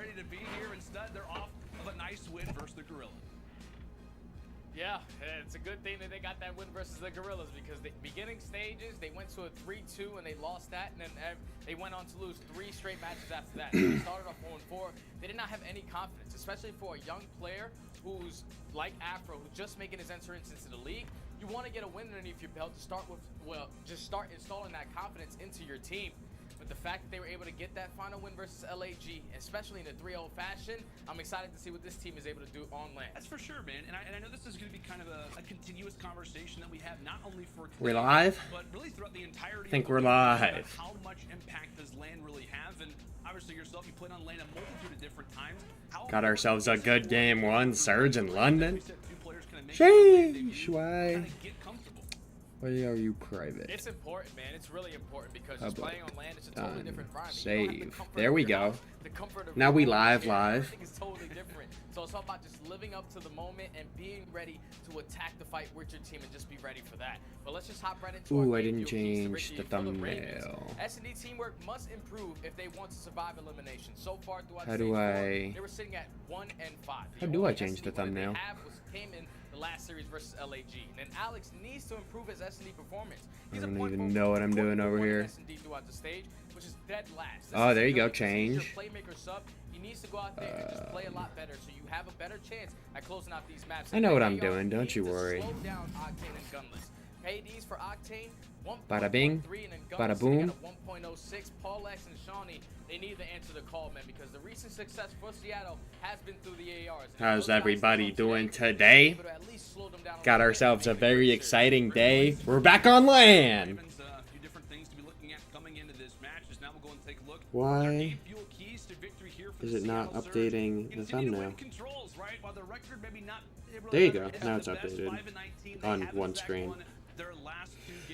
ready to be here. Instead, they're off of a nice win versus the Gorillas. Yeah, it's a good thing that they got that win versus the Gorillas, because the beginning stages, they went to a 3-2 and they lost that, and then they went on to lose 3 straight matches after that. So they started off 0-4. They did not have any confidence, especially for a young player who's like Afro, who's just making his entrance into the league. You want to get a win underneath your belt to start with, well, just start installing that confidence into your team. But the fact that they were able to get that final win versus LAG, especially in a 3-0 fashion, I'm excited to see what this team is able to do on land. That's for sure, man. And I know this is going to be kind of a continuous conversation that we have, not only for today, we're live, but really throughout the entirety. I think of the we're live. How much impact does land really have? And obviously yourself, you played on land a multitude of different times. Got ourselves a good game 1, Surge in London. Sheesh, why? Why are you private? It's important, man. It's really important, because just playing on land is a totally different vibe. Save. There we go. The comfort of now we live. live. Everything is totally different. So it's all about just living up to the moment and being ready to attack the fight with your team and just be ready for that. But let's just hop right into Ooh, our I didn't game change Ricky the for thumbnail. S&D teamwork must improve if they want to survive elimination. So far throughout How stage do 4, I? they were sitting at 1-5. How do I change the thumbnail? Came in the last series versus LAG. And Alex needs to improve his S&D performance. I don't even know what I'm doing over here. S&D throughout the stage, which is dead last. Oh, there you go, change. Playmaker sub. He needs to go out there and just play a lot better, so you have a better chance at closing out these maps. I know what I'm doing, don't you worry. Slow down Octane and Gunless. KDs for Octane, Bada bing, bada boom. 1.06. Paul X and Shawnee, they need to answer the call, man, because the recent success for Seattle has been through the ARs. How's everybody doing today? Got ourselves a very exciting day. We're back on land. Why is it not updating the thumbnail? There you go. Now it's updated on one screen.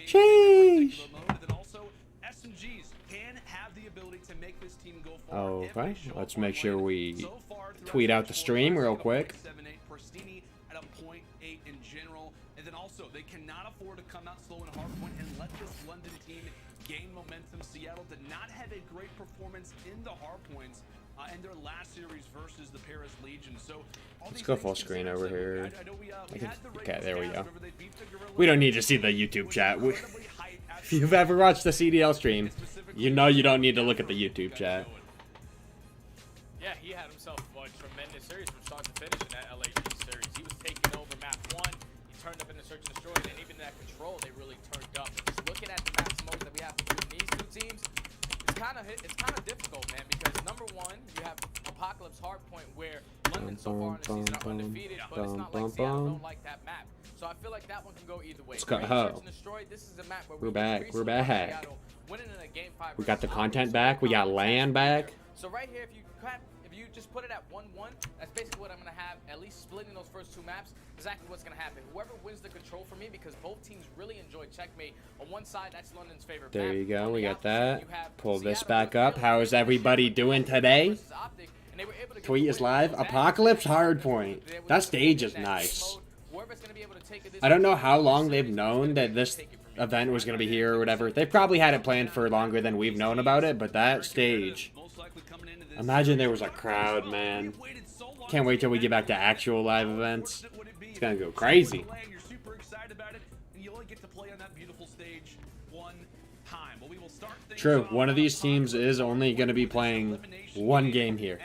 Sheesh. Okay, let's make sure we tweet out the stream real quick. And then also, they cannot afford to come out slow in hardpoint and let this London team gain momentum. Seattle did not have a great performance in the hardpoints in their last series versus the Paris Legion. So let's go full screen over here. Okay, there we go. We don't need to see the YouTube chat. If you've ever watched the CDL stream, you know you don't need to look at the YouTube chat. Yeah, he had himself a tremendous series from start to finish in that LAG series. He was taking over map 1. He turned up in the search and destroy, and even in that control, they really turned up. But just looking at the maps modes that we have between these two teams, it's kind of difficult, man, because number 1, you have Apocalypse Hardpoint, where London so far in the season are undefeated, but it's not like Seattle don't like that map. So I feel like that one can go either way. Let's go. Oh. This is a map where we're back. We're back. We We got the content back. We got land back. So right here, if you just put it at 1-1, that's basically what I'm gonna have. At least splitting those first 2 maps, exactly what's gonna happen. Whoever wins the control for me, because both teams really enjoy checkmate. On one side, that's London's favorite there map. you go. On We the got opposite, that. Pull this back up. How is everybody doing today? Tweet is live. Apocalypse Hardpoint. That stage is nice. I don't know how long they've known that this event was going to be here or whatever. They probably had it planned for longer than we've known about it, but that stage... Imagine there was a crowd, man. Can't wait till we get back to actual live events. It's going to go crazy. True, one of these teams is only going to be playing one game here.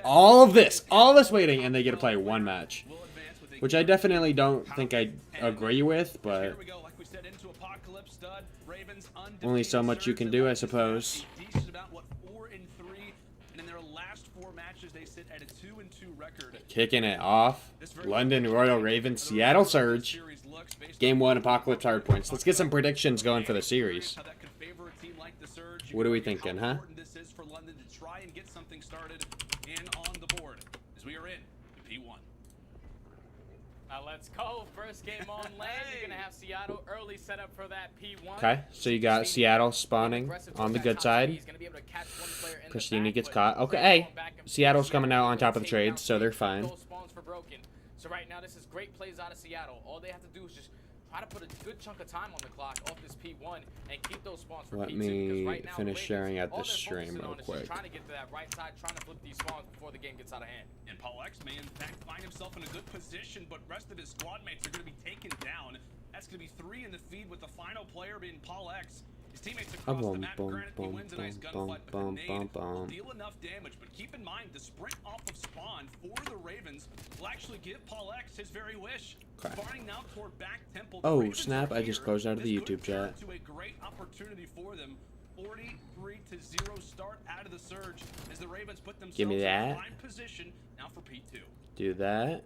All this waiting, and they get to play one match. Which I definitely don't think I agree with, but only so much you can do, I suppose. Kicking it off. London Royal Ravens, Seattle Surge. Game 1, Apocalypse Hardpoints. Let's get some predictions going for the series. What are we thinking, huh? Let's go. First game on land. You're going to have Seattle early set up for that P1. Okay, so you got Seattle spawning on the good side. Christina gets caught. Okay, hey, Seattle's coming out on top of the trades, so they're fine. So right now, this is great plays out of Seattle. All they have to do is just try to put a good chunk of time on the clock off this P1 and keep those spawns for Let P2. me because right now, finish sharing out all this they're stream focusing real on is quick. just trying to get to that right side, trying to flip these spawns before the game gets out of hand. And Paul X may in fact find himself in a good position, but rest of his squad mates are going to be taken down. That's going to be 3 in the feed with the final player being Paul X. His teammates across the map. Granted, he wins a nice gunfight, but the nade will deal enough damage. But keep in mind, the sprint off of spawn for the Ravens will actually give Paul X his very wish. Spawning now toward back temple. Oh, snap, I just closed out of the YouTube chat. To a great opportunity for them. 43-0 start out of the surge as the Ravens put themselves Give me that. in prime position now for P2. Do that.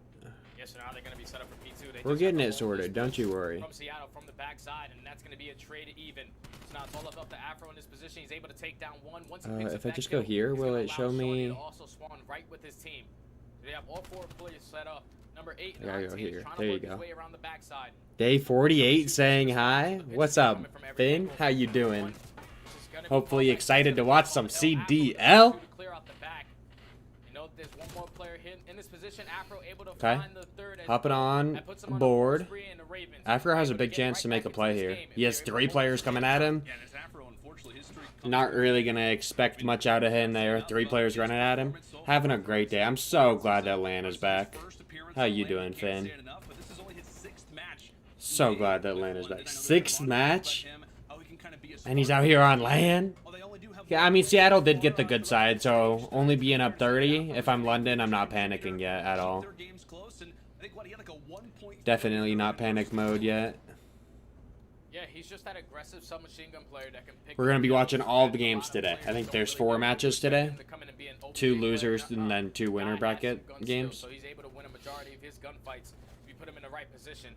Yes, so now they're going to be set up for P2. They We're just getting have it to hold sorted, this don't push you worry. From Seattle, from the backside, and that's going to be a trade even. So now it's all up to Afro in this position. He's able to take down one. Once he picks up If I that just kill, go here, he's will gonna it allow show Shawnee me? to also spawn right with his team. They have all 4 players set up. Number 8 I gotta go team is here. trying There to you work go. his way around the backside. Day 48 saying hi. What's up, Finn? How you doing? Hopefully excited to watch some CDL. There's one more player here in this position. Afro able to Okay. find the third Hopping on board. Afro Afro has a big chance to make a play here. He has 3 players coming at him. Yeah, and as Afro, unfortunately, his streak Not really going to expect much out of him there. 3 players running at him. Having a great day. I'm so glad that Atlanta's back. How you doing, Finn? So glad that Atlanta's back. 6th match? And he's out here on land? Yeah, I mean, Seattle did get the good side, so only being up 30, if I'm London, I'm not panicking yet at all. Definitely not panic mode yet. Yeah, he's just that aggressive submachine gun player that can pick. We're going to be watching all the games today. I think there's 4 matches today. 2 losers and then 2 winner bracket games. So he's able to win a majority of his gunfights. We put him in the right position.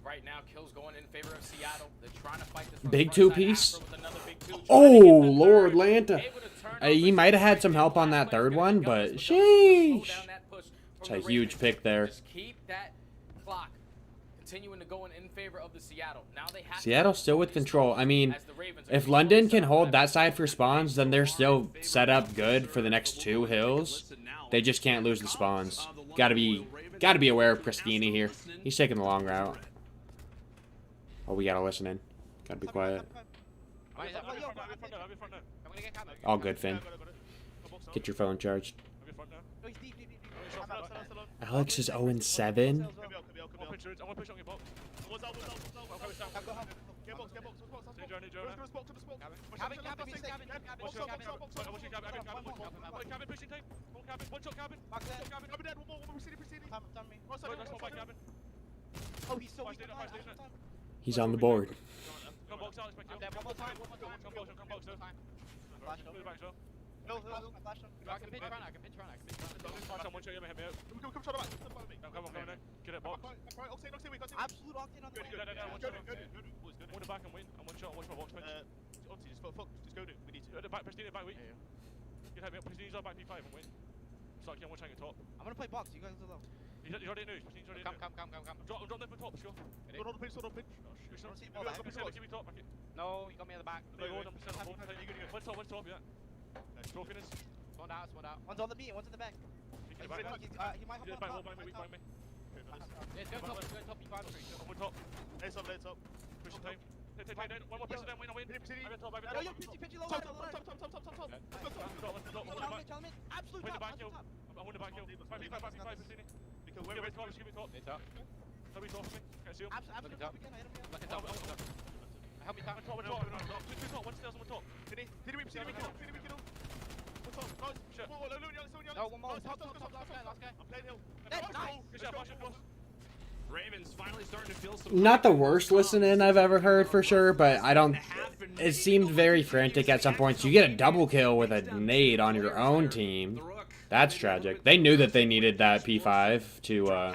Right now, kills going in favor of Seattle. They're trying to fight this from Big the front 2-piece. side. Afro with another big 2, Oh, trying to get the Lord, third. Lanta. Able to turn He over might have had his some help on that player. third one, Guns, but don't slow sheesh. down that push It's from a the huge Ravens. pick there. Just keep that clock continuing to go in favor of the Seattle. Now they have to Seattle still with control. I mean, as the Ravens are if controlling London the can center hold left. that side for spawns, then they're still set up good for the next 2 hills. They just can't lose the spawns. Gotta be aware of Pristini here. He's taking the long route. Oh, we gotta listen in. Gotta be quiet. All good, Finn. Get your phone charged. Alex is 0-7. He's on the board. I'm gonna play box, you guys are low. Come. Drop them for top, sure. Don't pinch. No, you got me at the back. One top, yeah. Spawned out. One's on the B, one's in the back. He might hop on top. Yeah, go top, you got him. One top. Lays up. Push the time. One more push, then win. No, you're pitchy low. Top. Absolute Win the top. back kill. I won the back kill. 5v5, Christine. Give me top, give me top. Somebody top for me. Can't see him. Absolute top again, I hit him. Help me, One top. Two top. One stairs, one top. Did he kill him? One top. Nice. Shit. No, one more. Top, last guy. I'm playing hill. Nice. Good shot, flash across. Ravens finally starting to feel some. Not the worst listening I've ever heard for sure, but I don't. It seemed very frantic at some points. You get a double kill with a nade on your own team. That's tragic. They knew that they needed that P5 to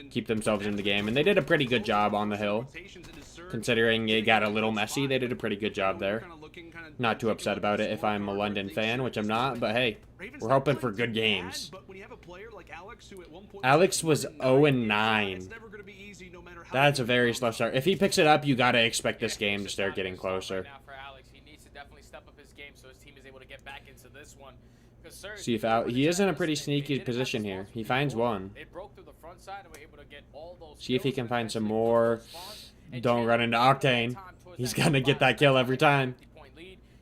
keep themselves in the game, and they did a pretty good job on the hill. Considering it got a little messy, they did a pretty good job there. Not too upset about it if I'm a London fan, which I'm not, but hey, we're hoping for good games. Alex was 0-9. That's a very slow start. If he picks it up, you got to expect this game to start getting closer. Now for Alex, he needs to definitely step up his game so his team is able to get back into this one. See if he is in a pretty sneaky position here. He finds one. They broke through the front side and were able to get all those. See if he can find some more and Don't run into Octane. He's gonna get that kill every time.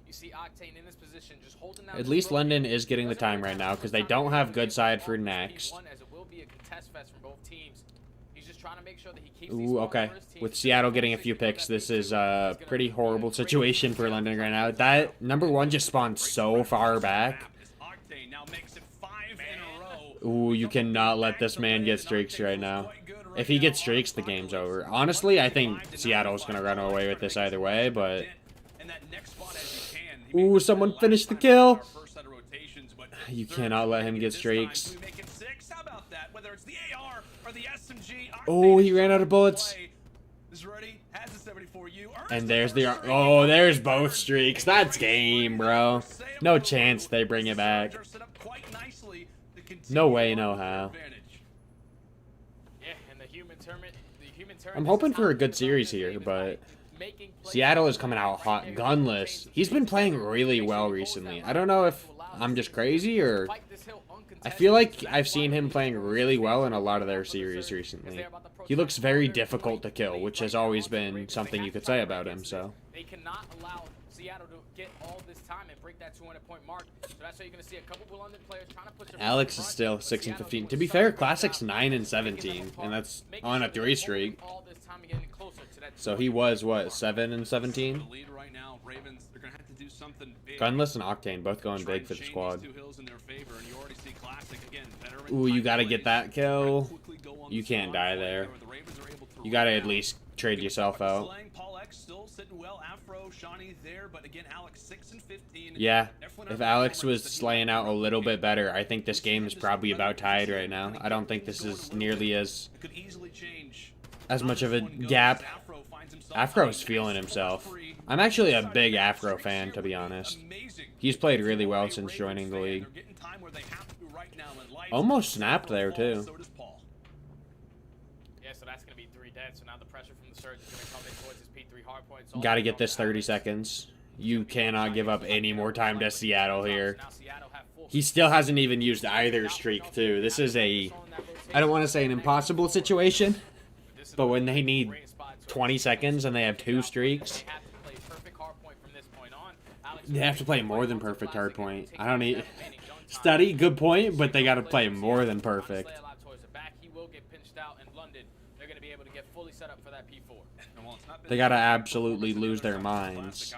You see Octane in this position, just holding down At least London is getting the time right now because they don't have good side for next. As it will be a contest fest from both teams. He's just trying to make sure that he keeps Ooh, okay. With Seattle getting a few picks, this is a pretty horrible situation for London right now. That number 1 just spawned so far back. Ooh, you cannot let this man get streaks right now. If he gets streaks, the game's over. Honestly, I think Seattle's going to run away with this either way, but... Ooh, someone finished the kill. You cannot let him get streaks. Oh, he ran out of bullets. And there's the... Oh, there's both streaks. That's game, bro. No chance they bring it back. No way, no how. I'm hoping for a good series here, but Seattle is coming out hot, gunless. He's been playing really well recently. I don't know if I'm just crazy or... I feel like I've seen him playing really well in a lot of their series recently. He looks very difficult to kill, which has always been something you could say about him, so... They cannot allow Seattle to get all this time and break that 200-point mark. So that's why you're going to see a couple London players trying to push their Alex is still 6 and 15. To be fair, Classic's 9 and 17, and that's on a 3 streak. So he was what, 7 and 17? Gunless and Octane both going big for the squad. Ooh, you gotta get that kill. You can't die there. You gotta at least trade yourself out. Yeah, if Alex was slaying out a little bit better, I think this game is probably about tied right now. I don't think this is nearly as much of a gap. Afro's feeling himself. I'm actually a big Afro fan, to be honest. He's played really well since joining the league. Almost snapped there, too. Yeah, so that's going to be 3 dead. So now the pressure from the surge is going to come in towards his P3 hard points. Gotta get this 30 seconds. You cannot give up any more time to Seattle here. He still hasn't even used either streak, too. This is a... I don't want to say an impossible situation, but when they need 20 seconds and they have 2 streaks... They have to play more than perfect hard point. I don't need... Study, good point, but they gotta play more than perfect. They gotta absolutely lose their minds.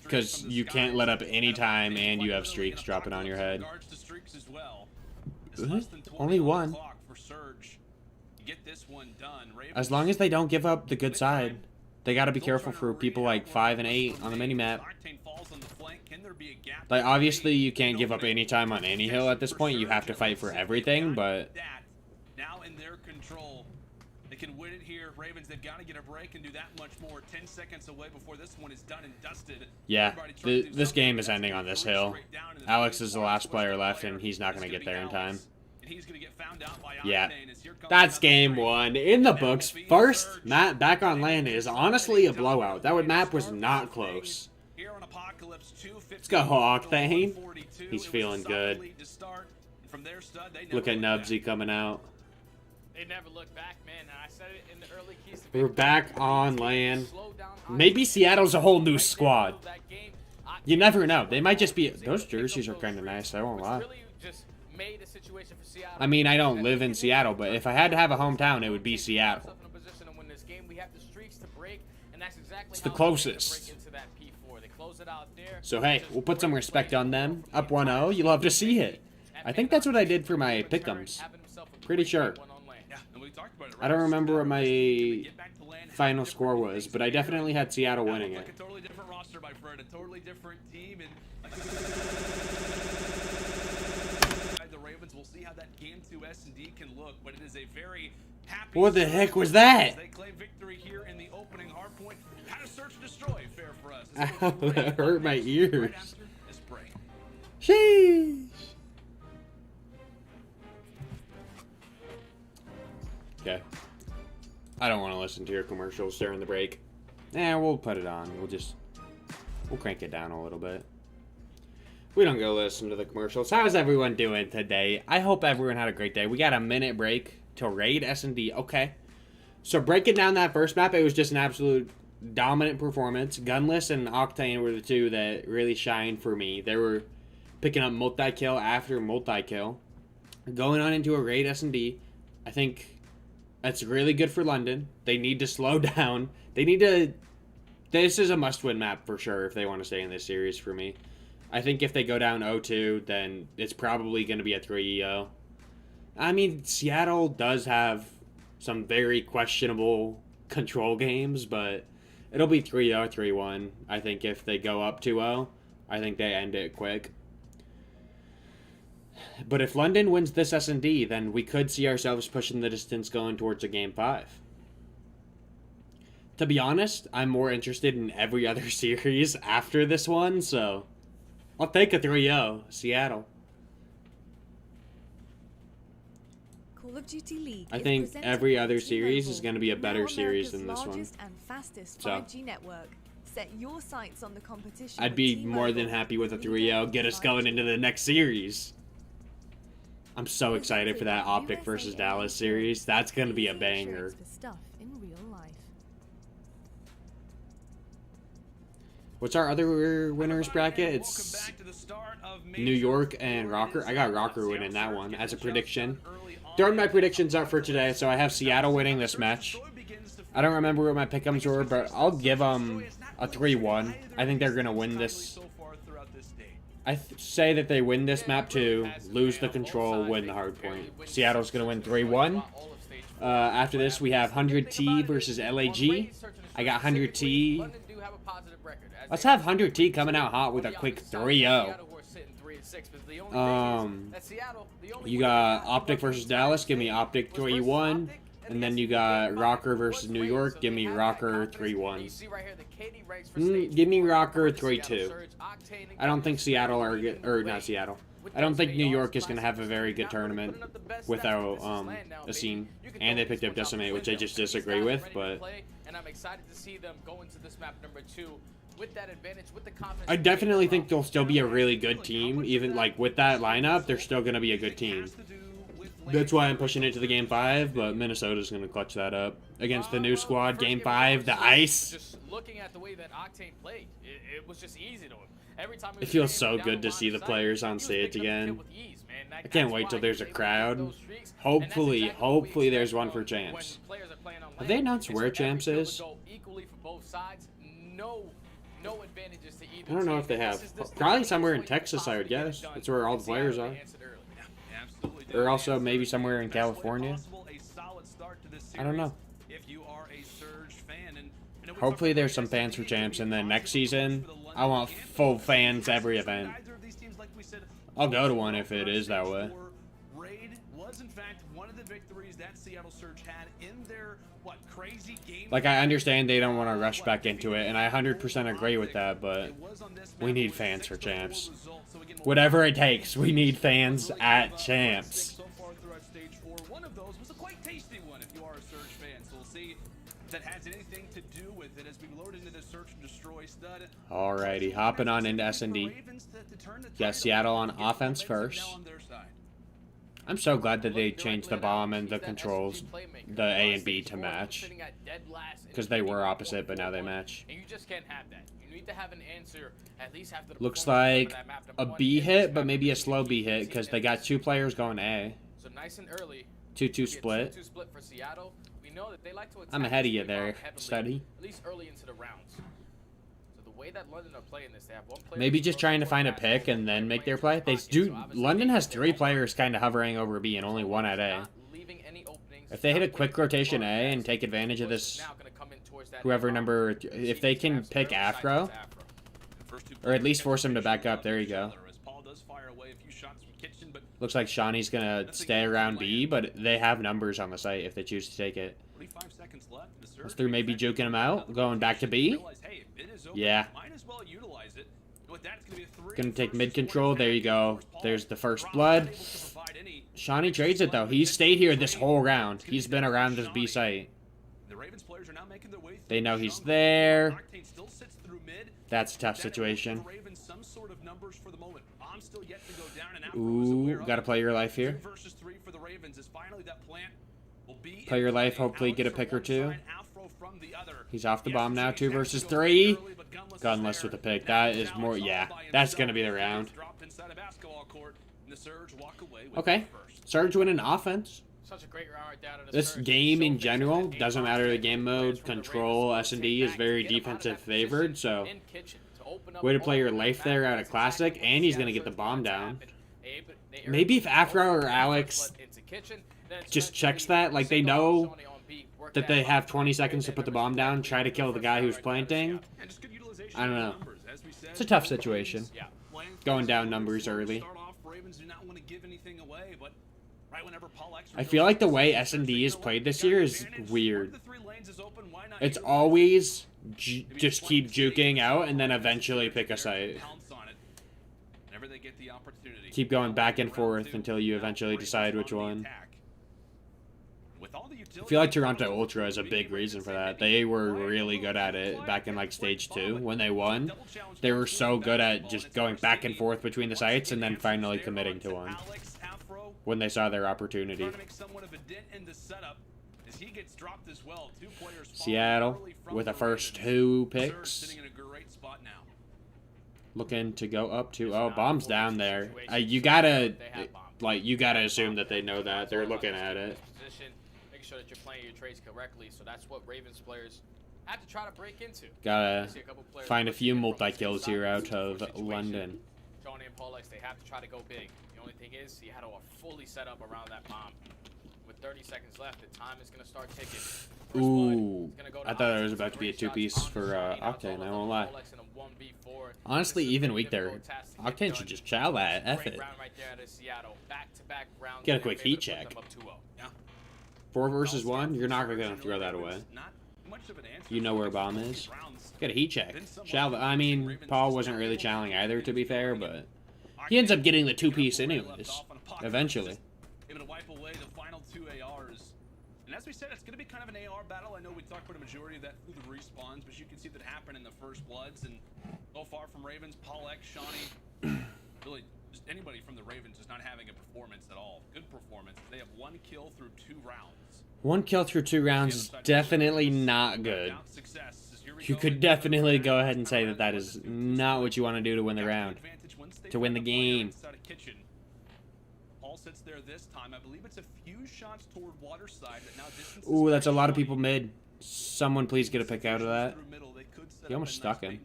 Because you can't let up any time and you have streaks dropping on your head. Only 1. As long as they don't give up the good side. They gotta be careful for people like 5 and 8 on the minimap. Like, obviously, you can't give up any time on any hill at this point. You have to fight for everything, but... Now in their control, they can win it here. Ravens, they've got to get a break and do that much more. 10 seconds away before this one is done and dusted. Yeah, this game is ending on this hill. Alex is the last player left, and he's not going to get there in time. Yeah, that's game 1 in the books. First map back on land is honestly a blowout. That map was not close. Let's go Octane. He's feeling good. Look at Nubsy coming out. They never look back, man. I said it in the early keys. We're back on land. Maybe Seattle's a whole new squad. You never know. They might just be... Those jerseys are kind of nice, I won't lie. I mean, I don't live in Seattle, but if I had to have a hometown, it would be Seattle. It's the closest. So hey, we'll put some respect on them. Up 1-0, you love to see it. I think that's what I did for my pick'ems. Pretty sure. I don't remember what my final score was, but I definitely had Seattle winning it. What the heck was that? Ow, that hurt my ears. Sheesh. Okay. I don't want to listen to your commercials during the break. We'll put it on. We'll crank it down a little bit. We don't go listen to the commercials. How's everyone doing today? I hope everyone had a great day. We got a minute break to raid S&D. Okay. So breaking down that first map, it was just an absolute dominant performance. Gunless and Octane were the two that really shined for me. They were picking up multi-kill after multi-kill. Going on into a raid S&D, I think that's really good for London. They need to slow down. They need to... This is a must-win map for sure if they want to stay in this series for me. I think if they go down 0-2, then it's probably going to be a 3-0. I mean, Seattle does have some very questionable control games, but it'll be 3-0, 3-1. I think if they go up 2-0, I think they end it quick. But if London wins this S&D, then we could see ourselves pushing the distance going towards a Game 5. To be honest, I'm more interested in every other series after this one, so I'll take a 3-0, Seattle. Call of Duty League I think every other series is going to be a better series than this one. And fastest So 5G network. Set your sights on the competition. I'd be more than happy with a 3-0. Get us going into the next series. I'm so excited for that Optic versus Dallas series. That's going to be a banger. What's our other winners bracket? It's New York and Rocker. I got Rocker winning that one as a prediction. Throwing my predictions out for today, so I have Seattle winning this match. I don't remember what my pick'ems were, but I'll give them a 3-1. I think they're going to win this. I say that they win this map 2, lose the control, win the hardpoint. Seattle's going to win 3-1. After this, we have 100T versus LAG. I got 100T. Let's have 100T coming out hot with a quick 3-0. You got Optic versus Dallas. Give me Optic 3-1. And then you got Rocker versus New York. Give me Rocker 3-1. Give me Rocker 3-2. I don't think Seattle are good, or not Seattle. I don't think New York is going to have a very good tournament without a scene. And they picked up Decimate, which I just disagree with, but and I'm excited to see them go into this map number 2 with that advantage, with the confidence. I definitely think they'll still be a really good team. Even like with that lineup, they're still going to be a good team. That's why I'm pushing it to the Game 5, but Minnesota's going to clutch that up. Against the new squad, Game 5, the ice. Just looking at the way that Octane played, it was just easy to him. Every time it feels so good to see the players on stage again. I can't wait till there's a crowd. Hopefully there's one for Champs. Have they announced where Champs is? I don't know if they have. Probably somewhere in Texas, I would guess. That's where all the players are. Or also maybe somewhere in California. I don't know. Hopefully there's some fans for Champs, and then next season, I want full fans every event. I'll go to one if it is that way. Like, I understand they don't want to rush back into it, and I 100% agree with that, but we need fans for Champs. Whatever it takes, we need fans at Champs. One of those was a quite tasty one if you are a Surge fan, so we'll see if that has anything to do with it as we load into the Search and Destroy stud. Alrighty, hopping on into S&D. Yeah, Seattle on offense first. I'm so glad that they changed the bomb and the controls, the A and B to match. Because they were opposite, but now they match. And you just can't have that. You need to have an answer at least after the looks like a B hit, but maybe a slow B hit, because they got 2 players going A. So nice and early. 2-2 split. For Seattle. We know that they like to I'm ahead of you there, Study. At least early into the rounds. So the way that London are playing this, they have one player. Maybe just trying to find a pick and then make their play. They do. London has 3 players kind of hovering over B and only 1 at A. If they hit a quick rotation A and take advantage of this, whoever number, if they can pick Afro, or at least force him to back up, there you go. Looks like Shawnee's going to stay around B, but they have numbers on the site if they choose to take it. Is through maybe juking him out, going back to B? Yeah. Gonna take mid control, there you go. There's the first blood. Shawnee trades it though. He's stayed here this whole round. He's been around this B site. They know he's there. That's a tough situation. Ooh, gotta play your life here. will be Play your life, hopefully get a pick or two. He's off the bomb now, 2 versus 3. Gunless with a pick. That is more, yeah. That's going to be the round. Okay. Surge winning offense. Such a great round right there out of the This Surge. game in general, doesn't matter the game mode, control, S&D is very defensive favored, so In kitchen to open up way to play your all the life back there out lines of Classic, and and he's going to get the bomb down. Maybe if Afro or Alex just checks that, like they know that they have 20 seconds to put the bomb down, try to kill the guy who's planting. I don't know. It's a tough situation. Going down numbers early. I feel like the way S&D is played this year is weird. It's always just keep juking out and then eventually pick a site. Keep going back and forth until you eventually decide which one. I feel like Toronto Ultra is a big reason for that. They were really good at it back in like stage 2 when they won. They were so good at just going back and forth between the sites and then finally committing to one when they saw their opportunity. Seattle with the first 2 picks. Looking to go up to, oh, bomb's down there. You gotta assume that they know that. They're looking at it. Making sure that you're playing your trades correctly, so that's what Ravens players have to try to break into. Gotta find a few multi-kills here out of London. Johnny and Paulex, they have to try to go big. The only thing is, you had to fully set up around that bomb. With 30 seconds left, the time is going to start ticking. Ooh, I thought it was about to be a 2-piece for Octane, I won't lie. Honestly, even weak there. Octane should just chow that, F it. Get a quick heat check. 4 versus 1, you're not going to throw that away. You know where bomb is. Get a heat check. I mean, Paul wasn't really challenging either, to be fair, but he ends up getting the 2-piece anyways, eventually. Able to wipe away the final 2 ARs. And as we said, it's going to be kind of an AR battle. I know we talked about a majority of that through the respawns, but you can see that happen in the first bloods. And so far from Ravens, Paul X, Shawnee, really just anybody from the Ravens is not having a performance at all. Good performance. They have 1 kill through 2 rounds. 1 kill through 2 rounds is definitely not good. You could definitely go ahead and say that that is not what you want to do to win the round. To win the game. Paul sits there this time. I believe it's a few shots toward water side that now distances. Ooh, that's a lot of people mid. Someone please get a pick out of that. He almost stuck him.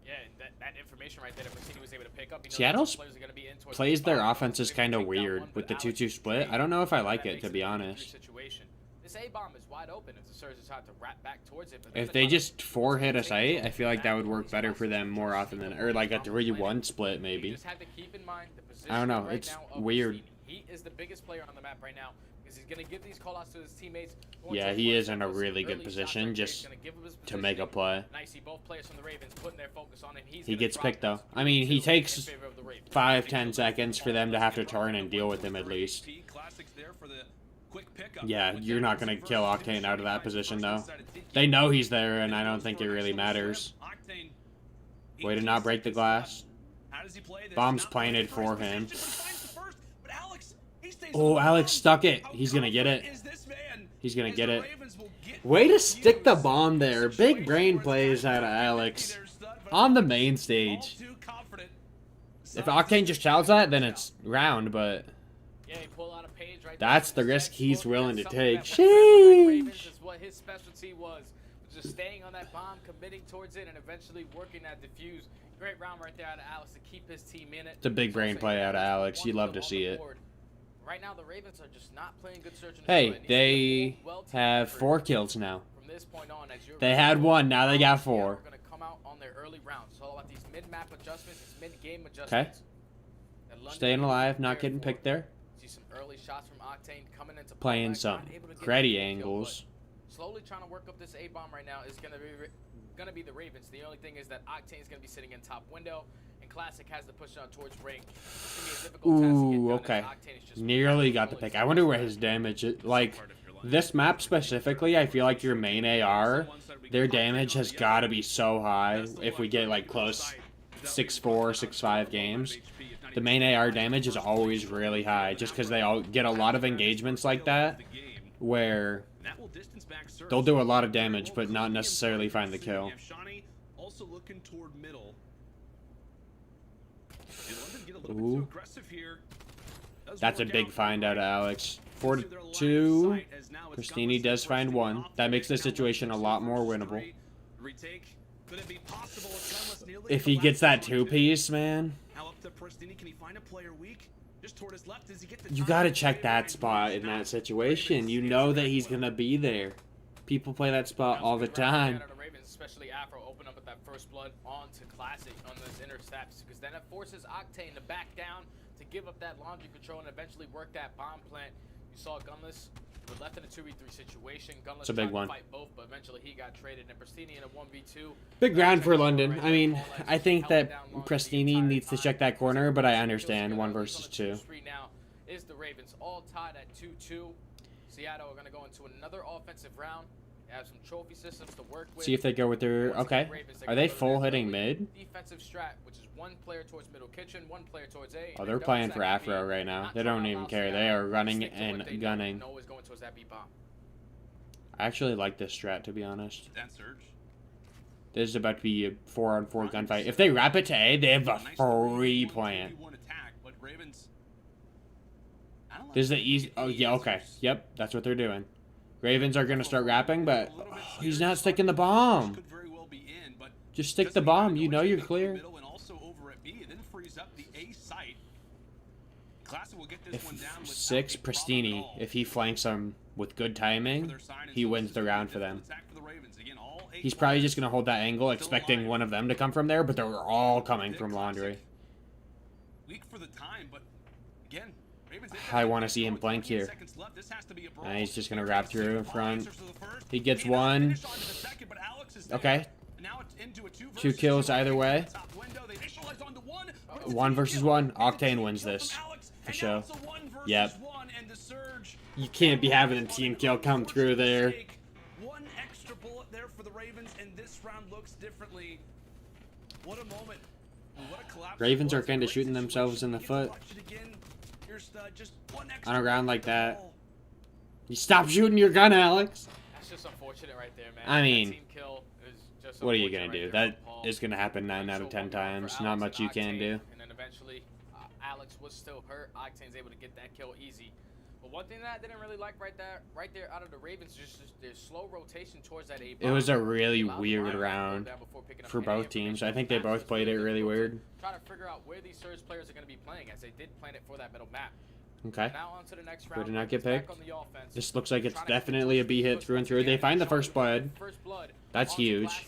Yeah, that information right there that Mercedes was able to pick up. Seattle plays their offenses kind of weird with the 2-2 split. I don't know if I like it, to be honest. This A-bomb is wide open if the Surge decide to wrap back towards it. If they just 4-hit a site, I feel like that would work better for them more often than, or like a 3-1 split maybe. I don't know, it's weird. He is the biggest player on the map right now because he's going to give these callouts to his teammates. Yeah, he is in a really good position just to make a play. He gets picked though. I mean, he takes 5-10 seconds for them to have to turn and deal with him at least. Yeah, you're not going to kill Octane out of that position, though. They know he's there, and I don't think it really matters. Way to not break the glass. Bomb's planted for him. Oh, Alex stuck it. He's going to get it. He's going to get it. Way to stick the bomb there. Big brain plays out of Alex on the main stage. If Octane just chows that, then it's round, but that's the risk he's willing to take. Sheesh. What his specialty was just staying on that bomb, committing towards it, and eventually working that defuse. Great round right there out of Alex to keep his team in it. It's a big brain play out of Alex. You love to see it. Right now, the Ravens are just not playing good search and hey, they have 4 kills now. They had 1, now they got 4. We're going to come out on their early rounds. It's all about these mid-map adjustments, these mid-game adjustments. Okay. Staying alive, not getting picked there. See some early shots from Octane coming into playing some cruddy angles. Slowly trying to work up this A-bomb right now is going to be the Ravens. The only thing is that Octane is going to be sitting in top window, and Classic has to push on towards ring. Ooh, okay. Nearly got the pick. I wonder where his damage is. Like, this map specifically, I feel like your main AR, their damage has got to be so high if we get, like, close 6-4, 6-5 games. the main AR damage is always really high, just because they all get a lot of engagements like that, where they'll do a lot of damage, but not necessarily find the kill. Also looking toward middle. Ooh. That's a big find out of Alex. 4-2. Christini does find one. That makes the situation a lot more winnable. If he gets that two-piece, man. You gotta check that spot in that situation. You know that he's gonna be there. People play that spot all the time. Especially Afro open up with that first blood onto Classic on those intercepts, because then it forces Octane to back down, to give up that laundry control, and eventually work that bomb plant. You saw Gunless. We're left in a 2v3 situation. Gunless it's a big one. Fight both, but eventually he got traded, and Prestini in a 1v2. Big round for London. I mean, I think that Prestini needs to check that corner, but I understand 1 versus 2. Now is the Ravens all tied at 2-2. Seattle are going to go into another offensive round. They have some trophy systems to work with. See if they go with their... Okay. Are they full hitting mid? Defensive strat, which is 1 player towards middle kitchen, 1 player towards A. Oh, they're playing for Afro right now. They don't even care. They are running and gunning. I actually like this strat, to be honest. This is about to be a 4-on-4 gunfight. If they wrap it to A, they have a free plant. This is the easy... Oh, yeah, okay. Yep, that's what they're doing. Ravens are going to start wrapping, but he's not sticking the bomb. Just stick the bomb. You know you're clear. If 6, Prestini, if he flanks him with good timing, he wins the round for them. He's probably just going to hold that angle, expecting one of them to come from there, but they're all coming from Laundry. I want to see him flank here. He's just going to wrap through in front. He gets 1. Okay. 2 kills either way. 1 versus 1. Octane wins this. For sure. Yep. You can't be having a team kill come through there. One extra bullet there for the Ravens, and this round looks differently. What a moment. What a collapse. Ravens are kind of shooting themselves in the foot. On a round like that. You stop shooting your gun, Alex. That's just unfortunate right there, man. I mean, just what are you going to do? That is going to happen 9 out of 10 times. Not much you can do. And then eventually, Alex was still hurt. Octane's able to get that kill easy. But one thing that I didn't really like right there out of the Ravens, just their slow rotation towards that A. It was a really weird round for both teams. I think they both played it really weird. Trying to figure out where these Surge players are going to be playing, as they did plan it for that middle map. Okay. Now on to the next round. Did not get picked. This looks like it's definitely a B hit through and through. They find the first blood. That's huge.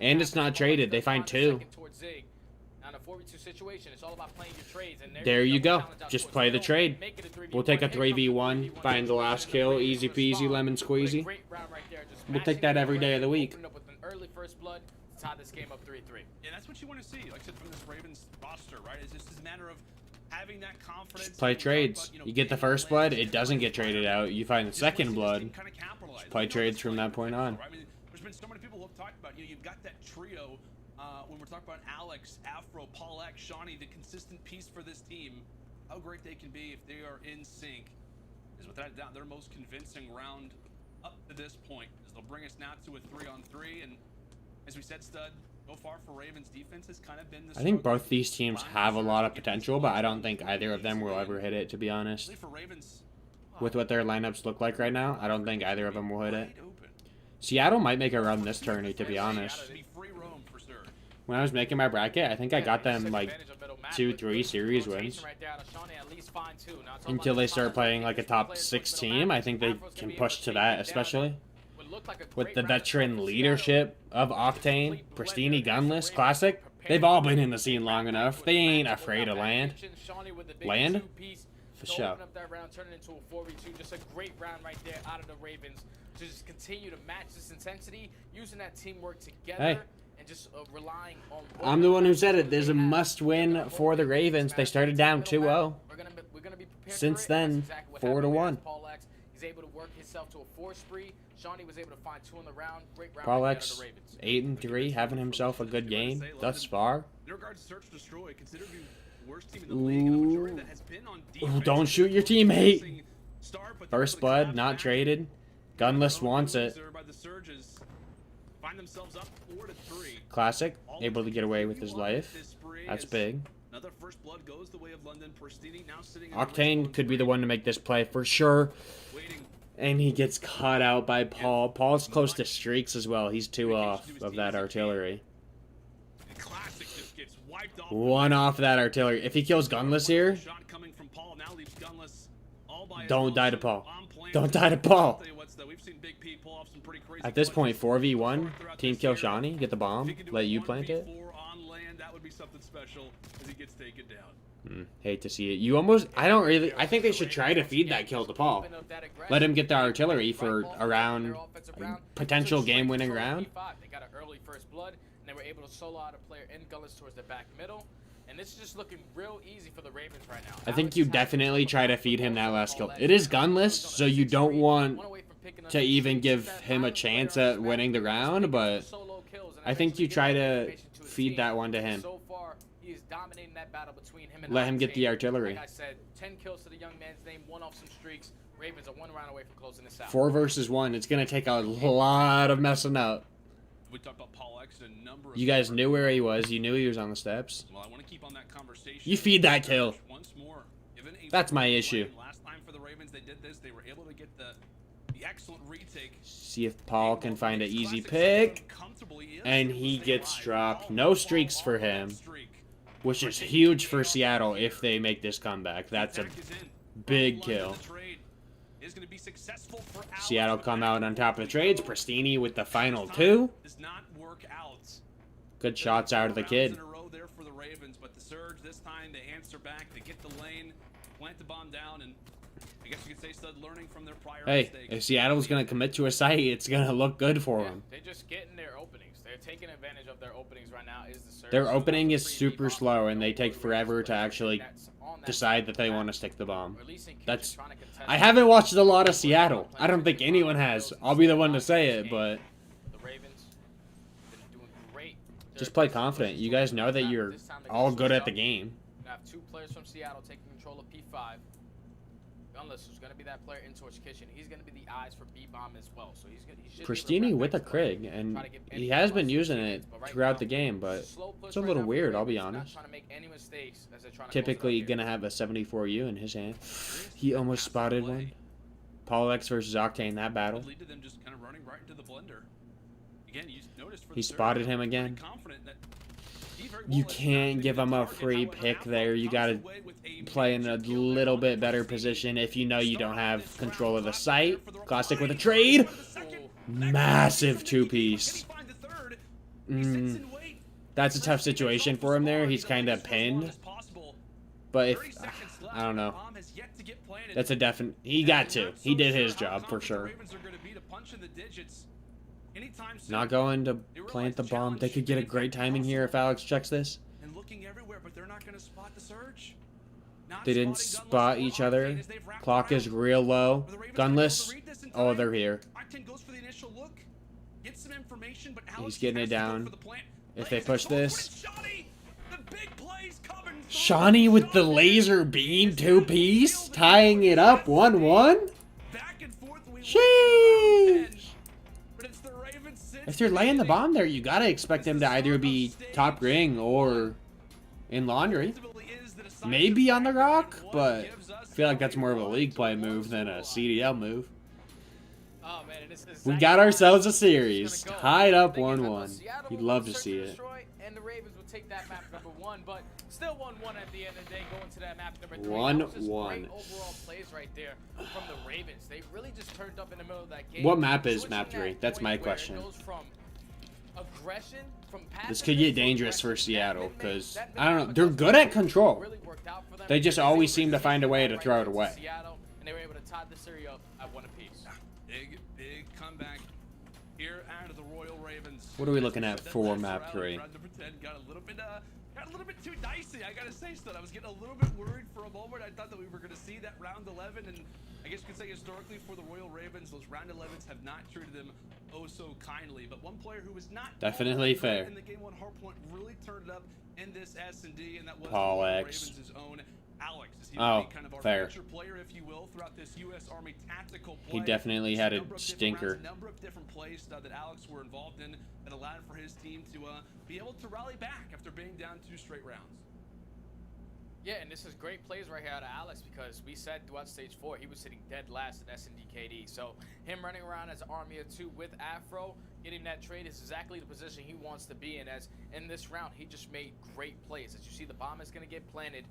And it's not traded. They find 2. There you go. Just play the trade. We'll take a 3v1. Find the last kill. Easy peasy, lemon squeezy. We'll take that every day of the week. This game up 3-3. Yeah, that's what you want to see, like I said, from this Ravens roster, right? It's just a matter of having that confidence. Just play trades. You get the first blood, it doesn't get traded out. You find the second blood. Just play trades from that point on. I mean, there's been so many people who have talked about, you've got that trio when we're talking about Alex, Afro, Paul X, Shawnee, the consistent piece for this team. How great they can be if they are in sync is without a doubt their most convincing round up to this point, as they'll bring us now to a 3-on-3. And as we said, Stud, so far for Ravens defense has kind of been the I think both these teams have a lot of potential, but I don't think either of them will ever hit it, to be honest. With what their lineups look like right now, I don't think either of them will hit it. Seattle might make a run this tourney, to be honest. When I was making my bracket, I think I got them like 2-3 series wins. Until they start playing like a top 6 team, I think they can push to that, especially with the veteran leadership of Octane, Prestini, Gunless, Classic. They've all been in the scene long enough. They ain't afraid of land. Land? For sure. Just a great round right there out of the Ravens to just continue to match this intensity, using that teamwork together. Hey. And just relying on. I'm the one who said it. There's a must-win for the Ravens. They started down 2-0. Since then, 4-1. He's able to work himself to a 4 spree. Shawnee was able to find 2 in the round. Great round. Paul X, 8-3, having himself a good game thus far. In regards to Search Destroy, consider you worst team in the league, and a majority that has been on defense. Ooh, don't shoot your teammate. Start, but they're First able to blood, grab not back. traded. Gunless wants it. By the Surges. Find themselves up 4-3. Classic, able to get away with his life. That's big. Another first blood goes the way of London. Pristini now sitting Octane could be the one to make this play for sure. And he gets caught out by Paul. Paul's close to streaks as well. He's 2 off of that artillery. One off that artillery. If he kills Gunless here, don't die to Paul. Don't die to Paul. At this point, 4v1, team kill Shawnee, get the bomb, let you plant it. Hate to see it. You almost, I think they should try to feed that kill to Paul. Let him get the artillery for around potential game-winning round. They got an early first blood, and they were able to solo out a player in Gunless towards the back middle. And this is just looking real easy for the Ravens right now. I think you definitely try to feed him that last kill. It is Gunless, so you don't want to even give him a chance at winning the round, but I think you try to feed that one to him. So far, he is dominating that battle between him and let him get the artillery. Like I said, 10 kills to the young man's name, 1 off some streaks. Ravens are 1 round away from closing this out. 4 versus 1. It's going to take a lot of messing up. We talked about Paul X a number of You guys knew where he was. You knew he was on the steps. Well, I want to keep on that conversation. You feed that kill. Once more. That's my issue. Last time for the Ravens they did this, they were able to get the excellent retake. See if Paul can find an easy pick. And he gets dropped. No streaks for him. Which is huge for Seattle if they make this comeback. That's a big kill. Seattle come out on top of the trades. Pristini with the final 2. Good shots out of the kid. But the Surge this time they answer back, they get the lane, plant the bomb down, and I guess you could say stud learning from their prior Hey, mistakes. if Seattle's going to commit to a site, it's going to look good for them. They're just getting their openings. They're taking advantage of their openings right now. Is the Surge. Their opening is super slow, and they take forever to actually decide that they want to stick the bomb. That's. I haven't watched a lot of Seattle. I don't think anyone has. I'll be the one to say it, but The Ravens been doing great. just play confident. You guys know that you're all good at the game. We have 2 players from Seattle taking control of P5. Gunless is going to be that player in Torch Kitchen. He's going to be the eyes for B-Bomb as well. So he should Pristini with a Krig, and he has been using it throughout the game, but it's a little weird, I'll be honest. Typically going to have a 74U in his hand. He almost spotted one. Paul X versus Octane, that battle. He spotted him again. You can't give him a free pick there. You got to play in a little bit better position if you know you don't have control of the site. Classic with a trade. Massive 2-piece. That's a tough situation for him there. He's kind of pinned. But if, I don't know. That's a definite. He got to. He did his job for sure. Not going to plant the bomb. They could get a great timing here if Alex checks this. They didn't spot each other. Clock is real low. Gunless. Oh, they're here. He's getting it down. If they push this. Shawnee with the laser beam 2-piece. Tying it up 1-1. Sheesh. If they're laying the bomb there, you gotta expect them to either be top ring or in laundry. Maybe on the rock, but I feel like that's more of a league play move than a CDL move. We got ourselves a series. Tied up 1-1. You'd love to see it. And the Ravens would take that map number 1, but still 1-1 at the end of the day, going to that map number 3. 1-1. Great overall plays right there from the Ravens. They really just turned up in the middle of that game. What map is map 3? That's my question. This could get dangerous for Seattle because, I don't know, they're good at control. They just always seem to find a way to throw it away. And they were able to tie the series up at 1 apiece. Big comeback here out of the Royal Ravens. What are we looking at for map 3? Got a little bit got a little bit too dicey. I gotta say, Stud. I was getting a little bit worried for a moment. I thought that we were gonna see that round 11, and I guess you could say historically for the Royal Ravens, those round 11s have not treated them oh so kindly. But one player who was not Definitely fair in the game one hardpoint really turned it up in this S&D, and that was Paul the X. Ravens' own Alex. He Oh, kind of our fair. feature player, if you will, throughout this U.S. Army tactical play. He definitely had a stinker. A number of different plays that Alex were involved in that allowed for his team to be able to rally back after being down 2 straight rounds. Yeah, and this is great plays right here out of Alex, because we said throughout stage 4 he was sitting dead last in S&D KD. So him running around as Army of 2 with Afro, getting that trade is exactly the position he wants to be in. As in this round, he just made great plays. As you see, the bomb is going to get planted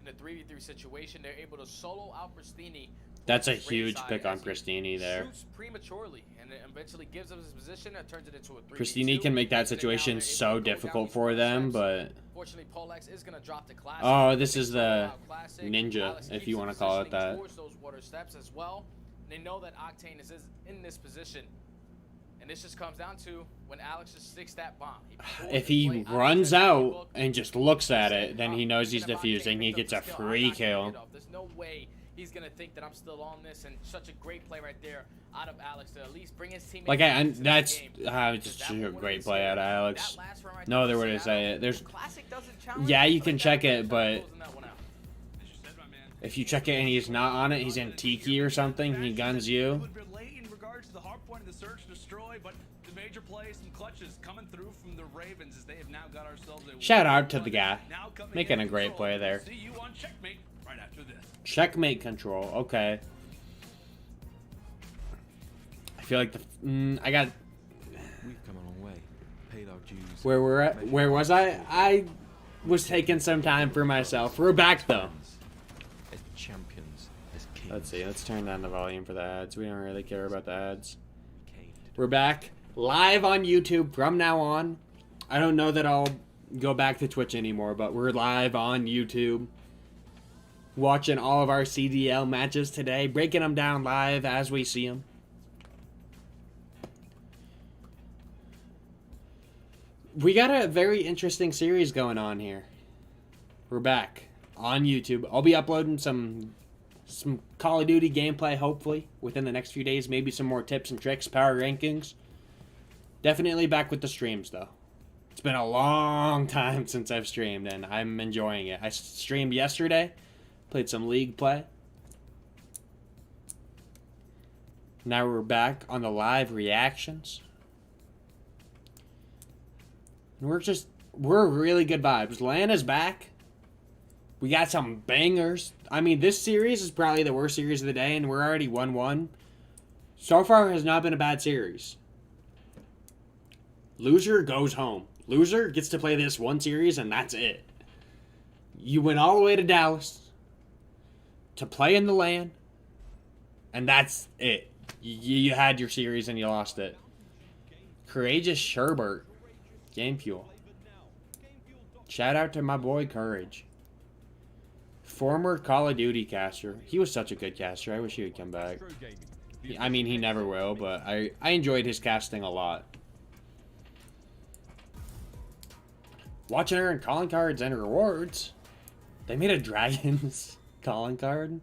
in a 3v3 situation. They're able to solo out Pristini. That's a huge pick on Pristini there. Shoots prematurely, and it eventually gives up his position and turns it into a 3v2. Pristini can make that situation so difficult for them, but... Fortunately, Paul X is going to drop the classic. Oh, this is the Classic. ninja, Alex if keeps you want to call it that. towards those water steps as well. They know that Octane is in this position. And this just comes down to when Alex just sticks that bomb. If he runs out and just looks at it, then he knows he's defusing. He gets a free kill. There's no way he's going to think that I'm still on this, and such a great play right there out of Alex to at least bring his teammates. Like, that's just just a great play out of Alex. No other way to say it. There's, yeah, yeah, you can check it, but if you check it and he's not on it, he's in Tiki or something, he guns you. In regards to the hard point of the search and destroy, but the major plays and clutches coming through from the Ravens as they have now got ourselves a Shout out to the guy making a great play there. See you on checkmate right after this. Checkmate control. Okay. I feel like I got. We've come a long way. Paid our dues. Where we're at? Where was I? I was taking some time for myself. We're back though. As champions, as kings. Let's see. Let's turn down the volume for the ads. We don't really care about the ads. Came to We're back live on YouTube from now on. I don't know that I'll go back to Twitch anymore, but we're live on YouTube. Watching all of our CDL matches today, breaking them down live as we see them. We got a very interesting series going on here. We're back on YouTube. I'll be uploading some Call of Duty gameplay, hopefully, within the next few days. Maybe some more tips and tricks, power rankings. Definitely back with the streams, though. It's been a long time since I've streamed, and I'm enjoying it. I streamed yesterday. Played some League play. Now we're back on the live reactions. And we're really good vibes. LAN is back. We got some bangers. I mean, this series is probably the worst series of the day, and we're already 1-1. So far, has not been a bad series. Loser goes home. Loser gets to play this one series, and that's it. You went all the way to Dallas to play in the LAN, and that's it. You had your series and you lost it. Courageous Sherbert. Game Fuel. Shout out to my boy Courage. Former Call of Duty caster. He was such a good caster. I wish he would come back. I mean, he never will, but I enjoyed his casting a lot. Watch and earn calling cards and rewards. They made a Dragons calling card.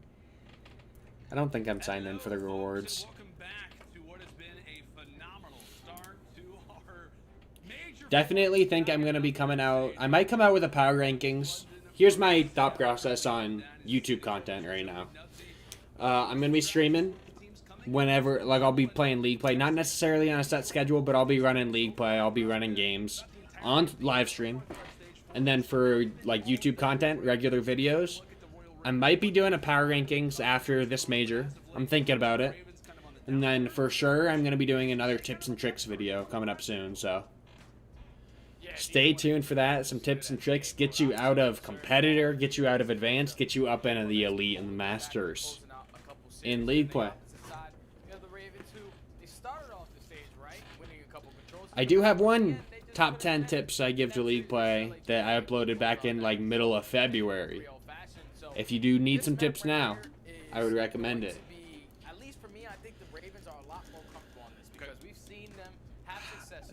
I don't think I'm signed in for the rewards. Welcome back to what has been a phenomenal start to our major. Definitely think I'm going to be coming out. I might come out with a power rankings. Here's my thought process on YouTube content right now. I'm going to be streaming whenever, like I'll be playing League play. Not necessarily on a set schedule, but I'll be running League play. I'll be running games on live stream. And then for like YouTube content, regular videos, I might be doing a power rankings after this major. I'm thinking about it. And then for sure, I'm going to be doing another tips and tricks video coming up soon, so stay tuned for that. Some tips and tricks get you out of competitor, get you out of advanced, get you up into the elite and the masters in League play. I do have one top 10 tips I give to League play that I uploaded back in like middle of February. If you do need some tips now, I would recommend it.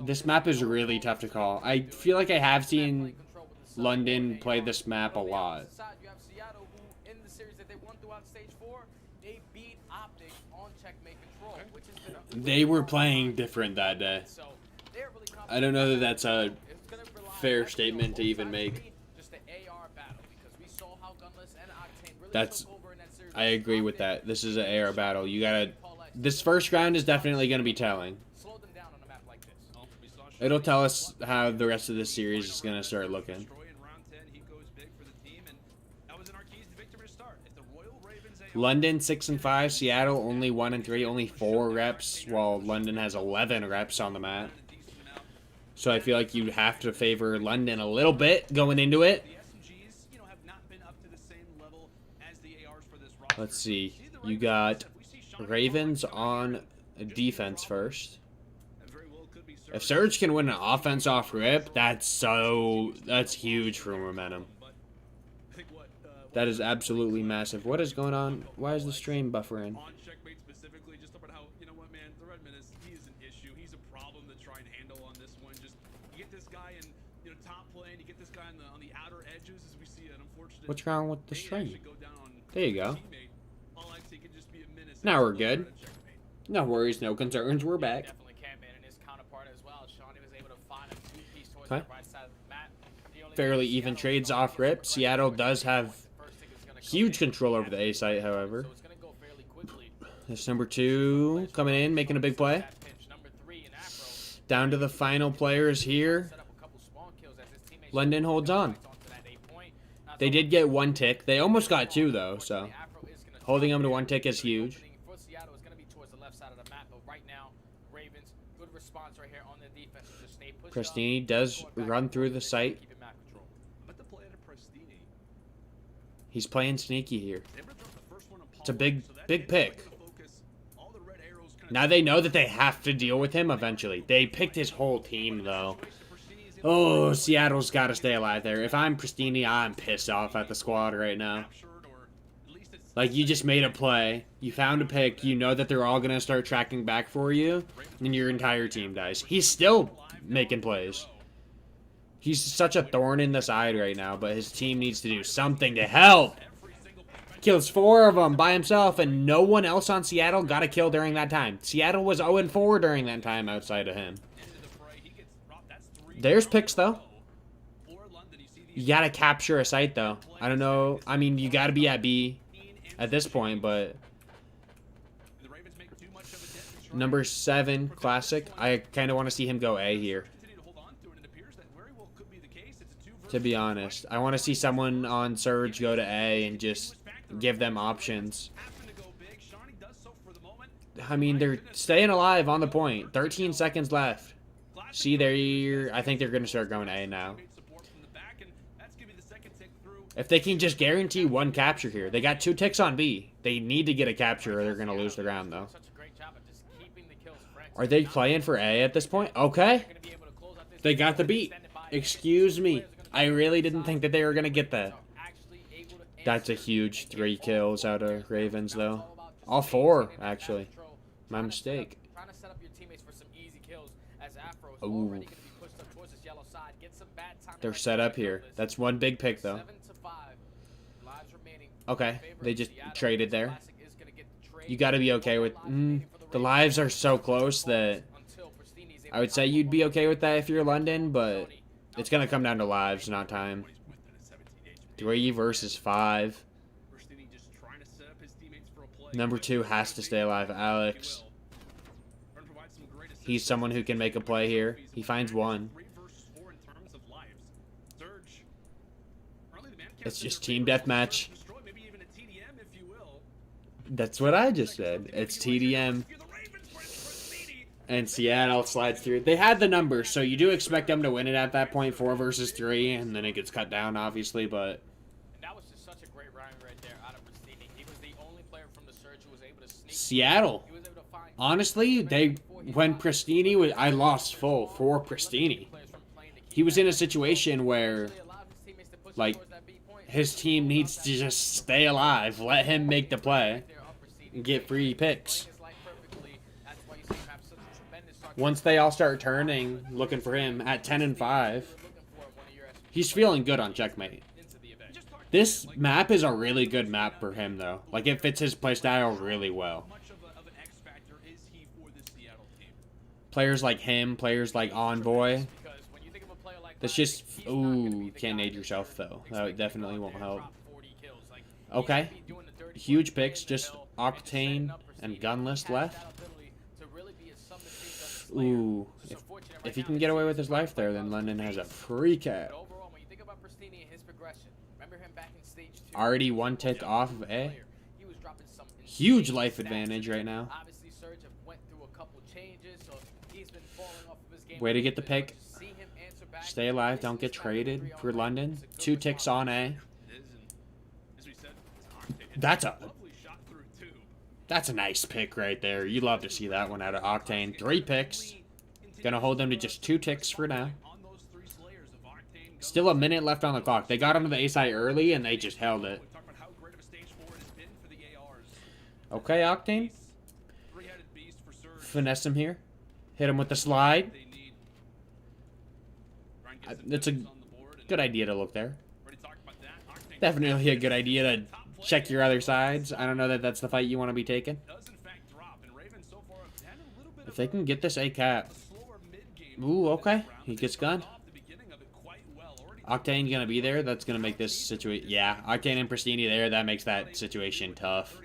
This map is really tough to call. I feel like I have seen London play this map a lot. You have Seattle, who in the series that they won throughout stage 4, they beat Optic on checkmate control, which has been a They were playing different that day. so they're really I don't know that that's a It's gonna rely fair on statement to even both make. sides. Just the AR battle, because we saw how Gunless and Octane really That's, took over in that series. I agree with that. This is an AR battle. You gotta, this first round is definitely gonna be telling. Slow them down on a map like this. It'll tell us how the rest of the series is gonna start looking. London 6 and 5, Seattle only 1 and 3, only 4 reps, while London has 11 reps on the map. So I feel like you have to favor London a little bit going into it. Let's see. You got Ravens on defense first. If Surge can win an offense off rip, that's huge for momentum. That is absolutely massive. What is going on? Why is the stream buffering? On checkmate specifically, just about how, you know what, man, the Redman he is an issue. He's a problem to try and handle on this one. Just you get this guy in, you know, top lane, you get this guy on the outer edges, as we see an unfortunate. What's wrong with the stream? Go down on There you go. teammate. All I see could just be a menace. Now we're good. No worries, no concerns. We're back. Definitely can, man, and his counterpart as well. Shawnee was able to find a two-piece towards Okay. the right side of the map. The only Fairly thing even Seattle trades is off going rip. Seattle does have first thing is gonna come huge in. control over the A site, however. So it's gonna go fairly quickly. This number 2 coming in, making a big play. That pinch, number 3 in Afro. Down to the final players here. Set up a couple spawn kills as his teammates London holds on. onto that 8 point. Not They so did much get 1 tick. They almost got 2 though, so Afro is gonna holding them to top 1 tick is huge. opening for Seattle is going to be towards the left side of the map, but right now, Ravens, good response right here on the defense. Just stay pushed up, Pristini does going back run and through forth, the just site. keeping map control. But the play to Pristini. He's playing sneaky here. They would've dropped the first one on It's a Paul, big, so that big is pick. gonna focus all the red arrows kinda Now they know that they have to deal with him eventually. They picked his whole team though. Oh, Seattle's got to stay alive there. If I'm Pristini, I'm pissed off at the squad right now. captured, or at least it's Like, you just made a play. You found a pick. You know that they're all going to start tracking back for you. And your entire team dies. He's still making plays. He's such a thorn in the side right now. But his team needs to do something to help. Kills 4 of them by himself. And no one else on Seattle got a kill during that time. Seattle was 0-4 during that time outside of him. There's picks, though. You got to capture a site, though. I don't know. I mean, you got to be at B at this point, but... Number 7, Classic. I kind of want to see him go A here. To be honest. I want to see someone on Surge go to A and just give them options. I mean, they're staying alive on the point. 13 seconds left. See, I think they're going to start going A now. If they can just guarantee 1 capture here. They got 2 ticks on B. They need to get a capture or they're going to lose the round, though. Such a great job of just keeping the kills fresh. Are they playing for A at this point? Okay. Gonna be able to close out this They got the beat. Excuse me. I really didn't think that they were going to get that. actually able to That's a huge 3 kills out of Ravens, though. All 4, actually. My mistake. Trying to set up your teammates for some easy kills as Afro is Ooh. already going to be pushed up towards this yellow side. Get some bad time. They're set up here. That's 1 big pick, though. 7 to 5. Lives remaining. Okay. They just traded there. Classic is gonna get the trade. You got to be okay with... the lives are so close that... Until Pristini's able I would say you'd be okay with that if you're London, but... It's going to come down to lives, not time. 3 versus 5. Number 2 has to stay alive. Alex. He's someone who can make a play here. He finds 1. It's just team deathmatch. That's what I just said. It's TDM. And Seattle slides through. They had the numbers, so you do expect them to win it at that point, 4 versus 3, and then it gets cut down, obviously, but... And that was just such a great round right there out of Pristini. He was the only player from the Surge who was able to sneak. Seattle. He was able to find Honestly, when Pristini was... I lost full for Pristini. players from playing to keep He was in a situation where, really allowed his teammates to push like, towards that B point. his team needs to just stay alive. Let him make the play. There up Pristini. And get free picks. Playing his life perfectly. That's why you see him have such a tremendous start. Once they all start turning, looking for him at 10 and 5, He's feeling good on checkmate. This map is a really good map for him, though. Like, it fits his playstyle really well. Players like him, players like Envoy. That's just... Ooh, can't nade yourself, though. That definitely won't help. Okay. Huge picks, just Octane and Gunless left. Ooh. If he can get away with his life there, then London has a free cap. Already one tick off of A. Huge life advantage right now. Way to get the pick. Stay alive, don't get traded for London. 2 ticks on A. That's a nice pick right there. You love to see that one out of Octane. 3 picks. Gonna hold them to just 2 ticks for now. Still a minute left on the clock. They got onto the A side early and they just held it. Okay, Octane. Finesse him here. Hit him with the slide. It's a good idea to look there. Definitely a good idea to check your other sides. I don't know that that's the fight you want to be taking. If they can get this A cap. Ooh, okay. He gets gunned. Octane gonna be there. That's gonna make this situation. Yeah, Octane and Pristini there. That makes that situation tough.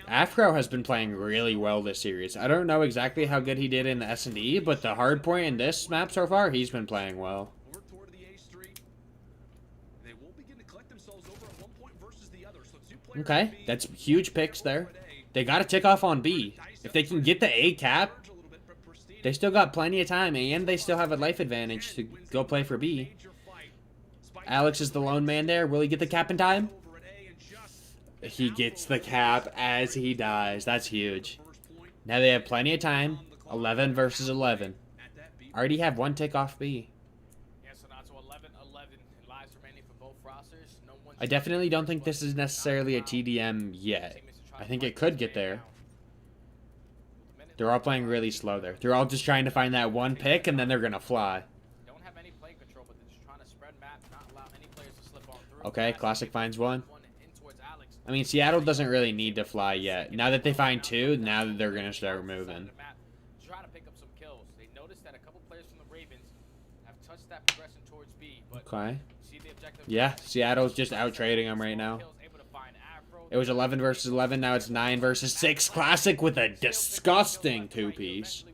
Afro has been playing really well this series. I don't know exactly how good he did in the S&D, but the hard point in this map so far, he's been playing well. Okay, that's huge picks there. They got to tick off on B. If they can get the A cap, they still got plenty of time, and they still have a life advantage to go play for B. Alex is the lone man there. Will he get the cap in time? He gets the cap as he dies. That's huge. Now they have plenty of time. 11 versus 11. Already have 1 tick off B. I definitely don't think this is necessarily a TDM yet. I think it could get there. They're all playing really slow there. They're all just trying to find that 1 pick, and then they're going to fly. Okay, Classic finds 1. I mean, Seattle doesn't really need to fly yet. Now that they find 2, now that they're going to start moving. Okay. Yeah, Seattle's just out-trading them right now. It was 11 versus 11, now it's 9 versus 6. Classic with a disgusting 2-piece.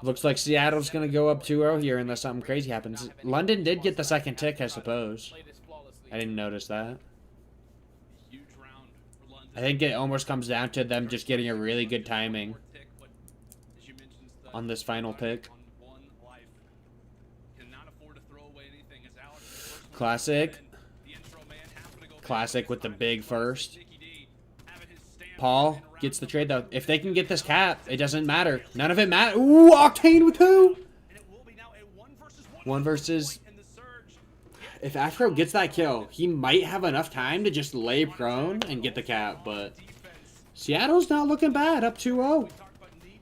Looks like Seattle's going to go up 2-0 here unless something crazy happens. London did get the second tick, I suppose. I didn't notice that. I think it almost comes down to them just getting a really good timing on this final pick. Classic. Classic with the big first. Paul gets the trade, though. If they can get this cap, it doesn't matter. None of it matters. Ooh, Octane with 2. 1 versus... If Afro gets that kill, he might have enough time to just lay prone and get the cap, but... Seattle's not looking bad, up 2-0.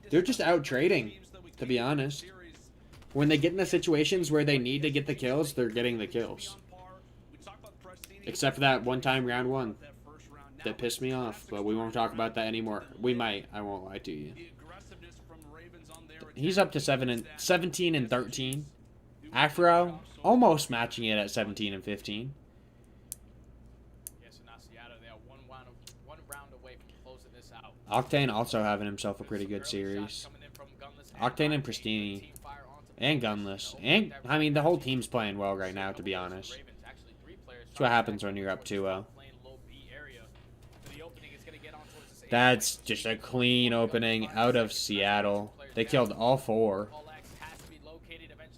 They're just out-trading, to be honest. When they get in the situations where they need to get the kills, they're getting the kills. Except for that one time round 1. That pissed me off, but we won't talk about that anymore. We might. I won't lie to you. He's up to 17 and 13. Afro almost matching it at 17 and 15. Octane also having himself a pretty good series. Octane and Pristini and Gunless, and I mean the whole team's playing well right now, to be honest. That's what happens when you're up 2-0. That's just a clean opening out of Seattle. They killed all 4.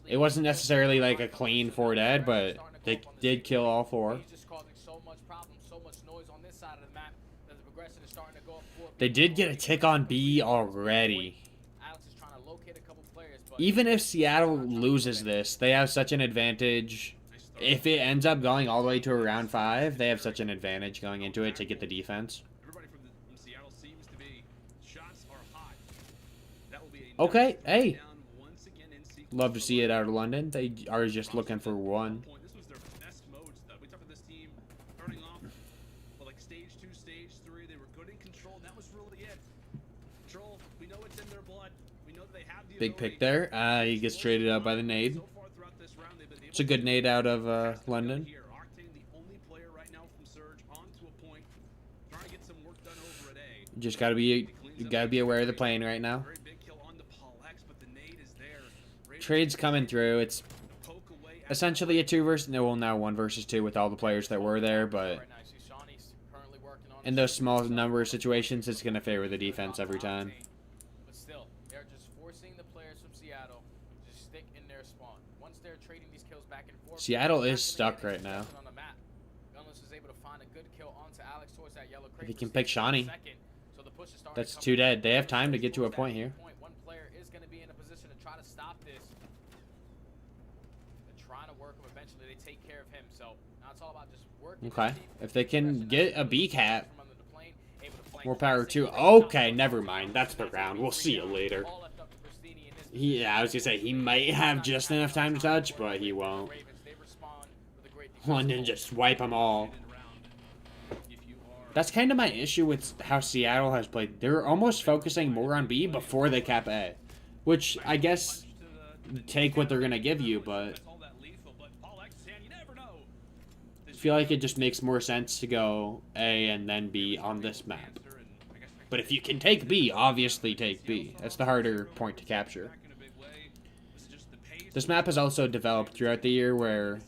It wasn't necessarily like a clean 4 dead, but they did kill all 4. They did get a tick on B already. Even if Seattle loses this, they have such an advantage. If it ends up going all the way to a round 5, they have such an advantage going into it to get the defense. Okay, hey. Love to see it out of London. They are just looking for one. This was their best modes, though. We talked about this team starting off with like stage 2, stage 3. They were good in control, and that was really it. Control, we know it's in their blood. We know that they have the Big pick there. He gets traded out by the nade. So far throughout this round, they've been able It's a good nade out of London. here. Octane, the only player right now from Surge, onto a point, trying to get some work done over at A. Just gotta be, you gotta be aware of the plane right now. Very big kill on the Paul X, but the nade is there. Trade's coming through. It's Poke away at essentially a 2 versus, no, well, now 1 versus 2 with all the players that were there, but Right now, you see Shawnee's currently working on in those small number of situations, it's gonna favor the defense every time. But still, they're just forcing the players from Seattle to stick in their spawn. Once they're trading these kills back and forth, Seattle they're is not stuck gonna right get now. on the map. Gunless is able to find a good kill onto Alex towards that yellow crate If he for can pick Steve in a Shawnee, second. So the push is starting that's to come 2 in. dead. They have time to get to a point here. One player is going to be in a position to try to stop this. They're trying to work him. Eventually, they take care of him. So now it's all about just working. Okay, if they can get a B cap, From under the plane, able to flank more power classic. to. Okay, never mind. That's the round. We'll see you later. All left up to Pristini in this Yeah, I was gonna say he might have just enough time to touch, but he won't. Ravens, they respond with a great London just wipe them all. That's kind of my issue with how Seattle has played. They're almost focusing more on B before they cap A, which I guess take what they're gonna give you, but all that lethal, but Paul X is saying, you never know. I feel like it just makes more sense to go A and then B on this map. But if you can take B, obviously take B. That's the harder point to capture. Back in a big way. This is just the pace. This map has also developed throughout the year where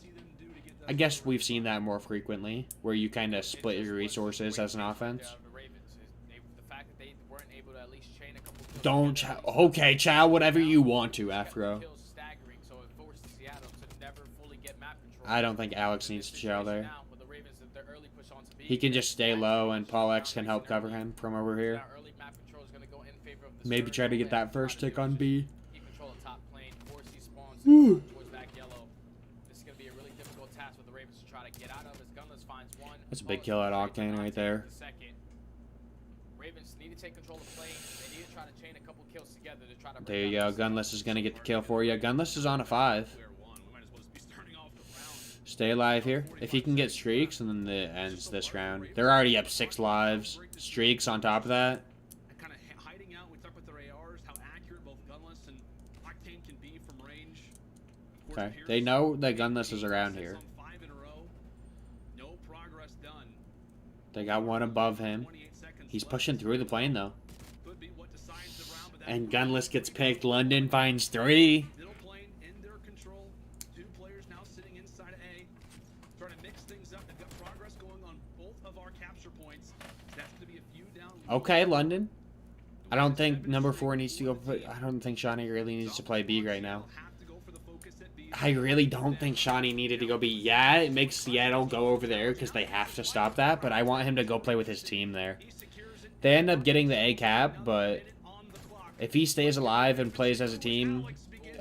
I guess we've seen that more frequently, where you kind of split your resources as an offense. The Ravens, the fact that they weren't able to at least chain a couple kills Don't together, okay, Chow, whatever you want to, Afro. kills staggering, so it forced Seattle to never fully get map control. I don't think Alex needs to chow there. Now, with the Ravens, their early push onto B, He can just stay low, and Paul X can help cover him from over here. now early map control is going to go in favor of the Maybe Surge. try to get that first tick on B. Keep control of top plane, force these spawns Woo. towards back yellow. This is going to be a really difficult task for the Ravens to try to get out of as Gunless finds one. That's a big Follows kill at the Octane right there. the second. Ravens need to take control of plane. They need to try to chain a couple kills together to try to There you go. Gunless is going to get the kill for you. Gunless is on a 5. We might as well just be starting off the round. Stay alive here. If he can get streaks, and then it ends this round. They're already up 6 lives. Streaks on top of that. Kind of hiding out. We talked about their ARs, how accurate both Gunless and Octane can be from range. Of course, Okay. Pierce, They know that Gunless is around here. on 5 in a row. No progress done. They got one above him. 28 seconds He's left. pushing through the plane, though. Could be what decides the round, but that's And Gunless gets picked. London finds 3. middle plane in their control. 2 players now sitting inside A, trying to mix things up. They've got progress going on both of our capture points. That's going to be a few down. Okay, London. I don't think number 4 needs to go. I don't think Shawnee really needs to play B right now. Have to go for the focus at B. I really don't think Shawnee needed to go B. Yeah, it makes Seattle go over there because they have to stop that, but I want him to go play with his team there. He secures it. They end up getting the A cap, but Minute on the clock. if he stays alive and plays as a team...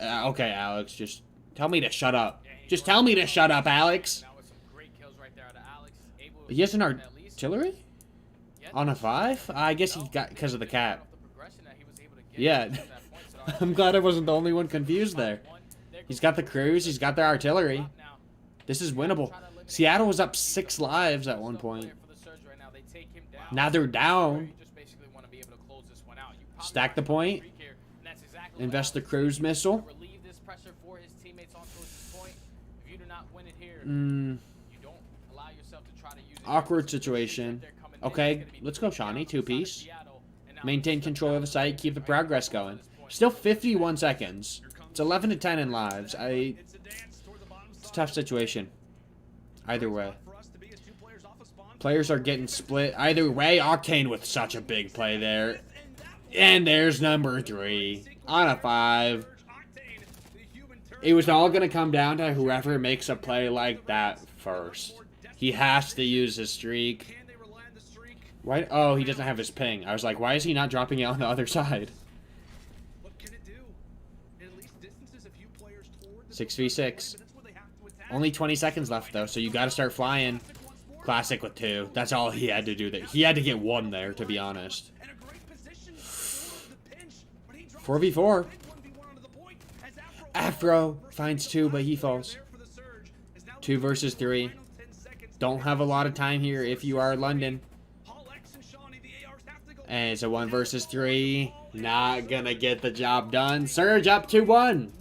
okay, Alex, just tell me to shut up. Just tell me to shut up, Alex. Now with some great kills right there out of Alex. Able He has an at least artillery? On a 5? I guess he got because of the cap. off the progression that he was able to get Yeah. at that point. So I'm glad I wasn't the only one confused there. He's got the crews, he's got their artillery. now. This is winnable. Seattle was up 6 lives at one point. For the Surge right now, they take him down. Now they're down. You just basically want to be able to close this one out. You pop Stack the point. streak here, and that's exactly Invest the what cruise missile. Alex did to relieve this pressure for his teammates on towards this point. If you do not win it here, Mm, you don't allow yourself to try to use it. awkward There's situation. they're coming in. Okay, It's gonna be let's go, two down Shawnee. on the 2 side of piece. Seattle, and now Maintain it's control of the site. Keep the progress going. Still 51 seconds. It's 11 to 10 in lives. It's a dance toward the bottom It's a side. tough situation. Either way. For us to be as 2 players off a spawn. Players are getting split. Either way, Octane with such a big play there. And there's number 3 on a 5. It was all going to come down to whoever makes a play like that first. He has to use his streak. Can they rely on the streak? Why? Oh, he doesn't have his ping. I was like, why is he not dropping it on the other side? What can it do? At least distances a few players toward the 6v6. but that's where they have to attack. Only 20 seconds left, though, so you got to start flying. Classic with 2. That's all he had to do there. He had to get 1 there, to be honest. And a great position for the pinch, but he drops 4v4. Big 1v1 onto the point as Afro finds 2, but he falls. there for the surge. Is now 2 versus 3. final 10 seconds. Don't have a lot of time here if you are London. Paul X and Shawnee, the ARs have to go. And it's a 1 versus 3. Not gonna get the job done. Surge up 2-1. Once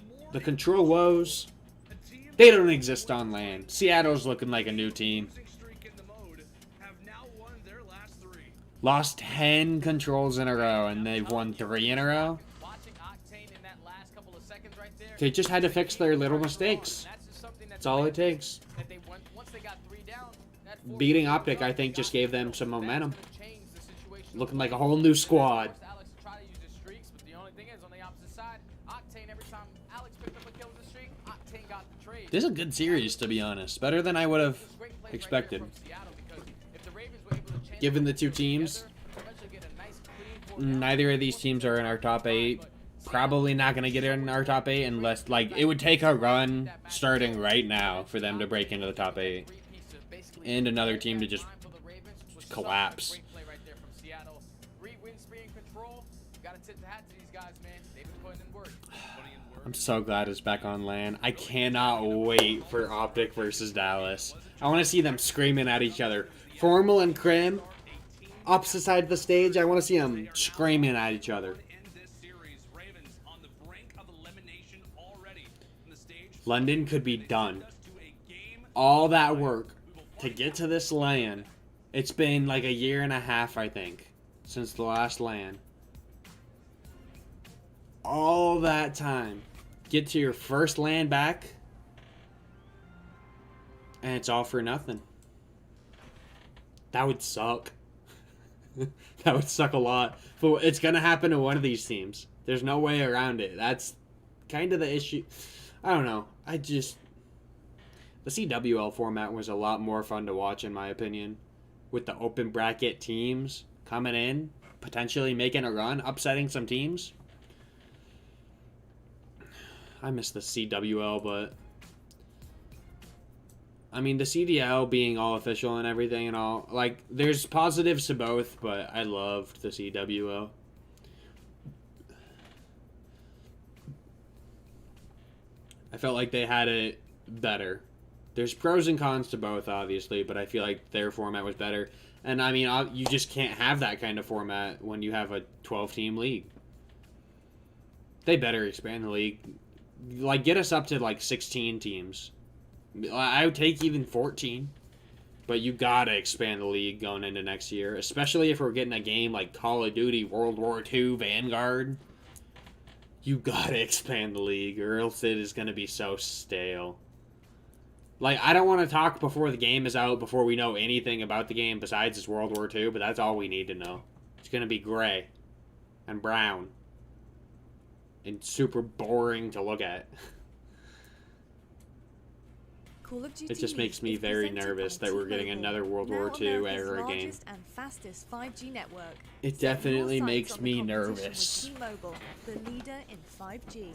more, The control woes. a team They don't exist on land. Seattle's looking like a new team. losing streak in the mode have now won their last 3. Lost 10 controls in a row, and they've won 3 in a row. Watching Octane in that last couple of seconds right there. They just had to fix their little mistakes. That's just something That's all it takes. that they went, once they got 3 down, that forced Beating them to Optic, run, I think, just got gave them middle. some That's momentum. gonna change the situation Looking of like a play. whole new squad. Forced Alex to try to use his streaks, but the only thing is, on the opposite side, Octane, every time Alex picked up a kill with the streak, Octane got the trade. This is a good series, to be honest. Better than I would have Great plays right here expected. from Seattle, because if the Ravens were able to change Given the the two together, teams, eventually get a nice clean 4 down. neither of these teams are in our top 8. Probably not going to get in our top 8 unless, like, it would take a run starting right now for them to break into the top 8. And another team to just collapse. I'm so glad it's back on land. I cannot wait for Optic versus Dallas. I want to see them screaming at each other. Formal and Crim, opposite side of the stage. I want to see them screaming at each other. In this series, Ravens on the brink of elimination already from the stage. London could be done. Us to a game. All that work to get to this LAN. It's been like a year and a half, I think, since the last LAN. All that time. Get to your first LAN back. And it's all for nothing. That would suck. That would suck a lot. But it's going to happen to one of these teams. There's no way around it. That's kind of the issue. I don't know. The CWL format was a lot more fun to watch, in my opinion. With the open bracket teams coming in, potentially making a run, upsetting some teams. I miss the CWL, but I mean, the CDL being all official and everything and all, like, there's positives to both, but I loved the CWL. I felt like they had it better. There's pros and cons to both, obviously, but I feel like their format was better. And, I mean, you just can't have that kind of format when you have a 12-team league. They better expand the league. Like, get us up to, like, 16 teams. I would take even 14. But you gotta expand the league going into next year. Especially if we're getting a game like Call of Duty World War II Vanguard. You gotta expand the league, or else it is gonna be so stale. Like, I don't want to talk before the game is out, before we know anything about the game besides it's World War II, but that's all we need to know. It's gonna be gray. And brown. And super boring to look at. Call of Duty It just makes me League is very presented nervous by that we're getting T-Mobile, another World now War II America's era game. largest and fastest 5G network. It Set your definitely sights makes on the me competition nervous. with T-Mobile, the leader in 5G.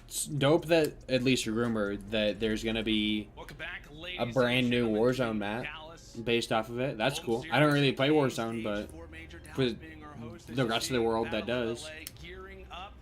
It's dope that, at least rumored, that there's going to be Welcome back, ladies a brand and new gentlemen, Warzone to map Dallas. based off of it. That's Home cool. series I don't really play game, Warzone, stage but 4 major, for Dallas being our host, as the you rest of see, the world that Battle of does. LA gearing up.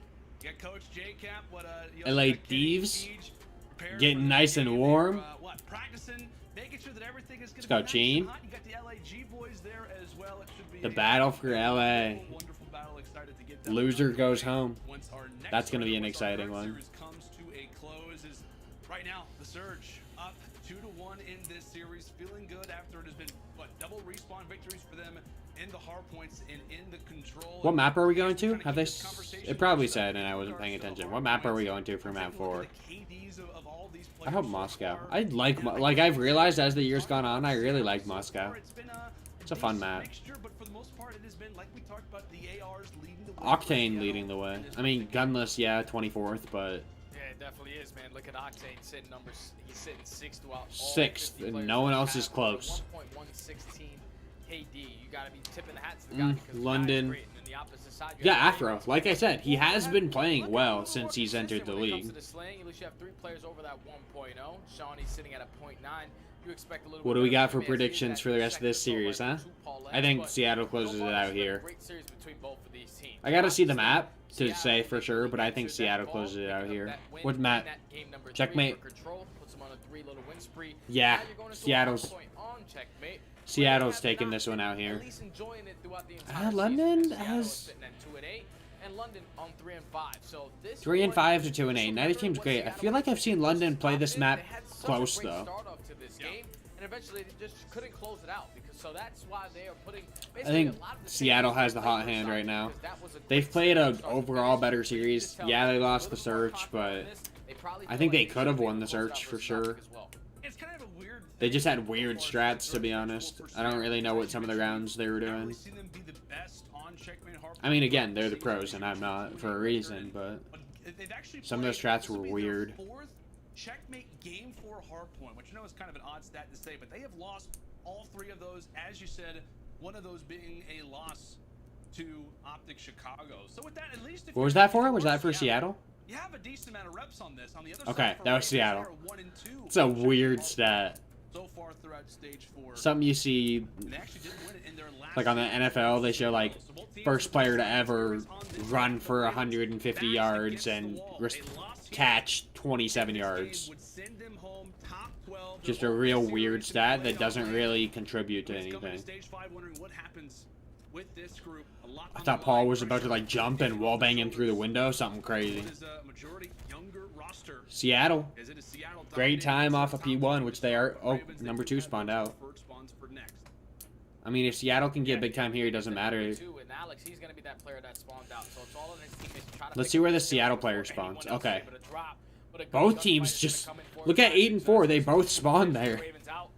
You got Coach J-Cap, what, you LA also got Kenny Thieves, Siege, preparing getting for the nice game. and warm. They're, practicing, making sure that everything is Let's going go, to be nice team. and hot. You got the LAG boys there as well. It should be The a battle for LA. wonderful battle. Excited to get that Loser underway. goes home. Once our next That's gonna be an once our exciting third one. series comes to a close, is right now the Surge up 2-1 in this series, feeling good after it has been double respawn victories for them in the hard points and in the control. What map are we going to? Trying Have keep they? this conversation It probably going. said, and I wasn't paying attention. What map are we going to for map 4? I hope Moscow. I like I've realized as the years gone on, I really like Moscow. It's a fun map. Octane leading the way. I mean, gunless, yeah, 24th, but Yeah, it definitely is, man. Look at Octane sitting numbers. He's sitting 6th throughout all 6th, 50 and players no one in the else is battle. close. 1.116 KD, you got to be tipping the hat to the guy because London. the guy is great. And the opposite side, you Yeah, have Afro. Ravens. Like I said, he has been playing London well a little since more he's entered the consistent when it league. comes to the slaying. At least you have 3 players over that 1.0. Shawnee's sitting at a 0.9. You expect a little What bit do we better got for from him as he is predictions that for the rest of this second series, huh? two Paul I think Lex, Seattle but closes so it far, out this has been a here. great series between both of these teams. I gotta see the Obviously, map to Seattle say for will sure, but I capture think that Seattle ball, closes it pick out up here. that win What in map? that game number 3 Checkmate. for Control, puts them on a 3-little win spree. Yeah, Now you're going into a Seattle's hard point on Checkmate. Seattle's taking this one out At here. least enjoying it throughout the entire season. London Seattle is has sitting at 2-8, and London on 3-5. So this 3-5 to one, 2-8. Neither team's great. I feel like I've seen London play this map close though. Start off to this game, and eventually they just couldn't close it out because so that's why they are putting. I think Seattle has the hot hand right now. They've played an overall better series. Yeah, they lost the search, but I think they could have won the search for sure. It's kind of a weird. They just had weird strats, to be honest. I don't really know what some of the rounds they were I've never doing. seen them be the best on Checkmate Hardpoint. I mean, again, they're the pros, and I'm not for a reason, but They've actually some of those played- strats this were will be their weird. 4th Checkmate Game 4 Hardpoint, which I know is kind of an odd stat to say, but they have lost all 3 of those. As you said, one of those being a loss to Optic Chicago. So with that, at least if what was you're that for? Was that for Seattle? You have a decent amount of reps on this. On the other Okay, side, for that was Ravens, Seattle. they are 1 and 2 It's a on Checkmate weird Hardpoint stat. so far throughout stage 4. Something you see, And they actually did win it in their last like on the game. NFL, they show like So both teams first with player to the ever series on this run side, for the Ravens 150 back yards against the and wall. They lost here. catch 27 This yards. game would send them home top 12. Just They're a all real series weird in stat the that playoff doesn't race. really contribute to It's coming to anything. stage 5, wondering what happens with this group. A lot I on thought the Paul line. was about to like jump and wallbang him through the window, something crazy. It is a majority younger roster. Seattle, As it is Seattle great dominating time off of top 2 P1, which they are. Oh, Ravens, they number do 2 have spawned their out. preferred spawns for next. I mean, if Seattle can get big time here, it doesn't matter. And Alex, he's going to be that player that spawned out. So it's all on his teammates to try to Let's pick see where up the kills Seattle before player anyone spawns. else is Okay. able to drop. But a good Both gunfight teams is just gonna come in for look a at fight. 8 and 4. They both spawned The there. Ravens out,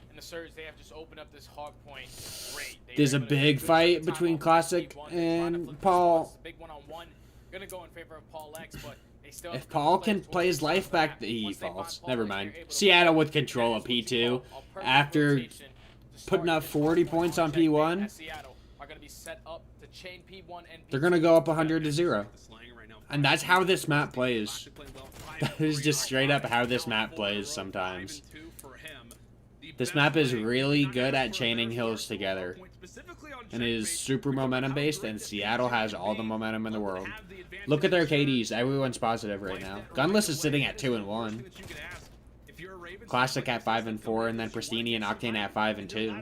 and the Surge, they have just opened up this hard point. Great. They There's were a able to big good fight chunk of time between off of Classic P1. They trying to and flip this Paul. one. Big one-on-one. Gonna go in favor of Paul X, but they still have If good Paul players can play his towards the life top of back, that. he Once they find falls. Paul Never X, they're mind. able to Seattle win. with control That of is what you P2 call a perfect after rotation to start putting up this 40 hard points on Checkmate, P1. as Seattle are gonna be set up to chain P1 and They're P2. gonna go up 100 to 0. The slang right now. And that's how this map plays. Classic playing well. That is just straight up how this map plays sometimes. This map is really good at chaining hills together. And it is super momentum based, and Seattle has all the momentum in the world. Look at their KDs. Everyone's positive right now. Gunless is sitting at 2 and 1. Classic at 5 and 4, and then Pristini and Octane at 5 and 2.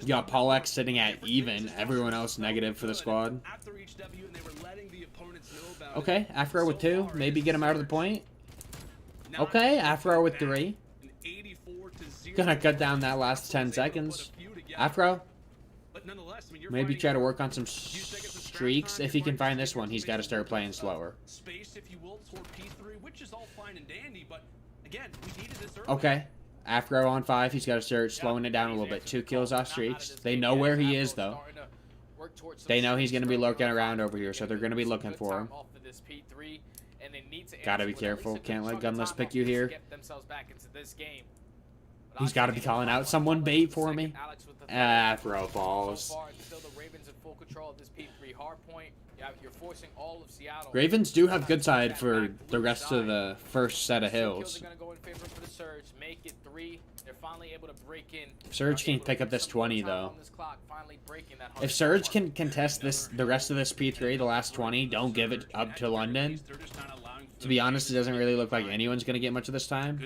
You got Paul X sitting at even. Everyone else negative for the squad. Okay, Afro with 2. Maybe get him out of the point. Okay, Afro with 3. Gonna cut down that last 10 seconds. Afro, maybe try to work on some streaks. If he can find this one, he's got to start playing slower. Okay, Afro on 5. He's got to start slowing it down a little bit. 2 kills off streaks. They know where he is, though. They know he's going to be lurking around over here, so they're going to be looking for him. Gotta be careful. Can't let Gunless pick you here. He's got to be calling out someone bait for me. Afro balls. Ravens do have good side for the rest of the first set of hills. Surge can pick up this 20 though. If Surge can contest this, the rest of this P3, the last 20, don't give it up to London. To be honest, it doesn't really look like anyone's going to get much of this time.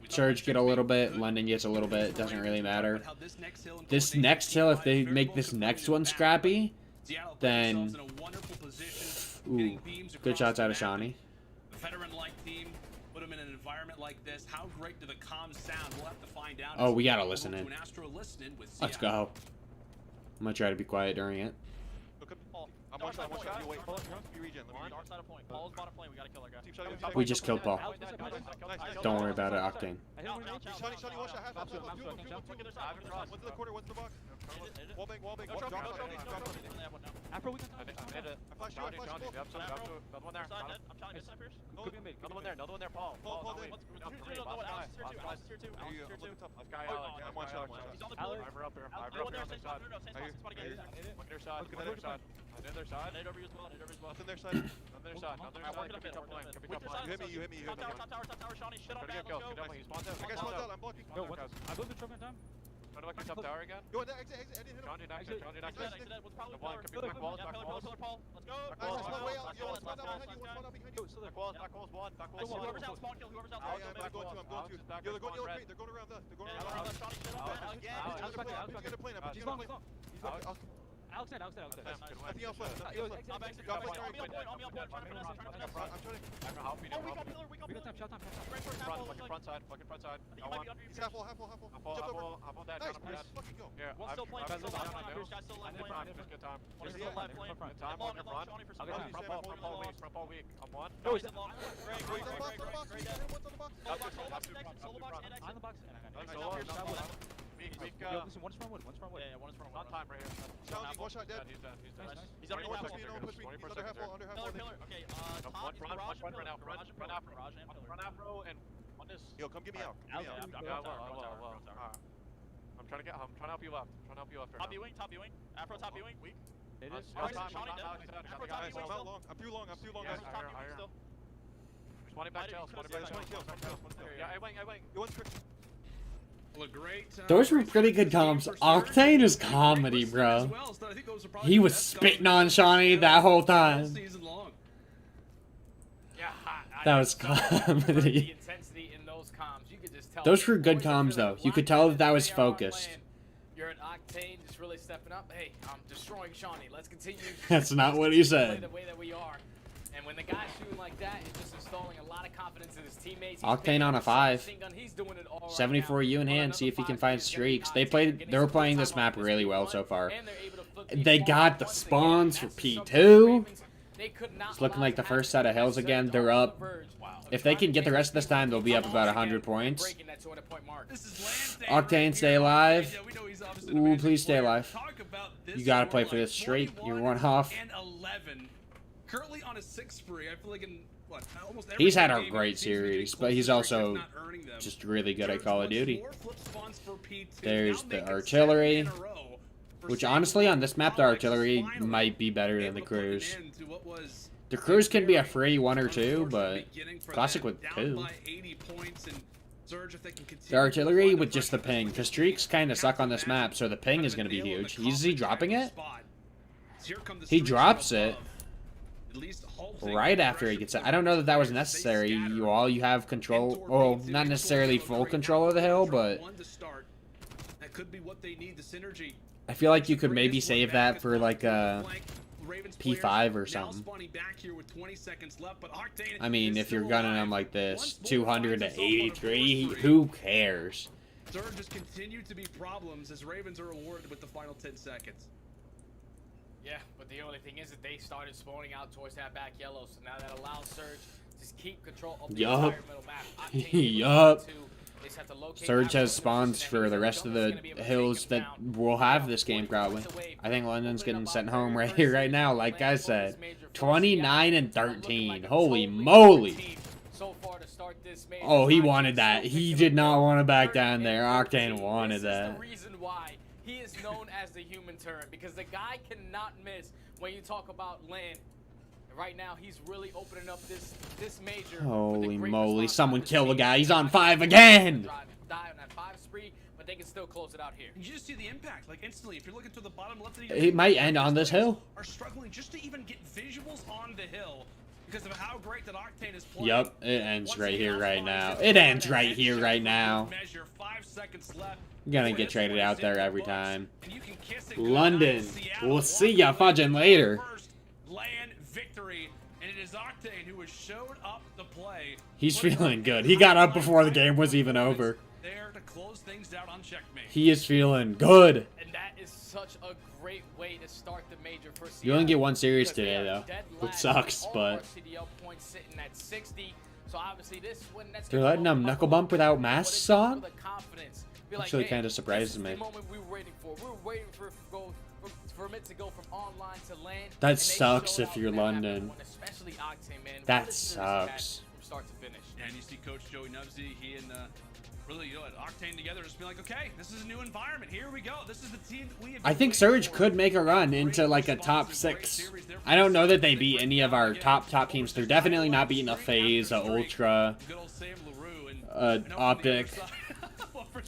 Surge get a little bit, London gets a little bit, doesn't really matter. This next hill, if they make this next one scrappy, then... Ooh, good shots out of Shawnee. Oh, we gotta listen in. Let's go. I'm gonna try to be quiet during it. I'm one shot. You wait. Pull You regen. Let me on regen. our side of point. Paul's bottom plane. We gotta kill our guy. Keep shooting, keep We shooting. just killed Paul. Don't worry about it, Octane. Shotty, one shot. Half. Two of them. One's in the corner, one's in the box. Wall bang. Drop. Afro, we can I flash you. Another one there. I'm trying to get snipers. Another one there, Paul. Paul, no, Dave. Alex is tier 2. I'm looking top. Last guy, I'm one shot. He's on the pillar. Fiber up here. Fiber up here on their side. Look at their side. Look at their side. On their side. Nade over you as well. What's in their side? On their side. Could be top line. You hit me. Top tower, Shawnee. Shit on bad. Let's go. I got spawned out. I'm blocking. I built the truck in time. Try to look top tower again. Go on, exit. I didn't hit him. John did exit. What's probably pillar? Nice, Paul. Let's go. Nice, way out. Yo, one spawned out behind you. Back wall's one. Whoever's out spawn kill. I'm going to. Yo, they're going around. They're going around. Alex dead. Nothing else left. Yo, I'm trying we got time. Front side. He's half full. Jump over. Nice. Fucking go. Here, One's still playing. Guys, Still still left. left. Guys, still left. Just good time. One's still left. Time on your front. Front ball weak. I'm one. No, he's long. Great. One's on the box. On the box. Weak. Yo, listen, one's front wood. Yeah, one is front. On time right here. Challenging, one shot dead. He's dead. He's No one push me. He's under half wall. Pillar. Okay, top is garage and pillar. Run afro and one is. Yo, come get me out. Yeah, well. I'm trying to help you left. Top B wing. Afro top B wing. Weak. It is. Afro top B wing. I'm too long. Guys, still. Spawning back tails. Yeah, I wing. Yo, one's quick. Well, a great, Those were pretty good comms. Octane is comedy, bro. He was spitting on Shawnee that whole time. Yeah, That was comedy. The intensity in those comms, you could just tell. Those were good comms, though. You could tell that was focused. You're an Octane, just really stepping up. Hey, I'm destroying Shawnee. Let's continue. That's not what he play said. the way that we are. And when the guy's shooting like that, it's just installing a lot of confidence in his teammates. Octane on a 5. He's doing it all right 74 now. U in hand. See if he can find streaks. They were playing this map really well so far. And they're able to flip these They balls got the once again. spawns for That's something P2. Ravens, they could not It's looking allow like the to first happen. set of hills again. They're up. If they can get the rest of this time, they'll be up about 100 points. Breaking that 200-point mark. Octane, stay alive. Ooh, please stay alive. You gotta play for this streak. You're one off. And 11. Currently on a 6 spree. I feel like in what, almost every He's had a game, great he seems to be getting series, but close he's to also not earning them. just really good at George Call of wants Duty. 4 flip spawns for P2, There's now the making artillery, 7 in a row for which Sam honestly on this map the Alex artillery finally might be better than able the to put an cruise. end to what was The cruise can be a free 1 or 2, unfortunate but beginning for classic them. with Down 2. by 80 points, and Surge, if they can continue The artillery to apply with just the pressure, ping. The streaks kind of suck on this map, so the ping is going to be huge. Is he dropping it? He drops it right after he gets it. I don't know that was necessary. You have control, well, not necessarily full control of the hill, but that could be what they need, the synergy. I feel like you could maybe save that for like a P5 or something. I mean, if you're gunning them like this, 200 to 83, who cares? Surge just continue to be problems as Ravens are awarded with the final 10 seconds. Yeah, but the only thing is that they started spawning out towards that back yellow, so now that allows Surge to just keep control of the Yup. entire middle map. Octane Yup. they just have to locate Surge Afro has spawns for the rest of the hills that will have this game probably. I think London's getting sent home right here, right now, like I said. 29 and 13. Holy moly. Oh, he wanted that. He did not want to back down there. Octane wanted that. The reason why he is known as the human turret, because the guy cannot miss when you talk about land. Right now, he's really opening up this major. Holy moly, someone kill the guy. He's on 5 again. Die on that 5 spree, but they can still close it out here. You just see the impact, like instantly. If you're looking to the bottom left, It might end on this hill. Are struggling just to even get visuals on the hill because of how great that Octane is playing. Yup, it ends right here, right now. It ends right here, right now. Measure 5 seconds left. Gonna get traded out there every time. London, we'll see ya fudging later. Land victory, and it is Octane who has showed up to play. He's feeling good. He got up before the game was even over. There to close things out on checkmate. He is feeling good. And that is such a great way way to start the major for You only Seattle, get one series because they today, are though. dead Which last sucks, with all but of our CDL points sitting at 60. So obviously this win, that's they're gonna letting go them up knuckle a bump little without bit, but masks it's just on? for the confidence. Be like, Actually hey, kinda this surprises is me. the moment we were waiting for. We were waiting for it to go from online to land. That and they sucks showed if out you're in that London. one, especially Octane, man. That What a series he had sucks. from start to finish. And you see Coach Joey Nubsy, he and really, Octane together, just be like, okay, this is a new environment. Here we go. This is the team that we have. I think Surge could make a run into like a top 6. I don't know that they beat any of our top teams. They're definitely not beating a FaZe, a Ultra, Good old Sam LaRue and Optic. Well, for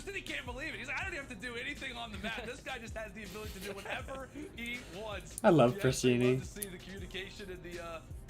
City can't believe it. He's like, I don't even have to do anything on the map. This guy just has the ability to do whatever he wants. I love You Pristini. love to see the communication and the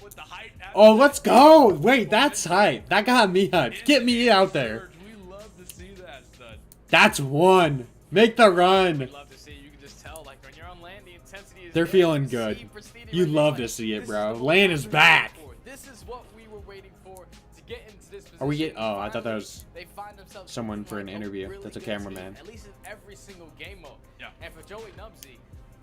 with the height. Oh, let's go! Wait, that's hype. That got me hyped. Get me out there. We love to see that, stud. That's one. Make the We run. love to see. You can just tell, like when you're on land, the intensity is They're there. feeling You good. see Pristini You right love there, to see it, this bro. is the Land one is we were back. waiting for. This is what we were waiting for to get into this position. Are we get? Oh, I thought that Finally, was they find themselves someone looking for an like a interview. really That's a good cameraman. team, at least in every single game mode. Yeah. And for Joey Nubsy,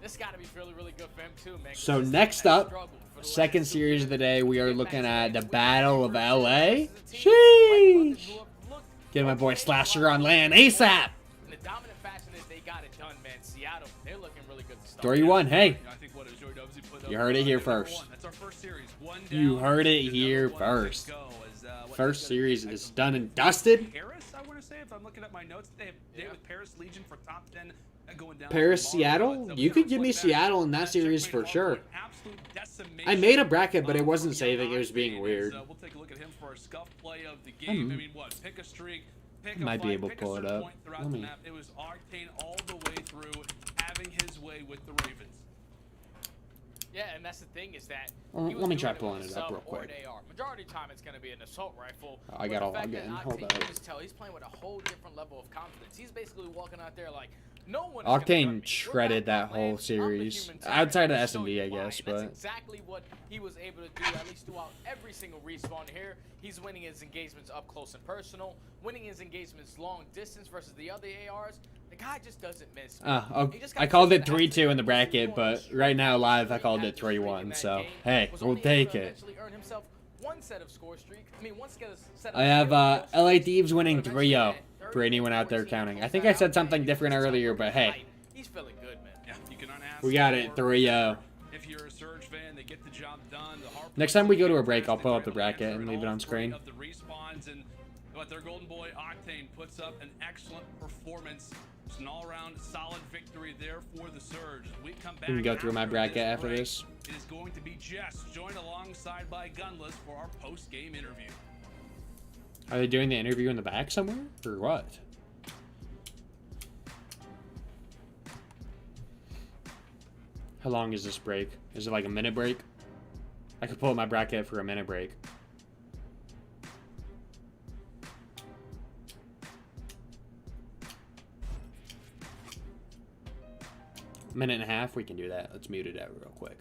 this got to be really, really good for him too, man. 'cause So this next team has up, struggled for the second last 2 series years. of the day, we are Get looking back at to the back. Battle of LA. This is a team like London Sheesh. who have looked Get my boy okay Slasher on throughout land the ASAP. in the dominant fashion that they got it done, man. Seattle, they're looking really good to start. 3-1. Hey, You know, I think what Joey Nubsy put up, You heard it here number first. one. That's our first series. One You down, heard it another here one to first. go as, what first he's gonna series do is next done one. and dusted. Paris, I want to say, if I'm looking at my notes, they have with Paris Legion for top 10 going down. Paris, tomorrow. Seattle? But, You we could gotta give me reflect back. Seattle in that series Checkmate for sure. Hardpoint, absolute decimation. I made a bracket, but it wasn't from saving. It Young was being Octane weird. is, we'll take a look at him for our scuff play of the game. I mean, what? Pick a streak. Pick a Might be fight, able to pick a pull it certain up. point throughout Let the me- map. It was Octane all the way through, having his way with the Ravens. Yeah, and that's the thing is that. Well, he was let me doing try with pulling a it up sub real or quick. an AR. Majority of the time, it's going to be an assault rifle. I But gotta the fact log that in. Octane, Hold you up. can just tell he's playing with a whole different level of confidence. He's basically walking out there like, no one. is gonna gun me. Octane We're shredded back that on land. whole I'm the series. human tyrant. Outside of I'll S show and D, you I why. guess, And that's but exactly what he was able to do, at least throughout every single respawn here. He's winning his engagements up close and personal, winning his engagements long distance versus the other ARs. The guy just doesn't miss. okay. He just got I called it pushed back. 3-2 in the bracket, but right now live I called it 3-1. So hey, Was we'll only able take to it. eventually earn himself one set of score streak. I mean, one set of I have score LA streaks, Thieves winning but eventually 3-0 that for anyone out there 13-14 counting. I goes think I down. said something He's different just earlier, but hey, he's feeling good, man. Yeah, you cannot ask we got it for 3-0. If you're a Surge fan, they get the job done. The Hard Next time we go to a Points break, I'll pull up the fantastic. bracket and leave it on screen. Of the respawns and what their golden boy Octane puts up an excellent performance. It's an all-around solid victory there for the Surge. We come back. We can go through my bracket after break. this. It is going to be Jess joined alongside by Gunless for our post-game interview. Are they doing the interview in the back somewhere or what? How long is this break? Is it like a minute break? I could pull up my bracket for a minute break. Minute and a half, we can do that. Let's mute it out real quick.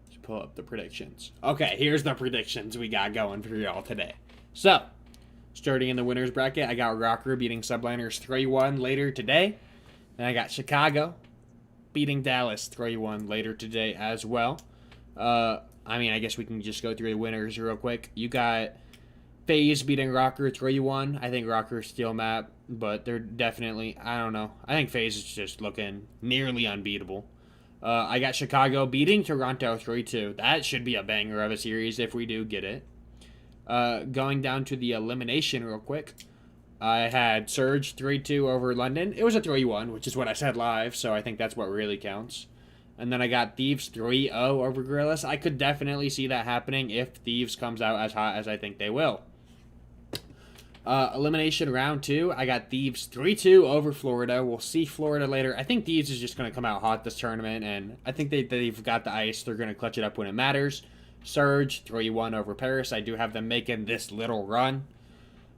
Let's pull up the predictions. Okay, here's the predictions we got going for y'all today. So, starting in the winners bracket, I got Rocker beating Subliners 3-1 later today. Then I got Chicago beating Dallas 3-1 later today as well. I mean, I guess we can just go through the winners real quick. You got FaZe beating Rocker 3-1. I think Rocker's steal map, but they're definitely, I don't know. I think FaZe is just looking nearly unbeatable. I got Chicago beating Toronto 3-2. That should be a banger of a series if we do get it. Going down to the elimination real quick. I had Surge 3-2 over London. It was a 3-1, which is what I said live, so I think that's what really counts. And then I got Thieves 3-0 over Gorillas. I could definitely see that happening if Thieves comes out as hot as I think they will. Elimination round 2, I got Thieves 3-2 over Florida. We'll see Florida later. I think Thieves is just going to come out hot this tournament, and I think they've got the ice. They're going to clutch it up when it matters. Surge 3-1 over Paris. I do have them making this little run.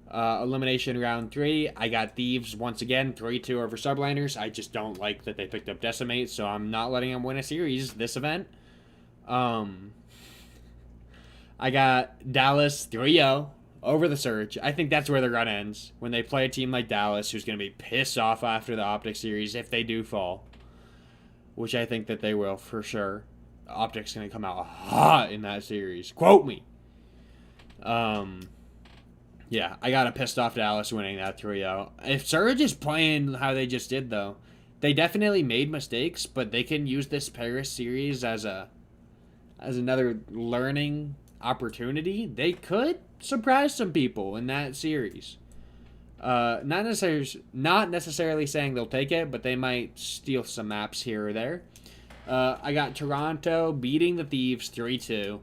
Elimination round 3, I got Thieves once again 3-2 over Subliners. I just don't like that they picked up Decimate, so I'm not letting them win a series this event. I got Dallas 3-0 over the Surge. I think that's where the run ends. When they play a team like Dallas, who's going to be pissed off after the Optic series if they do fall. Which I think that they will, for sure. The Optic's going to come out hot in that series. Quote me. Yeah, I got a pissed off Dallas winning that 3-0. If Surge is playing how they just did, though, they definitely made mistakes, but they can use this Paris series as another learning opportunity. They could surprise some people in that series. Not necessarily saying they'll take it, but they might steal some maps here or there. I got Toronto beating the Thieves 3-2.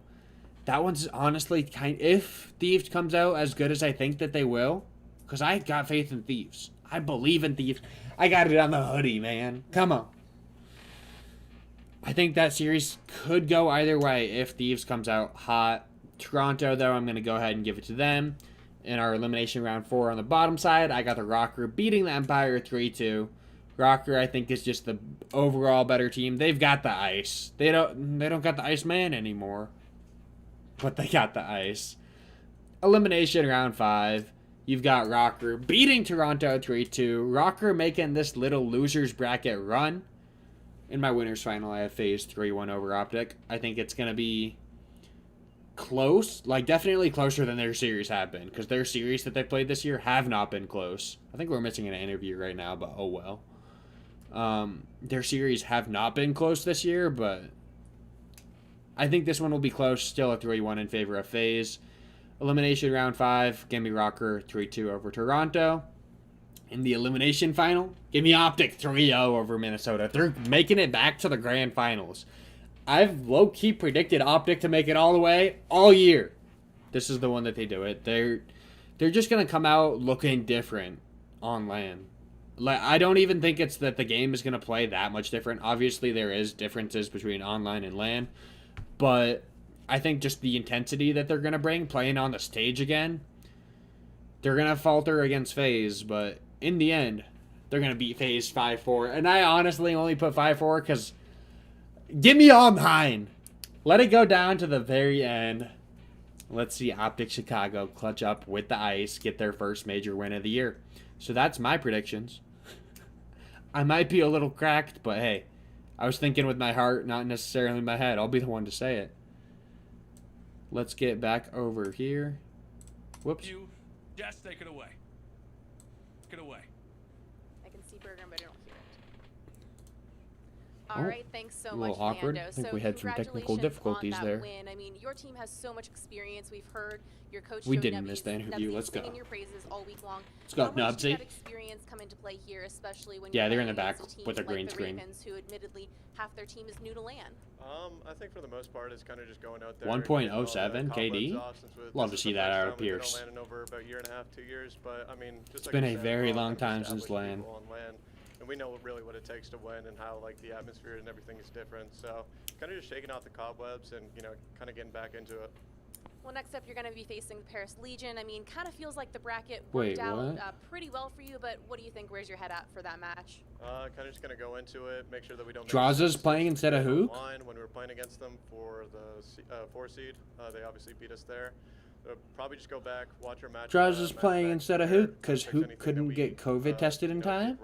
That one's honestly if Thieves comes out as good as I think that they will, because I got faith in Thieves. I believe in Thieves. I got it on the hoodie, man. Come on. I think that series could go either way if Thieves comes out hot. Toronto, though, I'm going to go ahead and give it to them. In our elimination round 4 on the bottom side, I got the Rocker beating the Empire 3-2. Rocker, I think, is just the overall better team. They've got the ice. They don't got the Iceman anymore. But they got the ice. Elimination round 5. You've got Rocker beating Toronto 3-2. Rocker making this little losers bracket run. In my winners final, I have FaZe 3-1 over Optic. I think it's going to be close. Like, definitely closer than their series have been. Because their series that they played this year have not been close. I think we're missing an interview right now, but oh well. Their series have not been close this year, but I think this one will be close. Still a 3-1 in favor of FaZe. Elimination round 5. Give me Rocker 3-2 over Toronto. In the elimination final, give me Optic 3-0 over Minnesota. They're making it back to the grand finals. I've low-key predicted Optic to make it all the way all year. This is the one that they do it. They're just going to come out looking different on LAN. Like, I don't even think it's that the game is going to play that much different. Obviously, there is differences between online and LAN. But I think just the intensity that they're going to bring, playing on the stage again, they're going to falter against FaZe, but in the end, they're going to beat FaZe 5-4. And I honestly only put 5-4 because give me Almheim. Let it go down to the very end. Let's see Optic Chicago clutch up with the ice, get their first major win of the year. So that's my predictions. I might be a little cracked, but hey, I was thinking with my heart, not necessarily my head. I'll be the one to say it. Let's get back over here. Whoops. You just take it away. Take it away. I can see Bergen, but I don't hear it. Oh, All right, thanks so a much, little awkward. Fernando. I think So we had some technical congratulations difficulties on that there. Win. I mean, your team has so much experience. We've heard your coach. We Joey didn't miss the Nubby's interview. Let's go. singing your praises all week long. Let's go, How much did Nubsy. that experience come into play here, especially when Yeah, you're they're in the playing back against a team with a like green the screen. Ravens, who admittedly half their team is new to LAN? I think for the most part, it's kind of just going out there. 1.07 KD. Love to see that out of Pierce. In over about a year and a half, 2 years, but I mean, just It's like been you a said, very we're all long kind of time since established LAN. people on LAN, and we know really what it takes to win and how like the atmosphere and everything is different. So kind of just shaking out the cobwebs and kind of getting back into it. Well, next up, you're going to be facing the Paris Legion. I mean, kind of feels like the bracket Wait, worked out what? pretty well for you, but what do you think? Where's your head at for that match? Kind of just gonna go into it, make sure that we don't. Draza's playing instead of Hook? When we were playing against them for the 4 seed, they obviously beat us there. Probably just go back, watch our match. Draza's playing instead of Hook because Hook couldn't get COVID tested in time,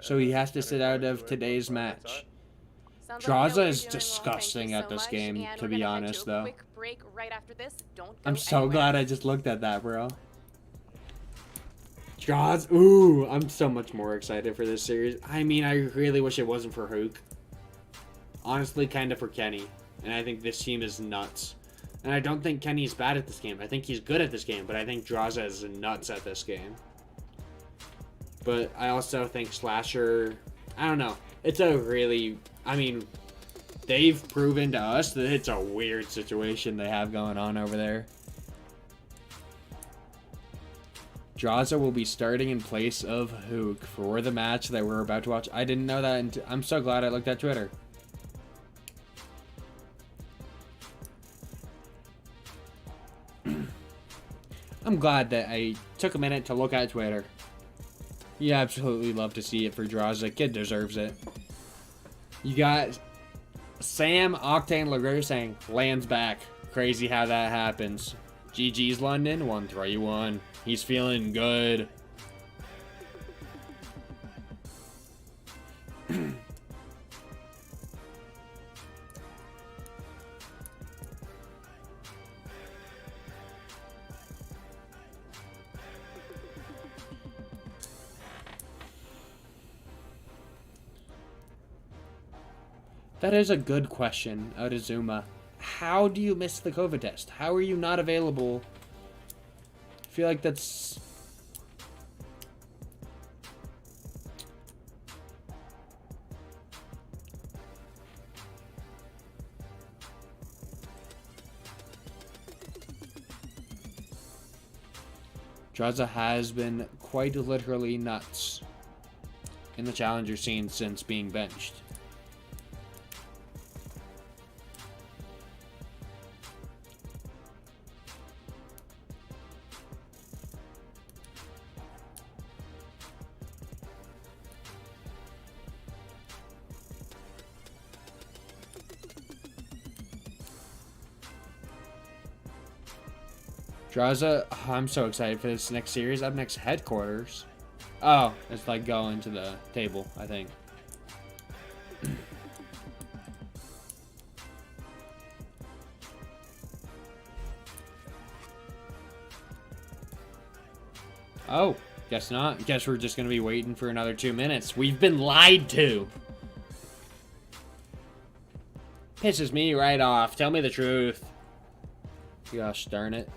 so he has to sit out of today's match. Sounds like you know what Draza you're is doing well. disgusting Thank you at so this much, game, and to we're be gonna head honest, to a though. quick break right after this. Don't go I'm so anywhere. glad I just looked at that, bro. Draws. Ooh, I'm so much more excited for this series. I mean, I really wish it wasn't for Hook. Honestly, kind of for Kenny. And I think this team is nuts. And I don't think Kenny's bad at this game. I think he's good at this game, but I think Draza is nuts at this game. But I also think Slasher, I don't know. It's a really, I mean, they've proven to us that it's a weird situation they have going on over there. Draza will be starting in place of Hook for the match that we're about to watch. I didn't know that, and I'm so glad I looked at Twitter. I'm glad that I took a minute to look at Twitter. You absolutely love to see it for Draza. Kid deserves it. You got Sam Octane LaRue saying, "Land's back." Crazy how that happens. GG's London, 1-3-1. He's feeling good. That is a good question, Odazuma. How do you miss the COVID test? How are you not available? I feel like that's... Draza has been quite literally nuts in the challenger scene since being benched. Draza, I'm so excited for this next series. Up next, headquarters. Oh, it's like going to the table, I think. Oh, guess not. Guess we're just gonna be waiting for another 2 minutes. We've been lied to. Pisses me right off. Tell me the truth. Gosh darn it.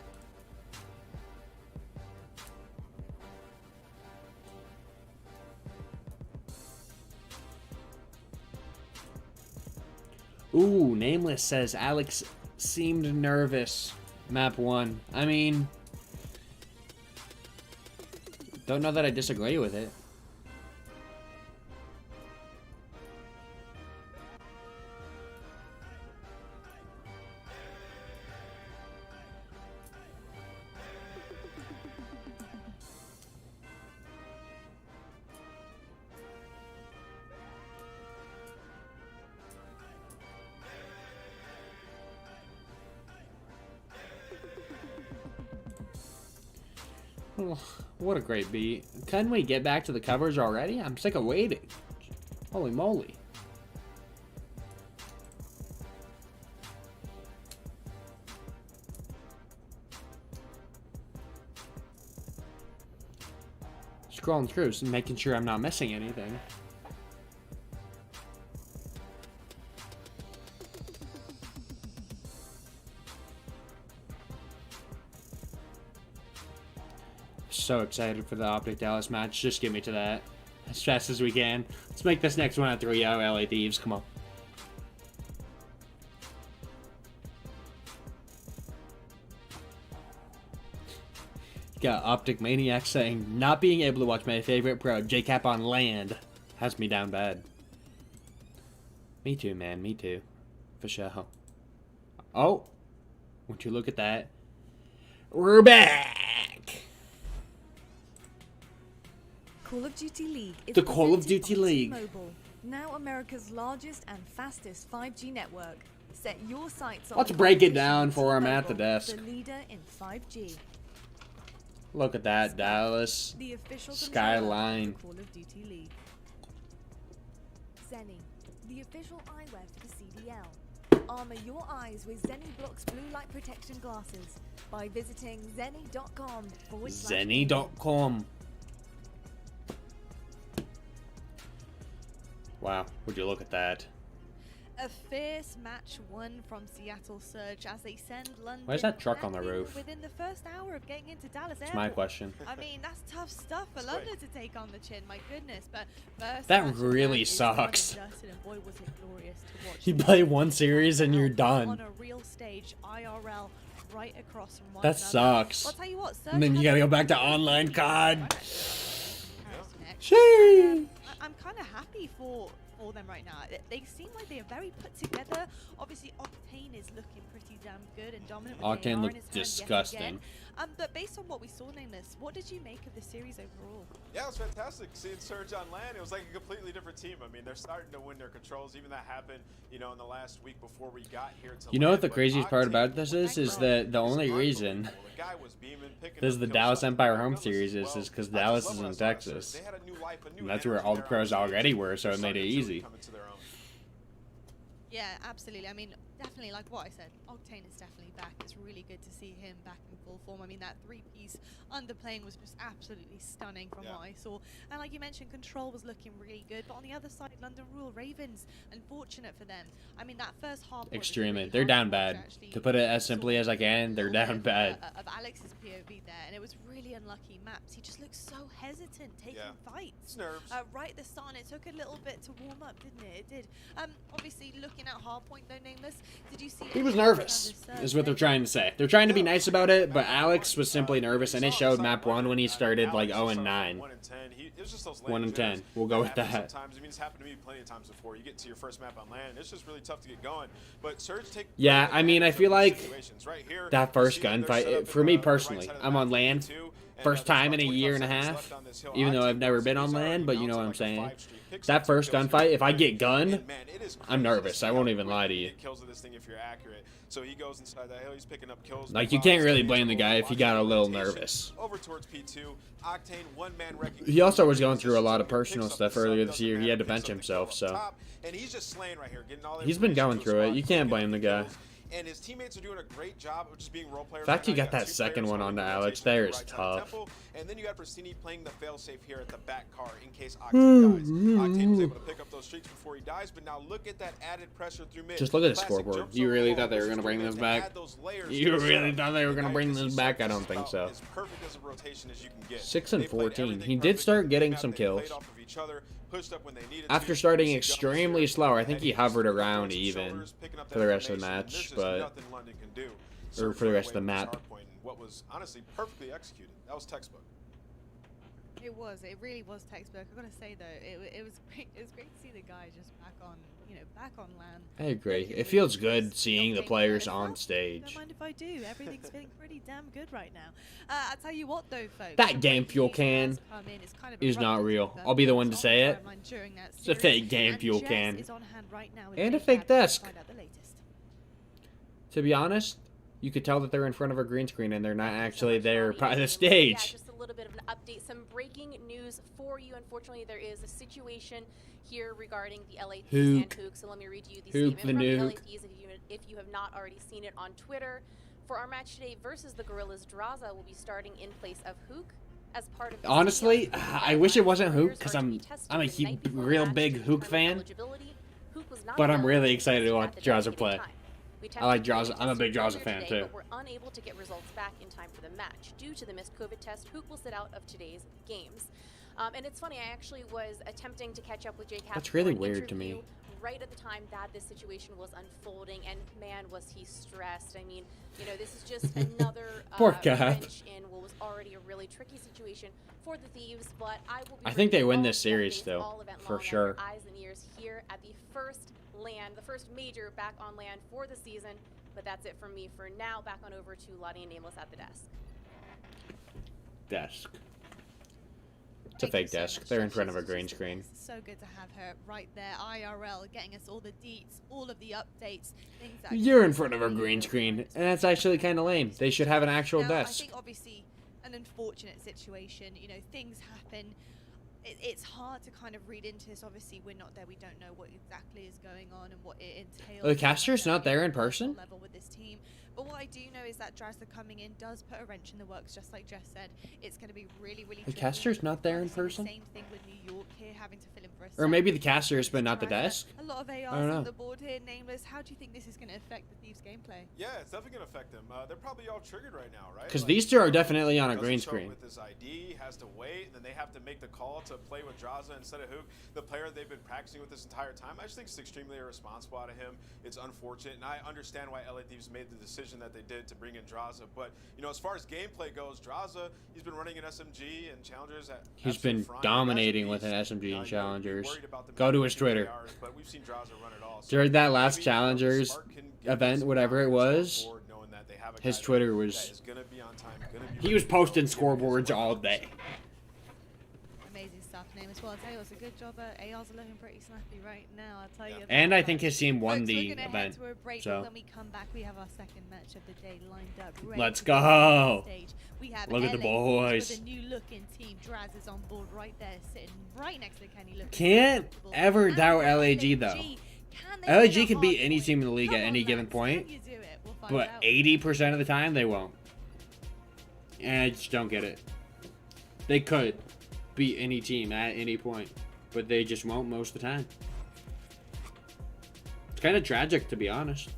Ooh, Nameless says Alex seemed nervous. Map 1. I mean, don't know that I disagree with it. Oh, what a great beat. Can we get back to the covers already? I'm sick of waiting. Holy moly. Scrolling through and making sure I'm not missing anything. So excited for the Optic Dallas match. Just get me to that as fast as we can. Let's make this next one a 3-0 LA Thieves. Come on. Got Optic Maniac saying, not being able to watch my favorite pro, JCap on land, has me down bad. Me too, man. Me too. For sure. Oh. Won't you look at that? We're back! Call of Duty League is the Call of presented Duty on League. T-Mobile, now America's largest and fastest 5G network. Set your sights on Let's the break it competition down with for him at the T-Mobile, desk. The leader in 5G. Look at that, Dallas. The official Skyline. of the Call of Duty League. Zenny, the official eyewear for the CDL. Armor your eyes with Zenny Blocks blue light protection glasses by visiting zenny.com. Zenny.com. Wow, would you look at that? A fierce match won from Seattle Surge as they send London. Why is that truck on the landing roof? Within the first hour of getting into Dallas That's my Airport. question. I mean, that's tough stuff for London to take on the chin. My goodness, but first That match of really is done and sucks. dusted, and boy, was it glorious to watch. You play one series and you're On done. a real stage, IRL, right across from one That another. sucks. Well, I'll tell you what, Surge And then you has gotta go a back to really online good COD. team. Next. Sheesh. I'm kind of happy for them right now. They seem like they are very put together. Obviously, Octane is looking pretty damn good and dominant. With Octane AR in looked his hand yet disgusting. again. But based on what we saw, Nameless, what did you make of the series overall? Yeah, it was fantastic seeing Surge on land. It was like a completely different team. I mean, they're starting to win their controls. Even that happened, you know, in the last week before we got here. You know what the But craziest part Octane about this is that the only reason guy was beaming, picking This is up the kills Dallas left and Empire right. home Regardless as series well, is because I just Dallas love is what I in saw at Texas. Surge. They had a new life, a new And that's where energy all the there on pros stage. already were, so They're it made it starting to really easy. come into their own. Yeah, absolutely. I mean, definitely, like what I said, Octane is definitely back. It's really good to see him back in full form. I mean, that three-piece underplaying was just absolutely stunning from what I saw. And like you mentioned, Control was looking really good. But on the other side, London Royal Ravens, unfortunate for them. I mean, that first half was Extremely. really They're hard down watch, bad. actually. To put it as You simply saw as I can, a they're little down bit bad. Of Alex's POV there, and it was really unlucky maps. He just looked so hesitant taking fights. It's nerves. Right at the start, and it took a little bit to warm up, didn't it? It did. Obviously, looking at Hardpoint, though, Nameless, did you see... He was nervous, is what they're trying to say. They're trying to be nice about it, but Alex was simply nervous, and it showed map 1 when he started like 0 and 9. 1 and 10. It was just those 1 and landing 10. We'll go with that. Sometimes, I mean, it's happened to me plenty of times before. You get to your first map on land, and it's just really tough to get going. But Surge take. Yeah, I mean, I feel like right here, that first gunfight, for me personally, I'm on land, first time in a year and a half, even though I've never been on land, but you know what I'm saying. That first gunfight, if I get gunned, I'm nervous. I won't even lie to you. Kills of this thing if you're accurate. So he goes inside that hill. He's picking up kills. Like, you can't really blame the guy if he got a little nervous. Over towards P2. Octane, one-man wrecking. He also was going through a lot of personal stuff earlier this year. He had to bench himself, so. And he's just slaying right here, getting all He's been going through it. You can't blame the guy. And his teammates are doing a great job of just being role players. The fact you got that second one onto Alex there is tough. And then you got Brasini playing the failsafe here at the back car in case Octane dies. Octane was able to pick up those streaks before he dies, but now look at that added pressure through mid. Just look at the scoreboard. You really thought they were going to bring this back? You really thought they were going to bring this back? I don't think so. As perfect as a rotation as you can get. 6 and 14. He did start getting some kills. After starting extremely slow, I think he hovered around even for the rest of the match, but or for the rest of the map. What was honestly perfectly executed. That was textbook. It was. It really was textbook. I gotta say though, it was great. It was great to see the guy just back on, back on land. I agree. It feels good seeing the players on stage. Don't mind if I do. Everything's feeling pretty damn good right now. I'll tell you what though, folks. That game fuel can is not real. I'll be the one to say it. It's a fake game fuel can. And a fake desk. To be honest, you could tell that they're in front of a green screen and they're not actually there by the stage. Yeah, just a little bit of an update, some breaking news for you. Unfortunately, there is a situation here regarding the LA Thieves and Hook. So let me read you the statement from the LA Thieves if you have not already seen it on Twitter. For our match today versus the Gorillas, Draza will be starting in place of Hook. As part of honestly, I wish it wasn't Hook because I'm a real big Hook fan. But I'm really excited to watch Draza play. I like Draza. I'm a big Draza fan too. But we're unable to get results back in time for the match due to the missed COVID test. Hook will sit out of today's games. And it's funny, I actually was attempting to catch up with Jake. That's really weird to me. Right at the time that this situation was unfolding, and man, was he stressed. I mean, this is just another wrench in what was already a really tricky situation for the Thieves. But I think they win this series still, for sure. Eyes and ears here at the first major back on land for the season. But that's it from me for now. Back on over to Lottie and Nameless at the desk. Desk. It's a fake desk. They're in front of a green screen. So good to have her right there, IRL, getting us all the deets, all of the updates, things that you're in front of a green screen, and that's actually kind of lame. They should have an actual desk. I think obviously an unfortunate situation. Things happen. It's hard to kind of read into this. Obviously, we're not there. We don't know what exactly is going on and what it entails. The caster's not there in person? Level with this team. But what I do know is that Draza coming in does put a wrench in the works, just like Jess said. It's going to be really, really The caster's not there in person? Same thing with New York here, having to fill in for or maybe the caster's, but not the desk? A lot of ARs on the board here, Nameless. How do you think this is going to affect the Thieves' gameplay? Yeah, it's definitely going to affect them. They're probably all triggered right now, right? Because these two are definitely on a green screen. With his ID, has to wait, and then they have to make the call to play with Draza instead of Hook, the player they've been practicing with this entire time. I just think it's extremely irresponsible out of him. It's unfortunate, and I understand why LA Thieves made the decision that they did to bring in Draza. But, as far as gameplay goes, Draza, he's been running an SMG and Challengers. He's been dominating with an SMG and Challengers. Go to his Twitter. But we've seen Draza run it all. During that last Challengers event, whatever it was, his Twitter was... He was posting scoreboards all day. Amazing stuff. happening as well. I'll tell you, it's a good job. AR's are looking pretty snappy right now. I'll tell you. And that I think much. his team won Folks, the we're gonna head event. to a break, So but when we come back, we have our second match of the day lined up. ready let's to go on go. stage. We have Look at the LA boys. with a new looking team. Draz is on board right there, sitting right next to Kenny. Looking Can't comfortable. ever And doubt for LAG though. can they LAG win a can beat hard any point? team in the league Come at on, any given lads, point, can you do it? We'll find but out. 80% of the time they won't. And I just don't get it. They could beat any team at any point, but they just won't most of the time. It's kind of tragic, to be honest.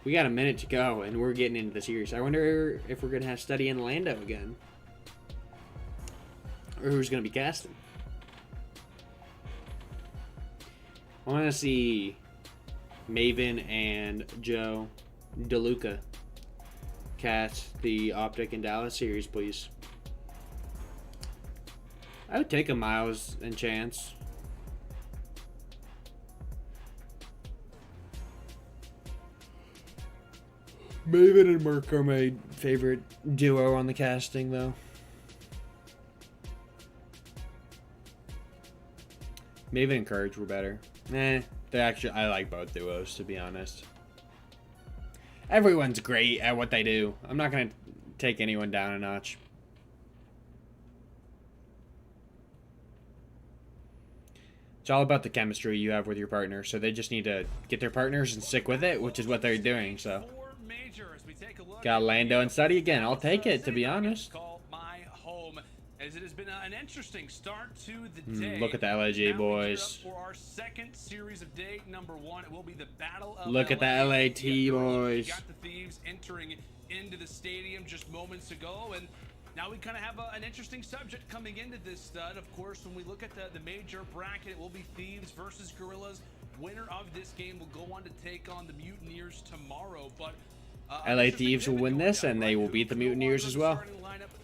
We got a minute to go, and we're getting into the series. I wonder if we're going to have Steady in Lando again. Or who's going to be casting. I want to see Maven and Joe DeLuca cast the Optic and Dallas series, please. I would take a Miles and Chance. Maven and Merc are my favorite duo on the casting, though. Maven and Courage were better. They actually, I like both duos, to be honest. Everyone's great at what they do. I'm not going to take anyone down a notch. It's all about the chemistry you have with your partner, so they just need to get their partners and stick with it, which is what they're doing, so. Got Lando and Steady again. I'll take it, to be honest. As it has been an interesting start to the day. Look at the LAG boys. For our second series of day number 1, it will be the Battle of Look at the LAT boys. We got the Thieves entering into the stadium just moments ago, and now we kind of have an interesting subject coming into this stud. Of course, when we look at the major bracket, it will be Thieves versus Gorillas. Winner of this game will go on to take on the Mutineers tomorrow, but LA Thieves will win this, and they will beat the Mutineers as well.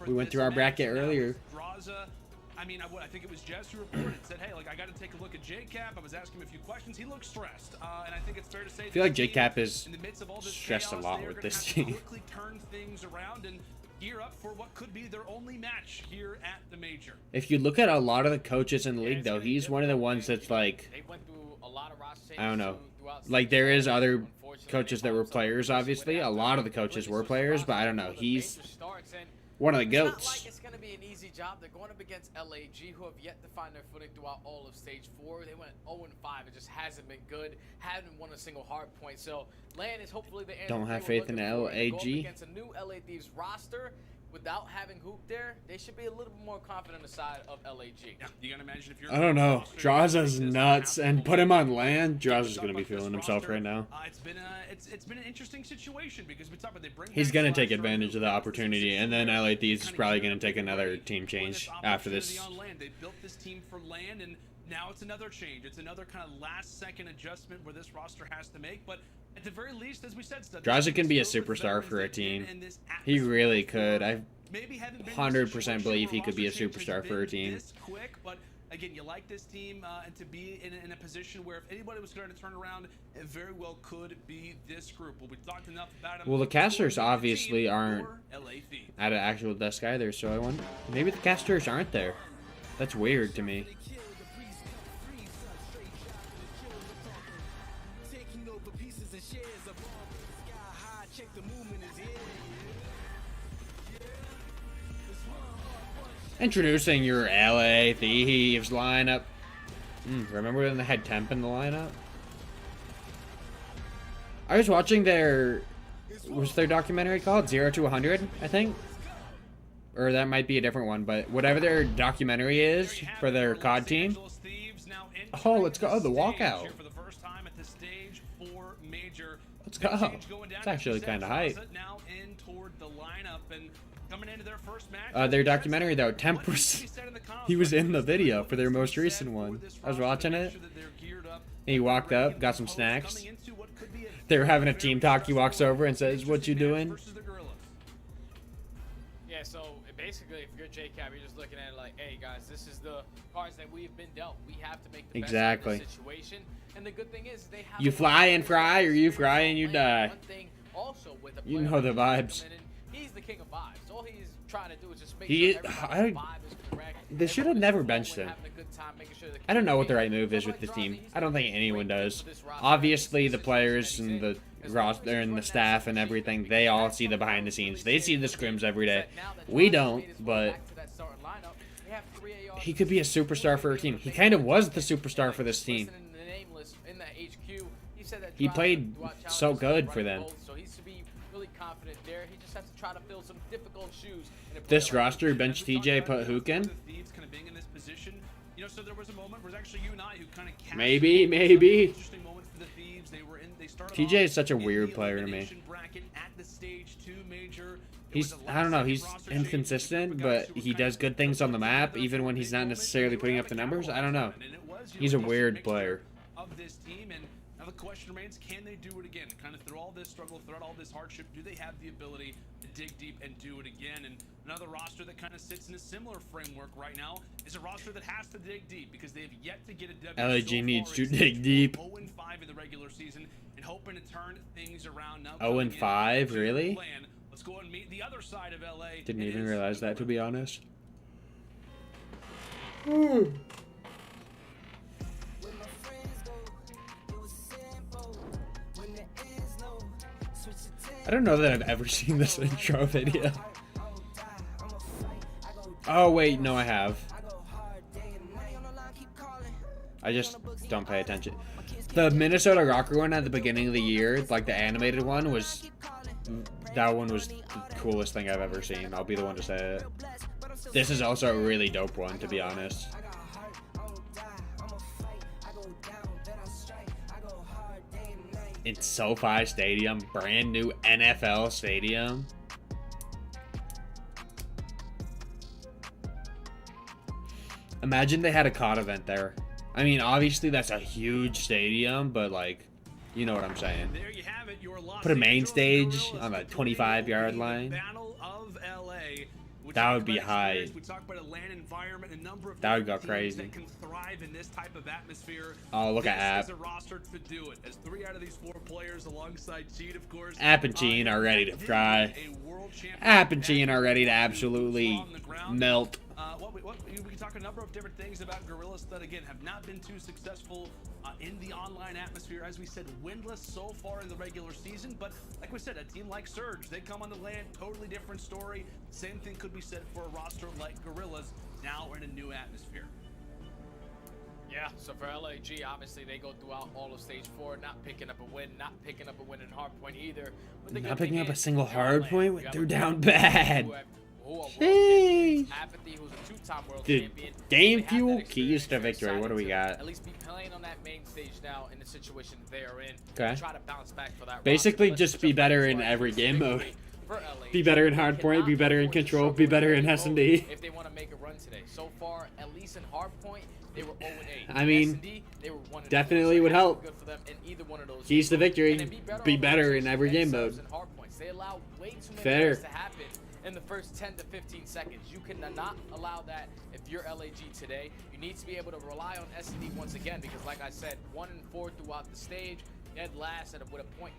We went through our bracket earlier. I mean, I think it was Jess who reported, said, hey, like, I got to take a look at JCap. I was asking him a few questions. He looks stressed, and I think it's fair to say I feel like JCap is stressed a lot with this team. Quickly turn things around and gear up for what could be their only match here at the major. If you look at a lot of the coaches in the league, though, he's one of the ones that's like, I don't know. Like, there is other coaches that were players, obviously. A lot of the coaches were players, but I don't know. He's one of the goats. It's not like it's going to be an easy job. They're going up against LAG, who have yet to find their footing throughout all of Stage 4. They went 0-5. It just hasn't been good. Haven't won a single hard point. So, LAN is hopefully the answer. Don't have faith in LAG. Against a new LA Thieves roster, without having Hoop there, they should be a little bit more confident on the side of LAG. Yeah, you gotta imagine if you're I don't know. Draza's nuts, and put him on land. Draza's gonna be feeling himself right now. It's been an interesting situation because we talked about they bring. He's gonna take advantage of the opportunity, and then LA Thieves is probably gonna take another team change after this. They built this team for land, and now it's another change. It's another kind of last-second adjustment where this roster has to make, but. At the very least, as we said, Draza can be a superstar for a team. He really could. I 100% believe he could be a superstar for a team. But again, you like this team, and to be in a position where if anybody was going to turn around, it very well could be this group. Well, we talked enough about them. Well, the casters obviously aren't at an actual desk either, so I wonder maybe the casters aren't there. That's weird to me. Introducing your LA Thieves lineup. Remember when they had Temp in the lineup? I was watching their... What's their documentary called? 0 to 100, I think? Or that might be a different one, but whatever their documentary is for their COD team. Oh, let's go. Oh, the walkout. Let's go. It's actually kind of hype. Their documentary, though, Temp was... He was in the video for their most recent one. I was watching it. And he walked up, got some snacks. They were having a team talk. He walks over and says, "What you doing?" Yeah, so basically, if you're JCap, you're just looking at it like, hey, guys, this is the cards that we've been dealt. We have to make the best of the situation. And the good thing is they have... You fly and fry, or you fry and you die. One thing also with a You know the vibes. He's the king of vibes. All he's trying to do is just make He- sure everybody's vibe is correct. They should have Everybody's never flowing, benched him. having a good time, making sure the I don't know what the right communication- move is But with this like team. Draza, he's I don't got think a anyone great does. for this roster. Obviously, the Consistency players that and he's the in. As long as roster he's and the running staff that and same everything, streak, they all that's see the what behind the really scenes. They see the saved scrims them. every day. Now that We Draza's don't, made his way but back to that starting lineup, they have 3 ARs he could be a superstar for our team. He kind of was the superstar for this team. Listening to the nameless in that HQ, he said that He Draza played throughout so challenges good and for running them. goals, so he should be really confident there. He just has to try to fill some difficult shoes. in a player This like roster, bench TJ, put Hook in? The Thieves kind of being in this position. You know, so there was a moment where it was actually you and I who kind of cast Maybe. interesting moments for the Thieves. They started TJ off is such a in weird the player to me. elimination bracket at the stage 2 major. It He's, was a I don't know, last-second he's roster change, inconsistent, guys but who were he kind does of good things on the map, together even for when a he's big not moment, necessarily and putting they up were the able to numbers. I capitalize don't know. on it. And it was, He's a just weird mixture player. of this team, and now the question remains, can they do it again? Kind of through all this struggle, throughout all this hardship, do they have the ability to dig deep and do it again? And another roster that kind of sits in a similar framework right now is a roster that has to dig deep because they have yet to get a W. LAG needs to dig deep. 0-5 in the regular season and hoping to turn things around now. 0-5, really? Let's go and meet the other side of LA. Didn't It even is realize that, to be honest. I don't know that I've ever seen this intro video. Oh, wait, no, I have. I just don't pay attention. The Minnesota Rocker one at the beginning of the year, like the animated one, was... That one was the coolest thing I've ever seen. I'll be the one to say it. This is also a really dope one, to be honest. It's SoFi Stadium, brand new NFL stadium. Imagine they had a COD event there. I mean, obviously that's a huge stadium, but like, you know what I'm saying. There you have it, your Los Put a main Angeles stage Guerrillas on the with 25-yard the line. Battle of LA. That would be high. We talk about a land environment, a number of That would go different teams crazy. that can thrive in this type of atmosphere. Oh, look at This App. is a roster to do it. As 3 out of these 4 players alongside Cheat, of course. App and Gene are ready to fry. A world champion App and Gene are ready to absolutely on the ground. melt. We can talk a number of different things about Guerrillas that, again, have not been too successful in the online atmosphere. As we said, winless so far in the regular season. But like we said, a team like Surge, they come on the land, totally different story. Same thing could be said for a roster like Guerrillas, now in a new atmosphere. Yeah, so for LAG, obviously they go throughout all of stage 4, not picking up a win, not picking up a win in hardpoint either. But the Not good thing picking up a is, single they're on land. hardpoint? We got They're a down world bad. who are world Sheesh. champions. Apathy, who's a 2-time world Dude, champion. game They have fuel, that keys experience. to They're victory. What do excited we to got? At least be playing on that main stage now in the situation they are in. Okay. Try to bounce back for that Basically, roster. just be better in every game mode. For LAG, Be better in they hardpoint, cannot be better in afford to control, struggle be better in in any S&D. mode if they want to make a run today. So far, at least in hardpoint, they were 0-8. I mean, S&D, they were 1-4. definitely So would it has to help. be good for them in either one of those Keys to games. victory, And then be on better rotations in every and game subs mode. and hardpoints. They allow way too many Fair. things to happen in the first 10 to 15 seconds. You cannot allow that if you're LAG today. You need to be able to rely on S&D once again because, like I said, 1-4 throughout the stage. Dead last with a .19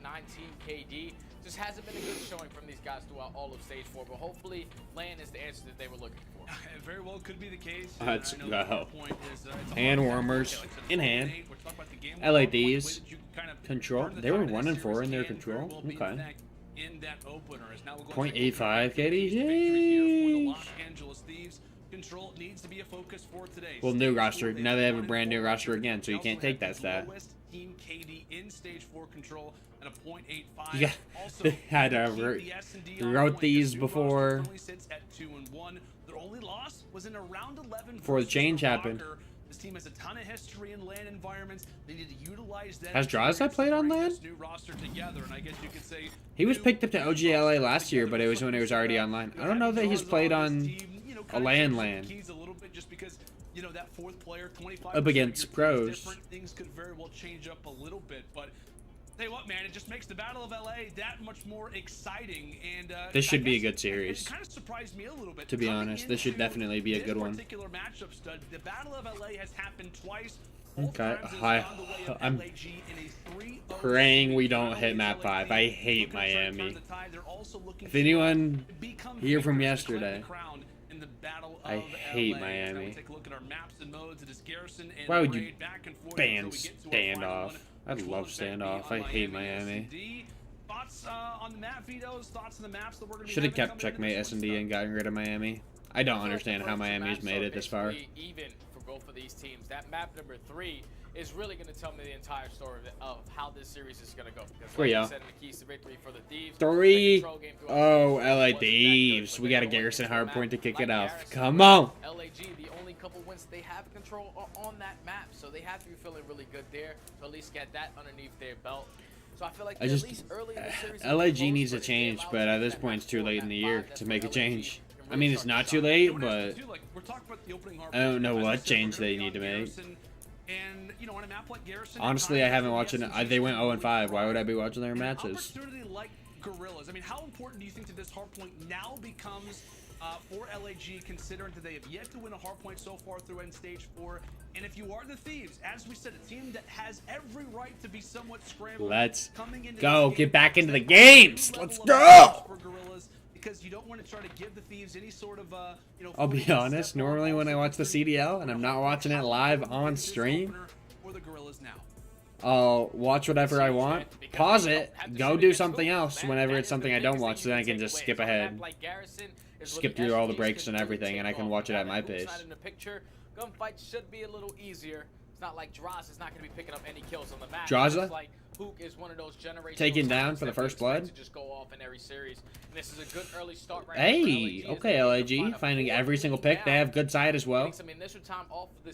KD. Just hasn't been a good showing from these guys throughout all of stage 4, but hopefully LAN is the answer that they were looking for. It very well could be the case. Let's I know go. the whole point is, it's a Hand hard warmers like I said, in it's hand. 0-8. We're talking about the game I like one point, these. way that you kind of Control. turn the They were tide of 1 and this 4 in series their can control. very well be Okay. back in that opener. As now we're going to 0.85 victory here for the KD. Los Angeles Thieves. Control needs to be a focus for today. Well, new Stage roster. 4, Now they have a won in brand new 4 roster matches. again, so you They can't also take have that the stat. lowest team KD in stage 4 control at a .85. Yeah, Also, they had to keep wrote- the S&D on wrote point. these This new roster before. currently sits at 2-1. Their only loss was in a round 11 Before the versus change the happened. Rocker. This team has a ton of history in LAN environments. They need to utilize that. Has Draza experience played to on bring LAN? this new roster together, and I guess you could say He was new picked up to OGLA last year, but it was together. when it was already online. I don't know that he's Draza played this on team, you know, a kinda LAN changes the LAN. keys a little bit just because, you know, that 4th player, 25% Up against of your team is pros. different. Things could very well change up a little bit, but tell you what, man, it just makes the Battle of LA that much more exciting. And This should I be a guess good series. It kind of surprised me a little bit. To be Coming honest, this should into definitely be a this good one. particular matchup stud, the Battle of LA has happened twice. Both Okay, times it's hi. gone the way of I'm LAG in a 3-0 praying we series. don't Not hit only map is 5. LAG I hate looking to try and turn Miami. the tide, they're also looking If to anyone be come Here from favorites to claim yesterday. the crown in the battle I of hate LA. Now Miami. we take a look at our maps and modes. It is Garrison and Why would you Raid back and forth ban until we get to our final standoff? one, I which will love in fact be standoff. on I hate Miami Miami. S&D. Thoughts on the map, Vito's? Thoughts on the maps that we're going to be Should have having kept coming into checkmate this one? S&D and gotten rid of Miami. I don't understand how Miami's made it this far. Even for both of these teams. That map number 3 is really going to tell me the entire story of how this series is going to go. Because like I said, in the keys to victory for the Thieves. 3. Oh, LA Thieves. We got a Garrison hardpoint to kick it off. Come on. LAG, the only couple wins they have control on that map. So they have to be feeling really good there to at least get that underneath their belt. So I feel like at least early in the series, LAG needs a change, but at this point it's too late in the year to make a change. I mean, it's not too late, but I don't know what change they need to make. And, you know, on a map like Garrison, Honestly, I haven't watched it. They went 0-5. Why would I be watching their matches? Opportunity like Gorillas. I mean, how important do you think that this hardpoint now becomes for LAG, considering that they have yet to win a hardpoint so far through end stage 4? And if you are the Thieves, as we said, a team that has every right to be somewhat scrambled. Let's coming into go. this Get game, back into the it's games. a Let's level of go. for Gorillas, because you don't want to try to give the Thieves any sort of, you know, I'll be honest. Normally when I watch the CDL and I'm not watching it live on stream, for the Gorillas now. I'll watch whatever I want, pause it, go do something else whenever it's something I don't watch, so then I can just skip ahead. Skip through all the breaks and everything, and I can watch it at my pace. Gunfight should be a little easier. It's not like Draza is not going to be picking up any kills on the map. Draza? Like Hook is one of those generational taken down talents for the that we first expect blood. to just go off in every series. And this is a good early start right Hey, now for okay, LAG, finding every single pick. They have good side as well.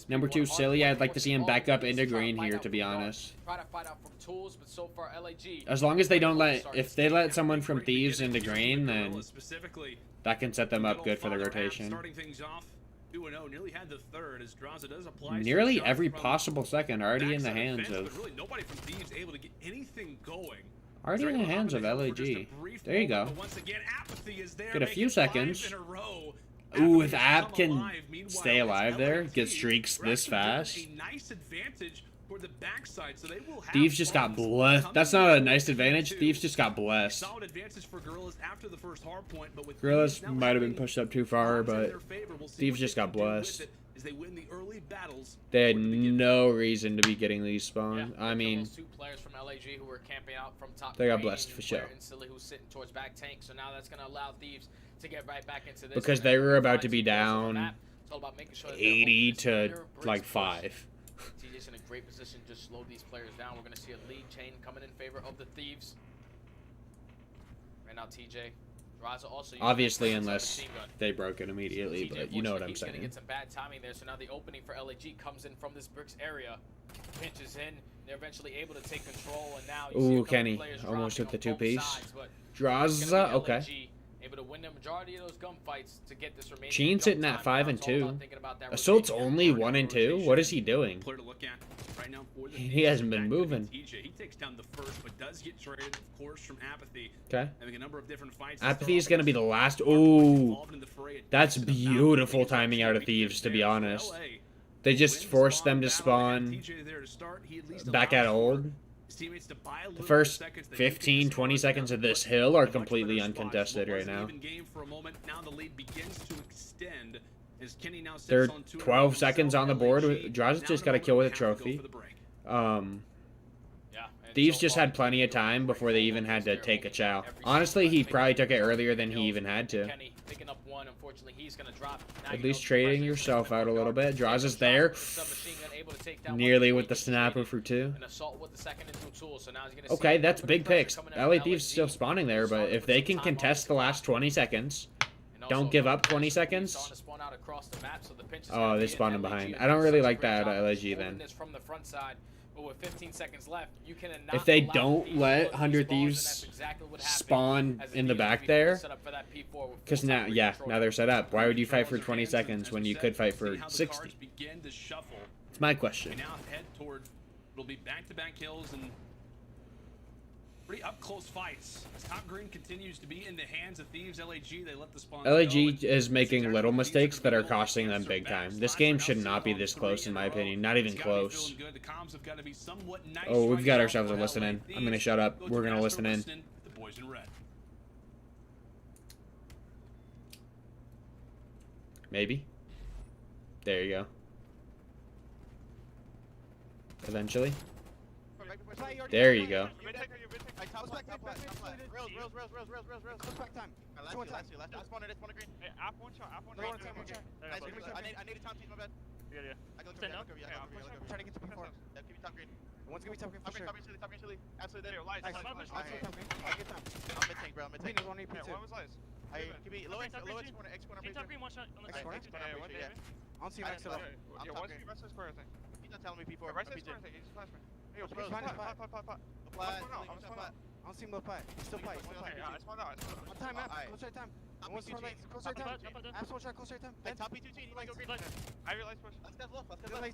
Number 2, Silly. I'd like to see him back up into green here, to be honest. Try to fight out from tools, but so far LAG, As long as they don't let, if they let someone from Thieves into green, then that can set them up good for the rotation. Starting things off 2-0, nearly had the third as Draza does apply. Nearly every possible second already in the hands of. Really nobody from Thieves able to get anything going. Already in the hands of LAG. There you go. Get a few seconds. Ooh, if App can stay alive there, get streaks this fast. Thieves just got blessed. That's not a nice advantage. Thieves just got blessed. Gorillas might have been pushed up too far, but Thieves just got blessed. They had no reason to be getting these spawns. I mean, they got blessed for sure. Because they were about to be down 80 to like 5. TJ's in a great position to just slow these players down. We're going to see a lead chain coming in favor of the Thieves. Right now, TJ. Draza also obviously, unless they broke it immediately, but you know what I'm saying. Going to get some bad timing there, so now the opening for LAG comes in from this bricks area. Pinches in. They're eventually able to take control, and now you ooh, Kenny almost took the 2-piece. Draza, okay. Able to win the majority of those gunfights to get this remaining. Sheen's sitting at 5 and 2. Assault's only 1 and 2. What is he doing? He hasn't been moving. He takes down the first, but does get traded, of course, from Apathy. Okay. Having a number of different fights. Apathy is gonna be the last. Ooh, that's beautiful timing out of Thieves, to be honest. They just forced them to spawn back at old. The first 15, 20 seconds of this hill are completely uncontested right now. They're 12 seconds on the board. Draza just got a kill with a trophy. Thieves just had plenty of time before they even had to take a chow. Honestly, he probably took it earlier than he even had to. At least trading yourself out a little bit. Draza's there. Nearly with the snapper for 2. Okay, that's big picks. LA Thieves still spawning there, but if they can contest the last 20 seconds, don't give up 20 seconds. Oh, they spawned him behind. I don't really like that out of LAG then. If they don't let 100 Thieves spawn in the back there, because now, yeah, now they're set up. Why would you fight for 20 seconds when you could fight for 60? It's my question. It'll be back-to-back kills and pretty up-close fights. Top green continues to be in the hands of Thieves. LAG, they let the spawn LAG is making little mistakes that are costing them big time. This game should not be this close, in my opinion. Not even close. Oh, we've got ourselves a listen in. I'm gonna shut up. We're gonna listen in. Maybe. There you go. Eventually. There you go. One's gonna be top green for sure. Absolutely there. Lights. I'm mid-tank, bro. I'm mid-tank. One was lights. Give me low X corner, X corner. Top green, one shot on the X corner? Yeah. I don't see X at all. Yeah, one right side square, I think. He's not telling me P4. Right side square, I think. He's flash me. Hey, Bro, pot. Apply. I don't see him low pie. He's still pie. I spawned out. On time, map. Close right time. One's for lights. Close right time. Apps one shot, close right time. Top P2, he might go green. I realize push. Let's get left. Behind.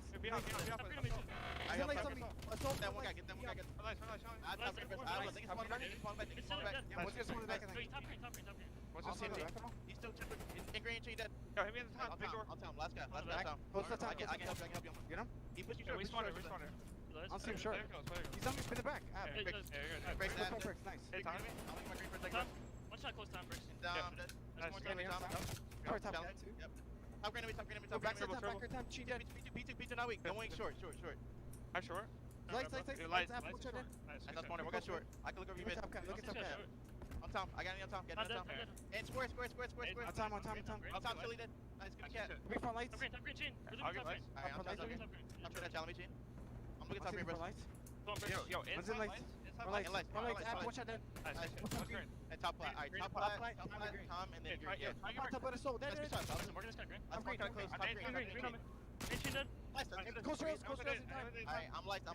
I help top me. Let's hold that one guy. Get them one guy. Lights. I think it's one back. One's gonna spawn back. Top green. What's his team? He's still in green, chain dead. Yo, hit me in the top. Big door. I'll tell him. Last guy. Close the top. I can help you. Get him? He pushed you short. We spawned it. I'll see him short. He's on me. Spin it back. Break that. Nice. Hey, time me. I'll make my green for a second. One shot close time first. Down. There's more time. Top green. Top green. Back time. Cheat dead. P2 now weak. Going short. I'm short. Lights. That's morning. We're got short. I can look over you mid. Look at top cat. On Tom. I got any on Tom. Get it on Tom. And square. On Tom. Chili dead. Nice. Good cat. We front lights. Top green chain. I'll get lights. Alright, I'm sure that challenge me, chain. I'm looking top green, bro. Yo, inside lights. Lights. One shot dead. Nice. And top plat. Alright, top plat, Tom, and then green. Yeah. Top plat is sold. Dead. We're gonna green. I'm green. Close. Top green. Green chain dead. Close rails in time. Alright, I'm lights.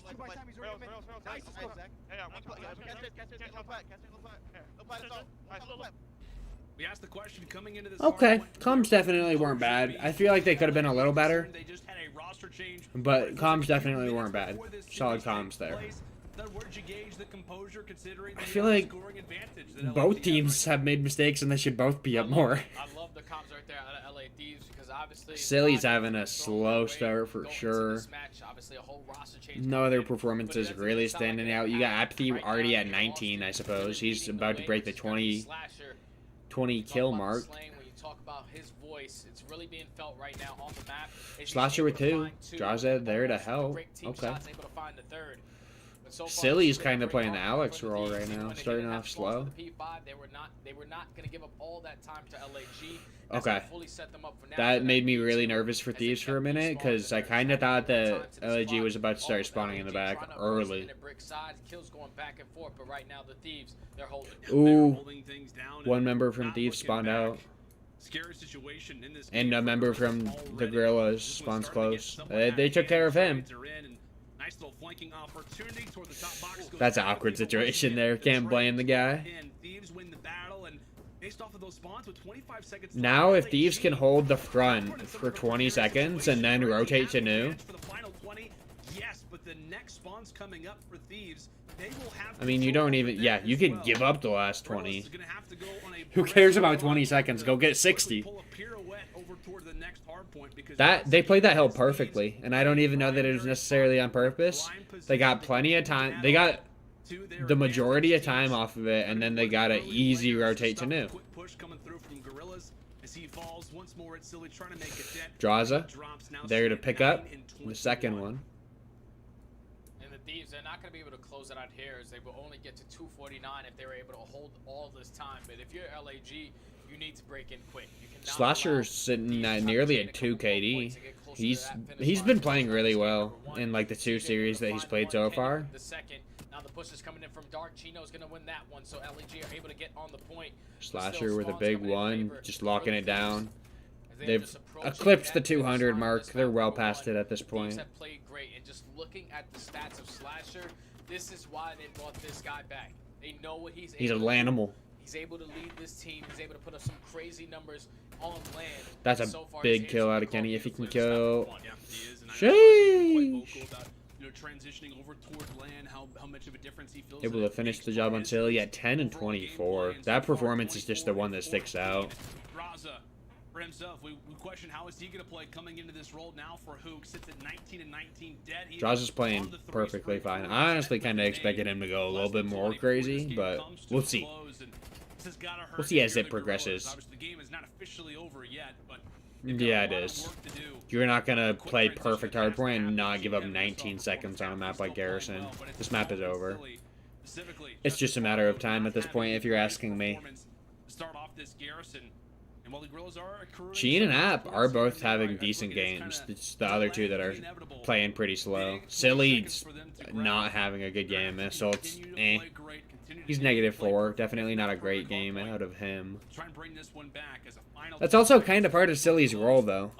Rails. Nice. Let's go, Zach. Yeah, one shot. Catch it. Low plat is all. Low plat. We asked the question coming into this. Okay, comms definitely weren't bad. I feel like they could have been a little better, They just had a roster change. but comms definitely weren't bad. Solid comms there. Then where'd you gauge the composure considering the I feel like scoring advantage that both LAFC teams have made mistakes and they should both be up more. I love the comms right there out of LA Thieves because obviously Silly's having a slow start for sure. Obviously a whole roster change. No other performances really standing out. You got Apathy already at 19, I suppose. He's about to break the 20 kill mark. When you talk about his voice, it's really being felt right now on the map. Slasher with 2. Draza there to help. Okay. Silly's kind of playing the Alex role right now, starting off slow. They were not going to give up all that time to LAG. Okay. That made me really nervous for Thieves for a minute, because I kind of thought that LAG was about to start spawning in the back early. Ooh. One member from Thieves spawned out. And a member from the Gorillas spawns close. They took care of him. Nice little flanking opportunity toward the top box. That's an awkward situation there. Can't blame the guy. And Thieves win the battle, and based off of those spawns with 25 seconds now, if Thieves can hold the front for 20 seconds and then rotate to new. For the final 20, yes, but the next spawns coming up for Thieves, they will have. I mean, you don't even. Yeah, you could give up the last 20. Who cares about 20 seconds? Go get 60. That they played that hill perfectly, and I don't even know that it was necessarily on purpose. They got plenty of time. They got the majority of time off of it, and then they got an easy rotate to new. Draza there to pick up the second one. And the Thieves, they're not going to be able to close it out here, as they will only get to 249 if they were able to hold all this time. But if you're LAG, you need to break in quick. Slasher's sitting at nearly a 2 KD. He's been playing really well in like the 2 series that he's played so far. Now the push is coming in from Dark. Chino's going to win that one, so LAG are able to get on the point. Slasher with a big one, just locking it down. They've eclipsed the 200 mark. They're well past it at this point. Have played great, and just looking at the stats of Slasher, this is why they brought this guy back. They know what he's an animal. He's able to lead this team. He's able to put up some crazy numbers on land. That's a big kill out of Kenny if he can kill. Sheesh. Transitioning over toward land, how much of a difference he feels. Able to finish the job on Silly at 10 and 24. That performance is just the one that sticks out. Draza, for himself, we question how is he going to play coming into this role now for Hook. Sits at 19 and 19 dead. Draza's playing perfectly fine. I honestly kind of expected him to go a little bit more crazy, but we'll see. We'll see as it progresses. Obviously, the game is not officially over yet, but Yeah, it is. You're not going to play perfect hardpoint and not give up 19 seconds on a map like Garrison. This map is over. It's just a matter of time at this point, if you're asking me. Sheen and App are both having decent games. It's the other two that are playing pretty slow. Silly's not having a good game. Assault's eh. He's -4. Definitely not a great game out of him. That's also kind of part of Silly's role, though.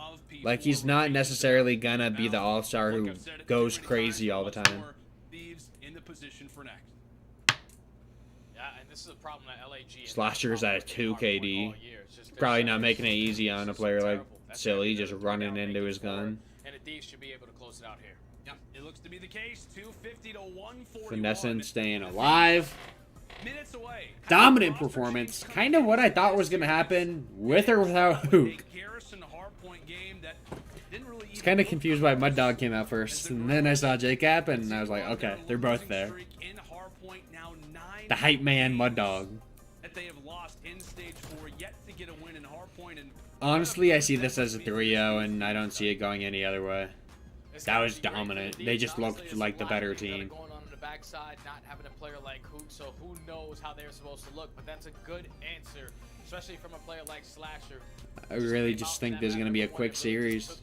Like, he's not necessarily gonna be the all-star who goes crazy all the time. Yeah, and this is a problem that LAG. Slasher's at a 2 KD. Probably not making it easy on a player like Silly, just running into his gun. And the Thieves should be able to close it out here. Yep, it looks to be the case. 250 to 141. Finessing, staying alive. Minutes away. Dominant performance. Kind of what I thought was going to happen with or without Hook. I was kind of confused why Mud Dog came out first. And then I saw JCap and I was like, okay, they're both there. The hype man, Mud Dog. Honestly, I see this as a 3-0 and I don't see it going any other way. That was dominant. They just looked like the better team. Backside, not having a player like Hook, so who knows how they're supposed to look, but that's a good answer, especially from a player like Slasher. I really just think there's going to be a quick series,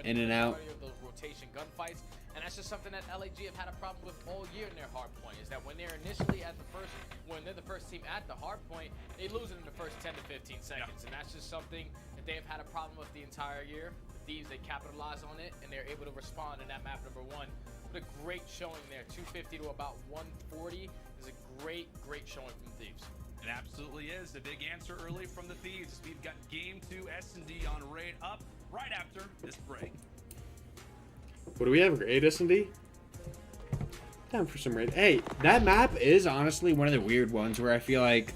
in and out. Those rotation gunfights, and that's just something that LAG have had a problem with all year in their hard point, is that when they're initially at the first, when they're the first team at the hard point, they lose it in the first 10 to 15 seconds, and that's just something that they have had a problem with the entire year. The Thieves, they capitalize on it, and they're able to respond in that map number 1. What a great showing there. 250 to about 140 is a great showing from the Thieves. It absolutely is. A big answer early from the Thieves. We've got game 2 S&D on raid up right after this break. What do we have? Raid S&D? Time for some raid. Hey, that map is honestly one of the weird ones where I feel like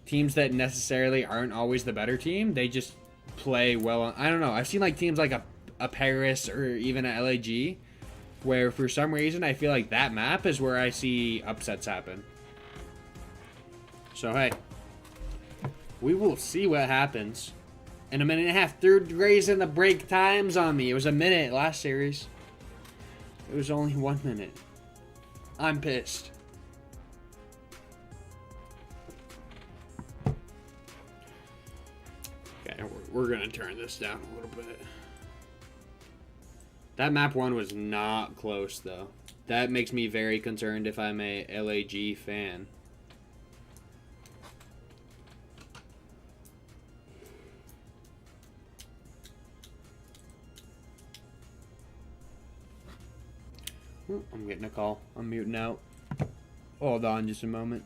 teams that necessarily aren't always the better team, they just play well on, I don't know. I've seen like teams like a Paris or even a LAG where for some reason I feel like that map is where I see upsets happen. So hey, we will see what happens. In a minute and a half, third raising the break times on me. It was a minute last series. It was only 1 minute. I'm pissed. Okay, we're gonna turn this down a little bit. That map 1 was not close, though. That makes me very concerned if I'm a LAG fan. Ooh, I'm getting a call. I'm muting out. Hold on just a moment.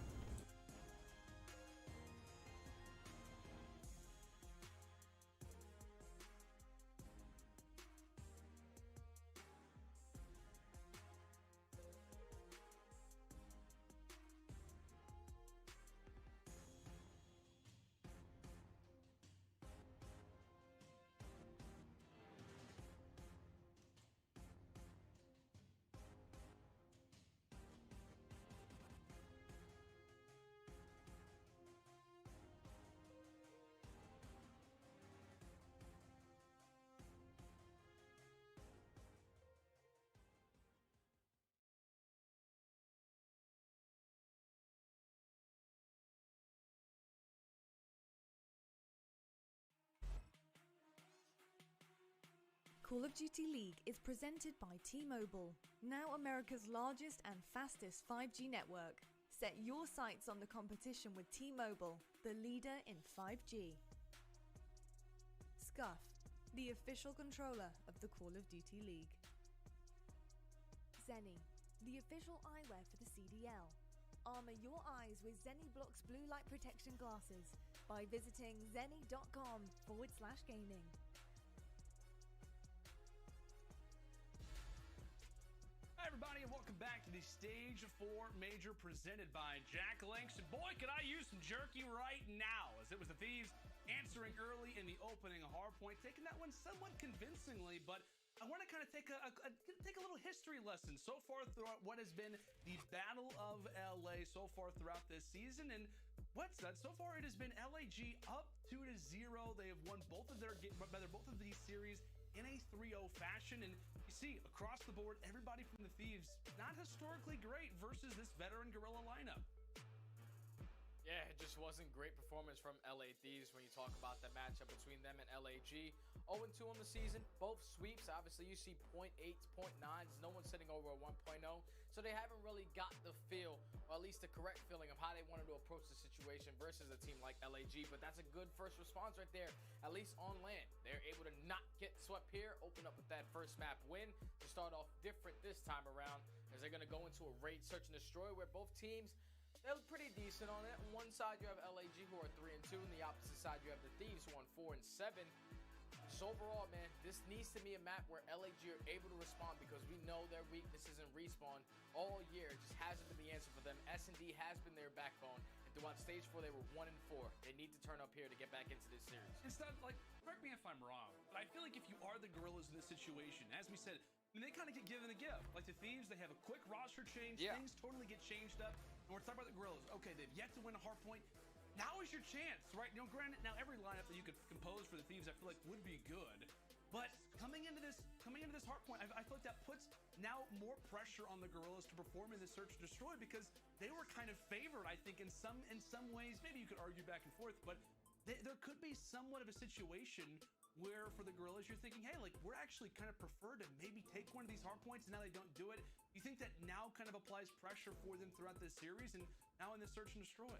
Call of Duty League is presented by T-Mobile, now America's largest and fastest 5G network. Set your sights on the competition with T-Mobile, the leader in 5G. Scuff, the official controller of the Call of Duty League. Zenni, the official eyewear for the CDL. Armor your eyes with Zenni Blocks blue light protection glasses by visiting zenni.com/gaming. Hi everybody and welcome back to the Stage 4 Major presented by Jack Links. And boy, could I use some jerky right now, as it was the Thieves answering early in the opening hardpoint, taking that one somewhat convincingly, but I want to kind of take a little history lesson so far throughout what has been the Battle of LA so far throughout this season. And what's that? So far it has been LAG up 2-0 2-0. They have won both of these series in a 3-0 fashion. And you see across the board, everybody from the Thieves not historically great versus this veteran Gorilla lineup. Yeah, it just wasn't great performance from LA Thieves when you talk about the matchup between them and LAG. 0-2 on the season, both sweeps. Obviously, you see 0.8s, 0.9s. No one's sitting over a 1.0. So they haven't really got the feel, or at least the correct feeling of how they wanted to approach the situation versus a team like LAG. But that's a good first response right there, at least on land. They're able to not get swept here, open up with that first map win to start off different this time around, as they're going to go into a raid, search, and destroy where both teams, they're pretty decent on it. On one side, you have LAG, who are 3-2. On the opposite side, you have the Thieves, who are 4-7. Just overall, man, this needs to be a map where LAG are able to respond, because we know their weakness is in respawn all year. It just hasn't been the answer for them. S&D has been their backbone. And throughout stage 4, they were 1-4. They need to turn up here to get back into this series. Instead, like, correct me if I'm wrong, but I feel like if you are the Gorillas in this situation, as we said, I mean, they kind of get given a gift. Like the Thieves, they have a quick roster change. Yeah. Things totally get changed up. And we're talking about the Gorillas. Okay, they've yet to win a hard point. Now is your chance, right? You know, granted, now every lineup that you could compose for the Thieves, I feel like would be good. But coming into this hard point, I feel like that puts now more pressure on the Gorillas to perform in the search and destroy, because they were kind of favored, I think, in some ways. Maybe you could argue back and forth, but there could be somewhat of a situation where for the Gorillas, you're thinking, hey, like, we're actually kind of prefer to maybe take one of these hard points, and now they don't do it. You think that now kind of applies pressure for them throughout this series and now in this search and destroy?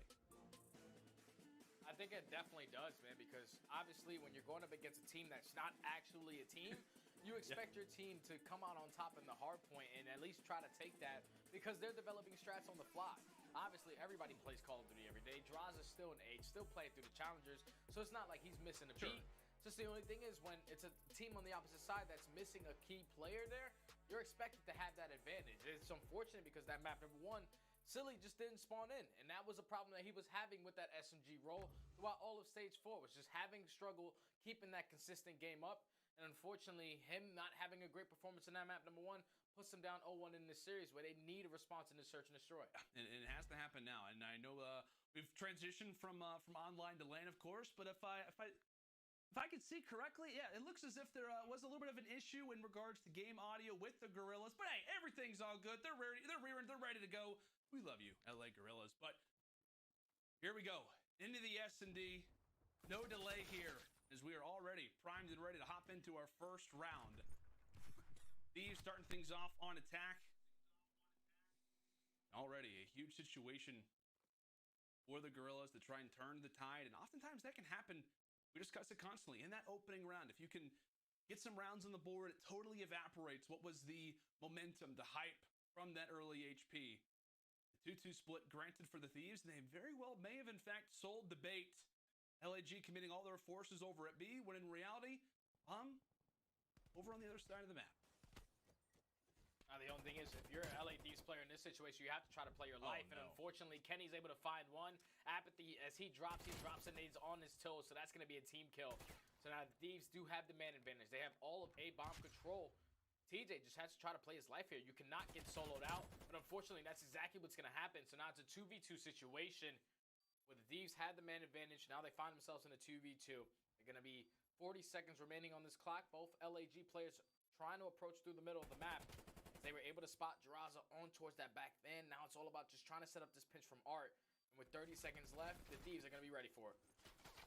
I think it definitely does, man, because obviously when you're going up against a team that's not actually a team, you expect your team to come out on top in the hard point and at least try to take that, because they're developing strats on the fly. Obviously, everybody plays Call of Duty every day. Draws is still an age, still playing through the challengers, so it's not like he's missing a beat. Just the only thing is, when it's a team on the opposite side that's missing a key player there, you're expected to have that advantage. It's unfortunate because that map number 1, Silly just didn't spawn in, and that was a problem that he was having with that SMG role throughout all of stage 4, was just having struggle keeping that consistent game up. And unfortunately, him not having a great performance in that map number 1 puts them down 0-1 in this series, where they need a response in the search and destroy. And it has to happen now. And I know we've transitioned from online to LAN, of course, but if I could see correctly, yeah, it looks as if there was a little bit of an issue in regards to game audio with the Gorillas. But hey, everything's all good. They're ready to go. We love you, LA Gorillas. But here we go into the S&D. No delay here, as we are already primed and ready to hop into our first round. Thieves starting things off on attack. Already a huge situation for the Gorillas to try and turn the tide, and oftentimes that can happen. We discuss it constantly in that opening round. If you can get some rounds on the board, it totally evaporates what was the momentum, the hype from that early HP. The 2-2 split granted for the Thieves, and they very well may have in fact sold the bait. LAG committing all their forces over at B, when in reality, over on the other side of the map. Now, the only thing is, if you're an LA Thieves player in this situation, you have to try to play your life. And unfortunately, Kenny's able to find one. Apathy, as he drops the nades on his toes, so that's going to be a team kill. So now the Thieves do have the man advantage. They have all of A bomb control. TJ just has to try to play his life here. You cannot get soloed out, but unfortunately, that's exactly what's going to happen. So now it's a 2v2 situation where the Thieves had the man advantage. Now they find themselves in a 2v2. They're going to be 40 seconds remaining on this clock. Both LAG players trying to approach through the middle of the map. They were able to spot Jiraza on towards that back van. Now it's all about just trying to set up this pinch from Art. And with 30 seconds left, the Thieves are going to be ready for it.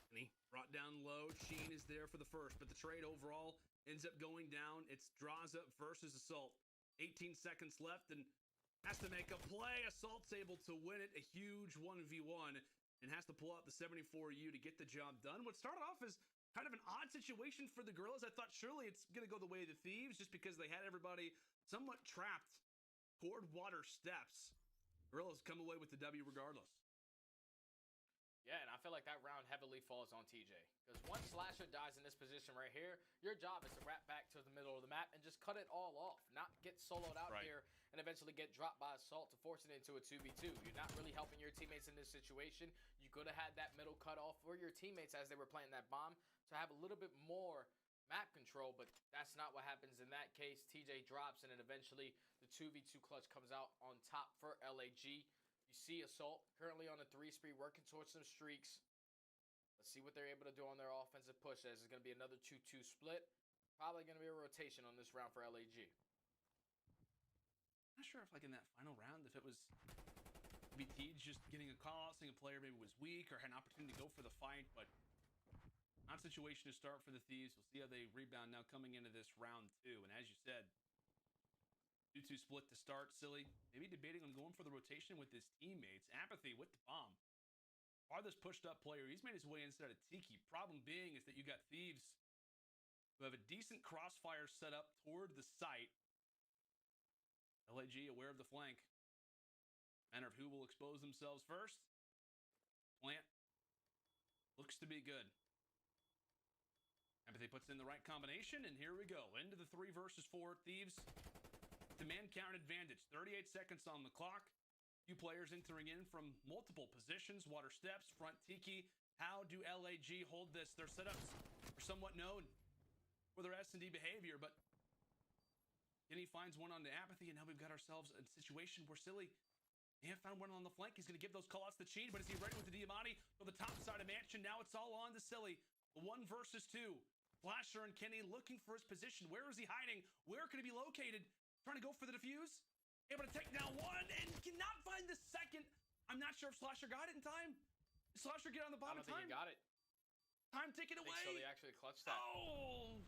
And he brought down low. Sheen is there for the first, but the trade overall ends up going down. It's Draza versus Assault. 18 seconds left, and has to make a play. Assault's able to win it. A huge 1v1, and has to pull out the 74U to get the job done. What started off as kind of an odd situation for the Gorillas. I thought surely it's going to go the way of the Thieves, just because they had everybody somewhat trapped toward water steps. Gorillas come away with the W regardless. Yeah, and I feel like that round heavily falls on TJ. Because once Slasher dies in this position right here, your job is to wrap back to the middle of the map and just cut it all off. Not get soloed out here and eventually get dropped by Assault to force it into a 2v2. You're not really helping your teammates in this situation. You could have had that middle cut off for your teammates as they were playing that bomb to have a little bit more map control, but that's not what happens in that case. TJ drops, and then eventually the 2v2 clutch comes out on top for LAG. You see Assault currently on a 3 spree, working towards some streaks. But Let's see what they're able to do on their offensive push. As it's going to be another 2-2 split. Probably going to be a rotation on this round for LAG. Not sure if like in that final round, if it was maybe Tej just getting a call out, saying a player maybe was weak or had an opportunity to go for the fight, but not a situation to start for the Thieves. We'll see how they rebound now coming into this round 2. And as you said, 2-2 split to start. Silly, maybe debating on going for the rotation with his teammates. Apathy with the bomb. Farthest pushed up player. He's made his way inside of Tiki. Problem being is that you got Thieves who have a decent crossfire set up toward the site. LAG aware of the flank. Matter of who will expose themselves first. Plant looks to be good. Empathy puts in the right combination, and here we go. Into the 3 versus 4. Thieves, the man count advantage. 38 seconds on the clock. Few players entering in from multiple positions. Water steps, front Tiki. How do LAG hold this? Their setups are somewhat known for their S&D behavior, but Kenny finds one on the Apathy, and now we've got ourselves a situation where Silly may have found one on the flank. He's going to give those call-outs to Cheen, but is he ready with the Diamante to the top side of Mansion? Now it's all on to Silly. The 1 versus 2. Flasher and Kenny looking for his position. Where is he hiding? Where could he be located? Trying to go for the defuse. Able to take down 1 and cannot find the second. I'm not sure if Slasher got it in time. Did Slasher get on the bottom I don't think he got it. Time ticking away. So they actually clutched that. Oh!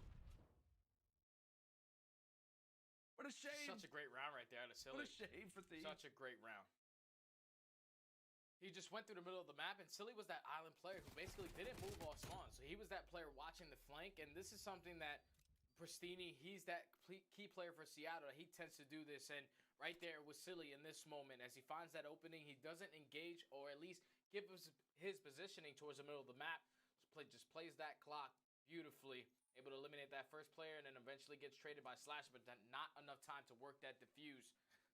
What a shame. Such a great round right there out of Silly. What a shame for Thieves. Such a great round. He just went through the middle of the map, and Silly was that island player who basically didn't move off spawn. So he was that player watching the flank, and this is something that Pristini, he's that key player for Seattle. He tends to do this, and right there was Silly in this moment. As he finds that opening, he doesn't engage or at least give his positioning towards the middle of the map. Just plays that clock beautifully. Able to eliminate that first player and then eventually gets traded by Slash, but not enough time to work that defuse.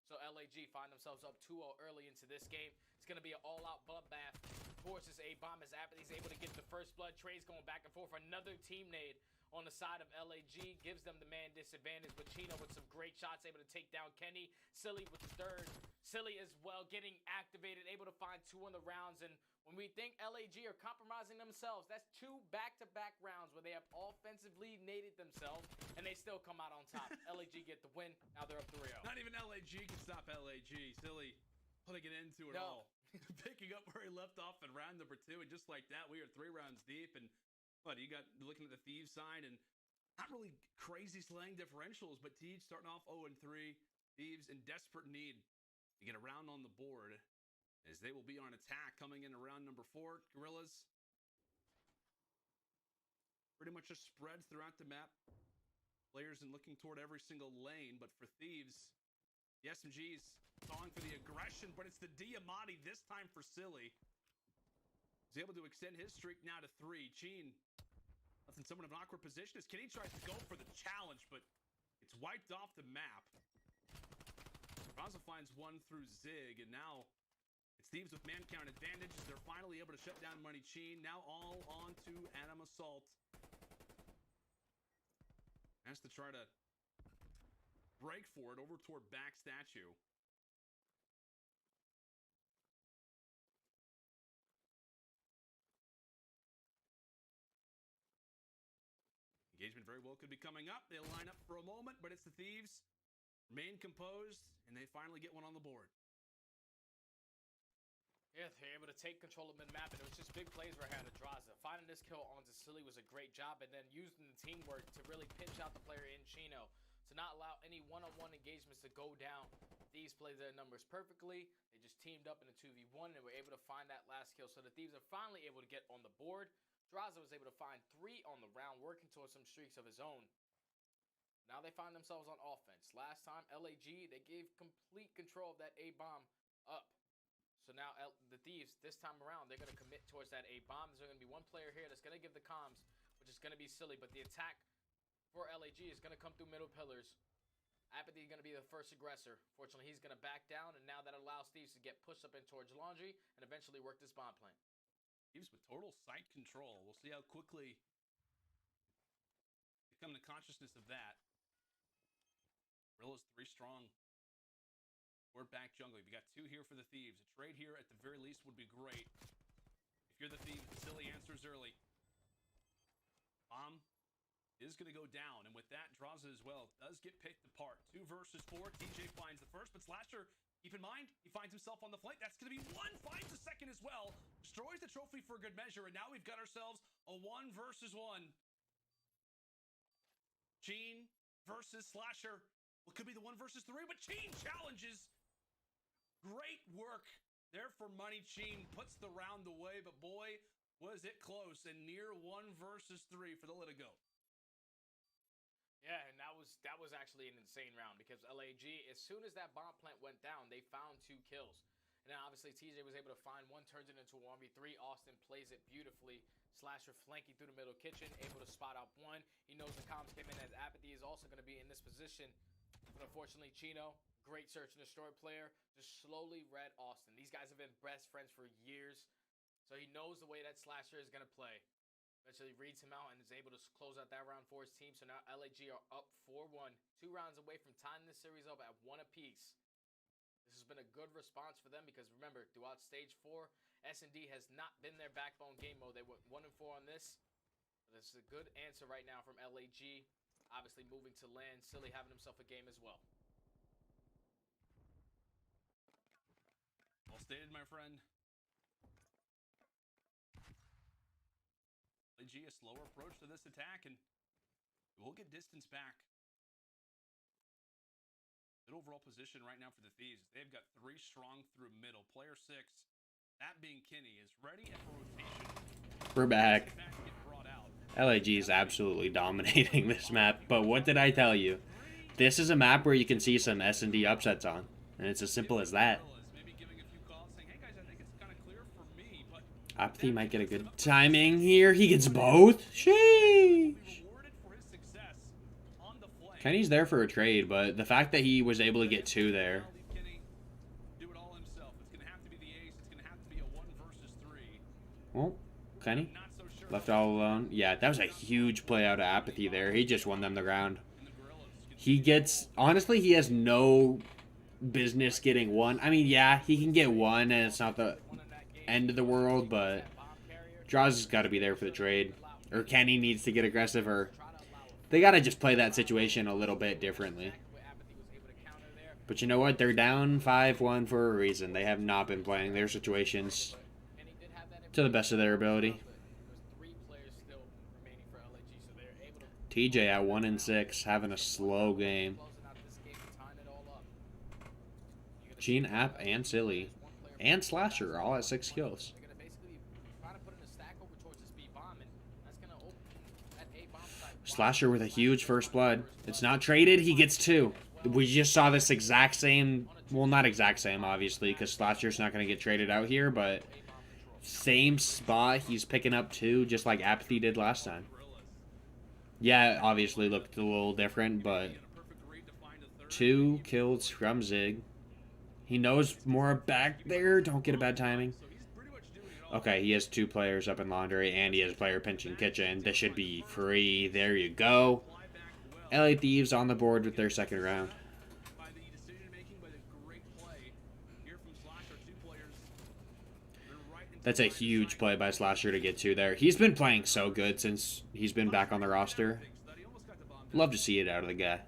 So LAG find themselves up 2-0 early into this game. It's going to be an all-out bloodbath. Forces A-bomb as Apathy's able to get the first blood. Trey's going back and forth. Another team nade on the side of LAG gives them the man disadvantage, but Chino with some great shots able to take down Kenny. Silly with the third. Silly as well getting activated, able to find 2 on the rounds. And when we think LAG are compromising themselves, that's 2 back-to-back rounds where they have offensively naded themselves and they still come out on top. LAG get the win. Now they're up 3-0. Not even LAG can stop LAG. Silly putting it into it all. Picking up where he left off in round number 2, and just like that, we are 3 rounds deep. And but you got looking at the Thieves side, and not really crazy slaying differentials, but Tej starting off 0-3. Thieves in desperate need to get a round on the board, as they will be on attack coming into round number 4. Gorillas pretty much just spread throughout the map. Players and looking toward every single lane, but for Thieves, the SMG's calling for the aggression, but it's the Diamante this time for Silly. He's able to extend his streak now to 3. Cheen left in somewhat of an awkward position as Kenny tries to go for the challenge, but it's wiped off the map. Raza finds one through Zig, and now it's Thieves with man count advantage as they're finally able to shut down Money Cheen. Now all on to Adam Assault. Has to try to break for it over toward back statue. Engagement very well could be coming up. They'll line up for a moment, but it's the Thieves. Remain composed, and they finally get one on the board. Yeah, they're able to take control of mid-map, and it was just big plays where I had Adraza. Finding this kill onto Silly was a great job, and then using the teamwork to really pinch out the player in Chino to not allow any one-on-one engagements to go down. Thieves played their numbers perfectly. They just teamed up in a 2v1 and were able to find that last kill. So the Thieves are finally able to get on the board. Draza was able to find 3 on the round, working towards some streaks of his own. Now they find themselves on offense. Last time, LAG, they gave complete control of that A-bomb up. So now the Thieves, this time around, they're going to commit towards that A-bomb. There's going to be one player here that's going to give the comms, which is going to be Silly. But the attack for LAG is going to come through middle pillars. Apathy is going to be the first aggressor. Fortunately, he's going to back down, and now that allows Thieves to get pushed up in towards Laundry and eventually work this bomb plant. Thieves with total site control. We'll see how quickly they come to consciousness of that. Rilla's 3 strong. We're back jungle. You've got 2 here for the Thieves. A trade here at the very least would be great. If you're the thief, Silly answers early. Bomb is going to go down, and with that, draws it as well. Does get picked apart. 2 versus 4. TJ finds the first, but Slasher, keep in mind, he finds himself on the flank. That's going to be 1. Finds the second as well. Destroys the trophy for good measure, and now we've got ourselves a 1 versus 1. Gene versus Slasher. What could be the 1 versus 3, but Gene challenges. Great work there for Money. Gene puts the round away, but boy, was it close and near 1 versus 3 for the Litigo. Yeah, and that was actually an insane round because LAG, as soon as that bomb plant went down, they found 2 kills. And then obviously TJ was able to find 1, turns it into a 1v3. Austin plays it beautifully. Slasher flanking through the middle kitchen, able to spot out 1. He knows the comms came in as Apathy is also going to be in this position. But unfortunately, Chino, great search and destroy player, just slowly read Austin. These guys have been best friends for years, so he knows the way that Slasher is going to play. Eventually reads him out and is able to close out that round for his team. So now LAG are up 4-1, 2 rounds away from tying this series up at 1 apiece. This has been a good response for them because remember, throughout stage 4, S&D has not been their backbone game mode. They went 1-4 on this. But this is a good answer right now from LAG. Obviously moving to land, Silly having himself a game as well. Well stated, my friend. LAG, a slower approach to this attack, and we'll get distance back. Good overall position right now for the Thieves. They've got 3 strong through middle. Player 6, that being Kinney, is ready and for rotation. We're back. LAG is absolutely dominating this map, but what did I tell you? This is a map where you can see some S&D upsets on, and it's as simple as that. Apathy might get a good timing here. He gets both? Sheesh. Kenny's there for a trade, but the fact that he was able to get 2 there. Well, Kenny left all alone. Yeah, that was a huge play out of Apathy there. He just won them the round. He gets... Honestly, he has no business getting 1. I mean, yeah, he can get 1, and it's not the end of the world, but Draws has got to be there for the trade. Or Kenny needs to get aggressive, or... They got to just play that situation a little bit differently. But you know what? They're down 5-1 for a reason. They have not been playing their situations to the best of their ability. TJ at 1-6, having a slow game. Gene, App, and Silly, and Slasher all at 6 kills. Slasher with a huge first blood. It's not traded. He gets 2. We just saw this exact same... Well, not exact same, obviously, because Slasher's not going to get traded out here, but... Same spot. He's picking up 2, just like Apathy did last time. Yeah, obviously looked a little different, but... 2 kills from Zig. He knows more back there. Don't get a bad timing. Okay, he has 2 players up in laundry, and he has a player pinching kitchen. This should be free. There you go. LA Thieves on the board with their second round. That's a huge play by Slasher to get 2 there. He's been playing so good since he's been back on the roster. Love to see it out of the guy.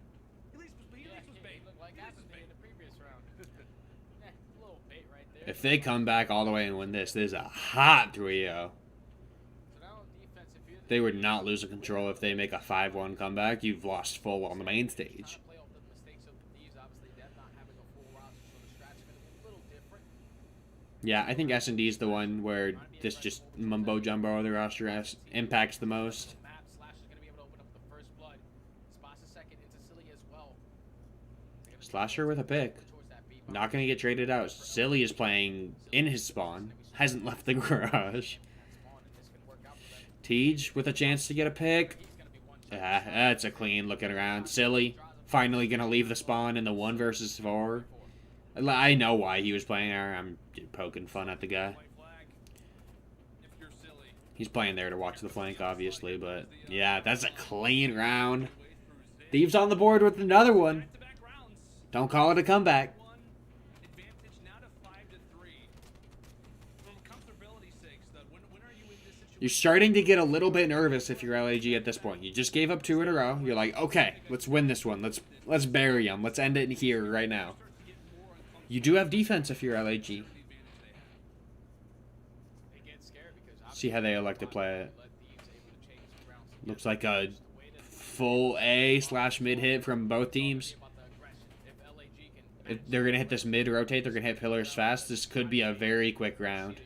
If they come back all the way and win this, this is a hot 3-0. They would not lose the control if they make a 5-1 comeback. You've lost full on the main stage. Yeah, I think S&D is the one where this just mumbo-jumbo of the roster impacts the most. Slasher with a pick. Not going to get traded out. Silly is playing in his spawn. Hasn't left the garage. Tej with a chance to get a pick. That's a clean looking around. Silly finally going to leave the spawn in the 1 versus 4. I know why he was playing there. I'm poking fun at the guy. He's playing there to watch the flank, obviously. But yeah, that's a clean round. Thieves on the board with another one. Don't call it a comeback. Advantage now to 5-3. For comfortability's sake, the winner You're starting to get a little bit nervous if you're LAG at this point. You just gave up 2 in a row. You're like, okay, let's win this one. Let's bury them. Let's end it here right now. You do have defense if you're LAG. See how they elect to play it. Looks like a full A/mid hit from both teams. If they're going to hit this mid rotate, they're going to hit pillars fast. This could be a very quick round.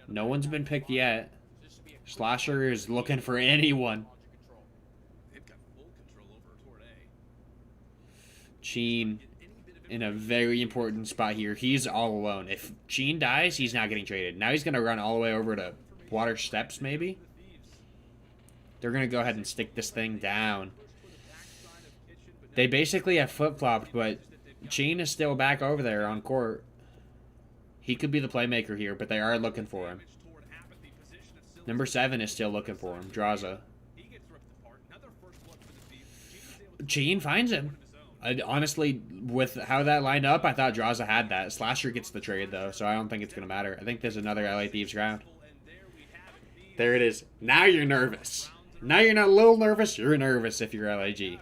No one's been picked yet. Slasher is looking for anyone. Sheen in a very important spot here. He's all alone. If Sheen dies, he's not getting traded. Now he's going to run all the way over to Water Steps, maybe? They're going to go ahead and stick this thing down. They basically have flip-flopped, but Sheen is still back over there on court. He could be the playmaker here, but they are looking for him. Number 7 is still looking for him, Draza. Sheen finds him. Honestly, with how that lined up, I thought Draza had that. Slasher gets the trade, though, so I don't think it's going to matter. I think there's another LA Thieves round. There it is. Now you're nervous. Now you're not a little nervous. You're nervous if you're LAG. You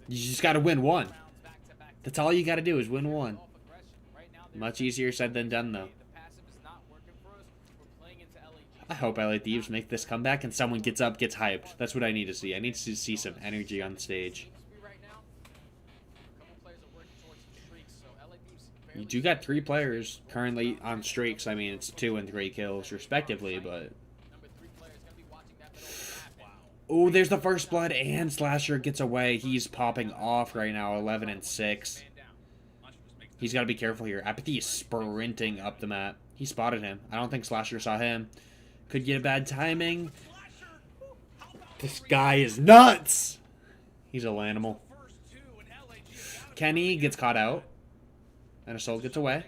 just got to win one. That's all you got to do is win one. Much easier said than done, though. I hope LA Thieves make this comeback and someone gets up, gets hyped. That's what I need to see. I need to see some energy on stage. You do got 3 players currently on streaks. I mean, it's 2 and 3 kills respectively, but... Oh, there's the first blood, and Slasher gets away. He's popping off right now, 11 and 6. He's got to be careful here. Apathy is sprinting up the map. He spotted him. I don't think Slasher saw him. Could get a bad timing. This guy is nuts. He's a animal. Kenny gets caught out. And Assault gets away.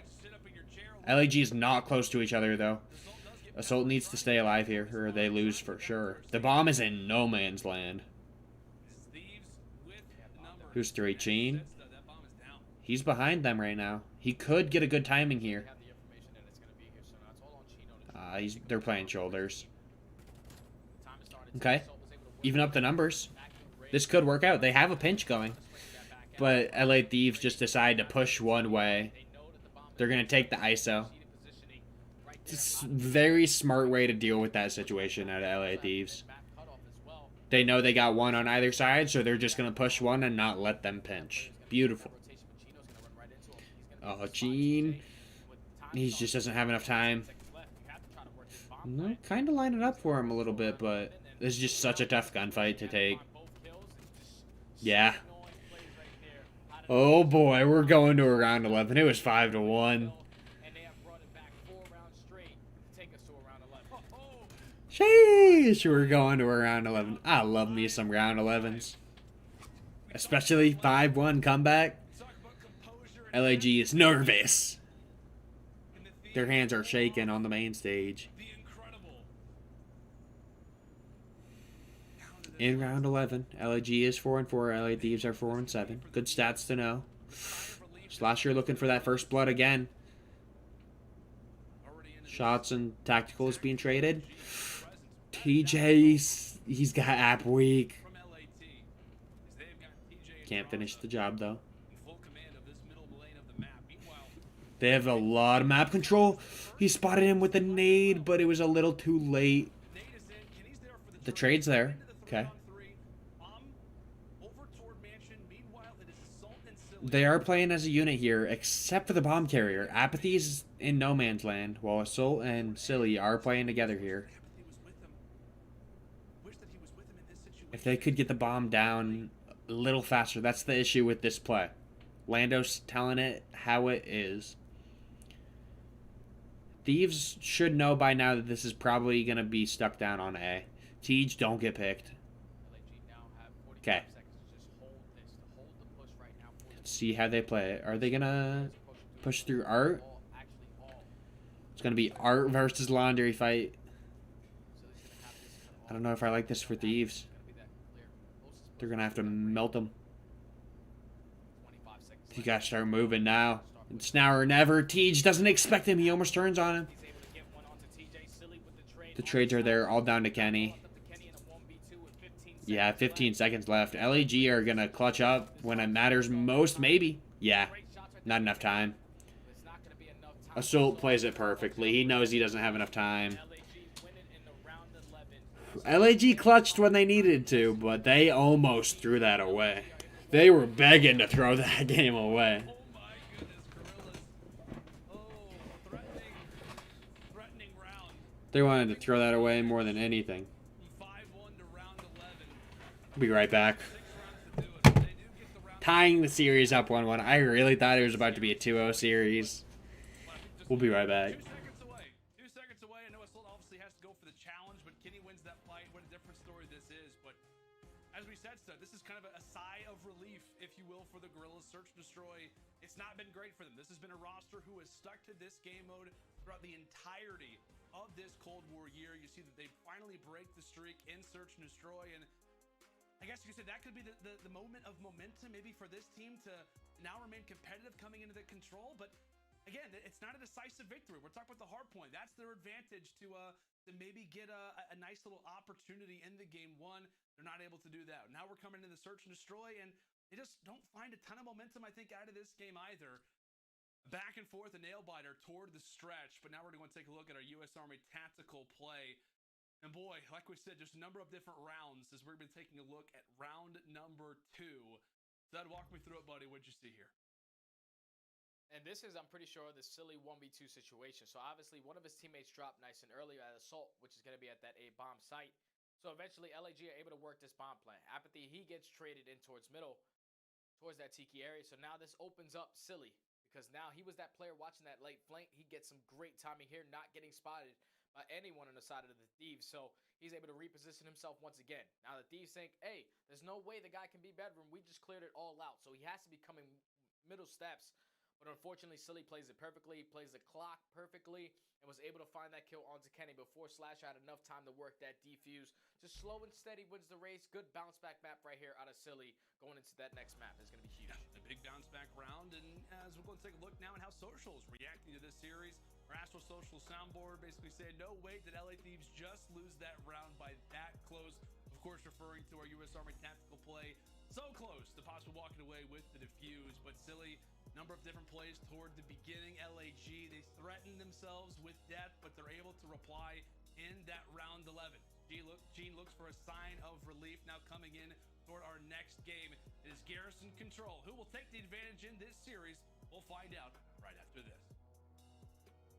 LAG is not close to each other, though. Assault needs to stay alive here, or they lose for sure. The bomb is in no man's land. Who's 3? Chain? He's behind them right now. He could get a good timing here. They're playing shoulders. Okay. Even up the numbers. This could work out. They have a pinch going. But LA Thieves just decide to push one way. They're going to take the ISO. It's a very smart way to deal with that situation out of LA Thieves. They know they got one on either side, so they're just going to push one and not let them pinch. Beautiful. Oh, Gene. He just doesn't have enough time. Kind of line it up for him a little bit, but this is just such a tough gunfight to take. Yeah. Oh boy, we're going to a round 11. It was 5-1. Sheesh, we're going to a round 11. I love me some round 11s. Especially 5-1 comeback. LAG is nervous. Their hands are shaking on the main stage. In round 11, LAG is 4-4. LA Thieves are 4-7. Good stats to know. Slasher looking for that first blood again. Shots and tacticals being traded. TJ, he's got app weak. Can't finish the job though. They have a lot of map control. He spotted him with a nade, but it was a little too late. The trade's there. Okay. They are playing as a unit here, except for the bomb carrier. Apathy's in no man's land, while Assault and Silly are playing together here. If they could get the bomb down a little faster, that's the issue with this play. Lando's telling it how it is. Thieves should know by now that this is probably going to be stuck down on A. Tej, don't get picked. Okay. Let's see how they play it. Are they going to push through Art? It's going to be Art versus Laundry fight. I don't know if I like this for Thieves. They're going to have to melt them. You got to start moving now. It's now or never. Tej doesn't expect him. He almost turns on him. The trades are there, all down to Kenny. Yeah, 15 seconds left. LAG are going to clutch up when it matters most, maybe. Yeah, not enough time. Assault plays it perfectly. He knows he doesn't have enough time. LAG clutched when they needed to, but they almost threw that away. They were begging to throw that game away. Oh my goodness, Gorillas. Oh, threatening round. They wanted to throw that away more than anything. 5-1 to round 11. Be right back. 6 rounds to do it. But they do get the round. Tying the series up 1-1. I really thought it was about to be a 2-0 series. We'll be right back. 2 seconds away. 2 seconds away. I know Assault obviously has to go for the challenge, but Kenny wins that fight. What a different story this is. But as we said, so this is kind of a sigh of relief, if you will, for the Gorillas. Search and Destroy. It's not been great for them. This has been a roster who has stuck to this game mode throughout the entirety of this Cold War year. You see that they finally break the streak in Search and Destroy, and I guess you could say that could be the moment of momentum maybe for this team to now remain competitive coming into the control. But again, it's not a decisive victory. We're talking about the hard point. That's their advantage to maybe get a nice little opportunity in the game one. They're not able to do that. Now we're coming into the Search and Destroy, and they just don't find a ton of momentum, I think, out of this game either. Back and forth, a nail-biter toward the stretch, but now we're going to take a look at our U.S. Army tactical play. And boy, like we said, just a number of different rounds as we're going to be taking a look at round number 2. Dad, walk me through it, buddy. What'd you see here? And this is, I'm pretty sure, the silly 1v2 situation. So obviously, one of his teammates dropped nice and early at Assault, which is going to be at that A-bomb site. So eventually, LAG are able to work this bomb plan. Apathy, he gets traded in towards middle, towards that Tiki area. So now this opens up Silly, because now he was that player watching that late flank. He gets some great timing here, not getting spotted by anyone on the side of the Thieves. So he's able to reposition himself once again. Now the Thieves think, hey, there's no way the guy can be bedroom. We just cleared it all out. So he has to be coming middle steps. But unfortunately, Silly plays it perfectly. He plays the clock perfectly and was able to find that kill onto Kenny before Slash had enough time to work that defuse. Just slow and steady wins the race. Good bounce back map right here out of Silly going into that next map. It's going to be huge. Yeah, a big bounce back round. And as we're going to take a look now at how Social is reacting to this series, our Astro Social soundboard basically said, no way did LA Thieves just lose that round by that close. Of course, referring to our U.S. Army tactical play. So close to possibly walking away with the defuse, but Silly, number of different plays toward the beginning. LAG, they threatened themselves with death, but they're able to reply in that round 11. Gene looks for a sign of relief now coming in toward our next game. It is Garrison Control who will take the advantage in this series. We'll find out right after this.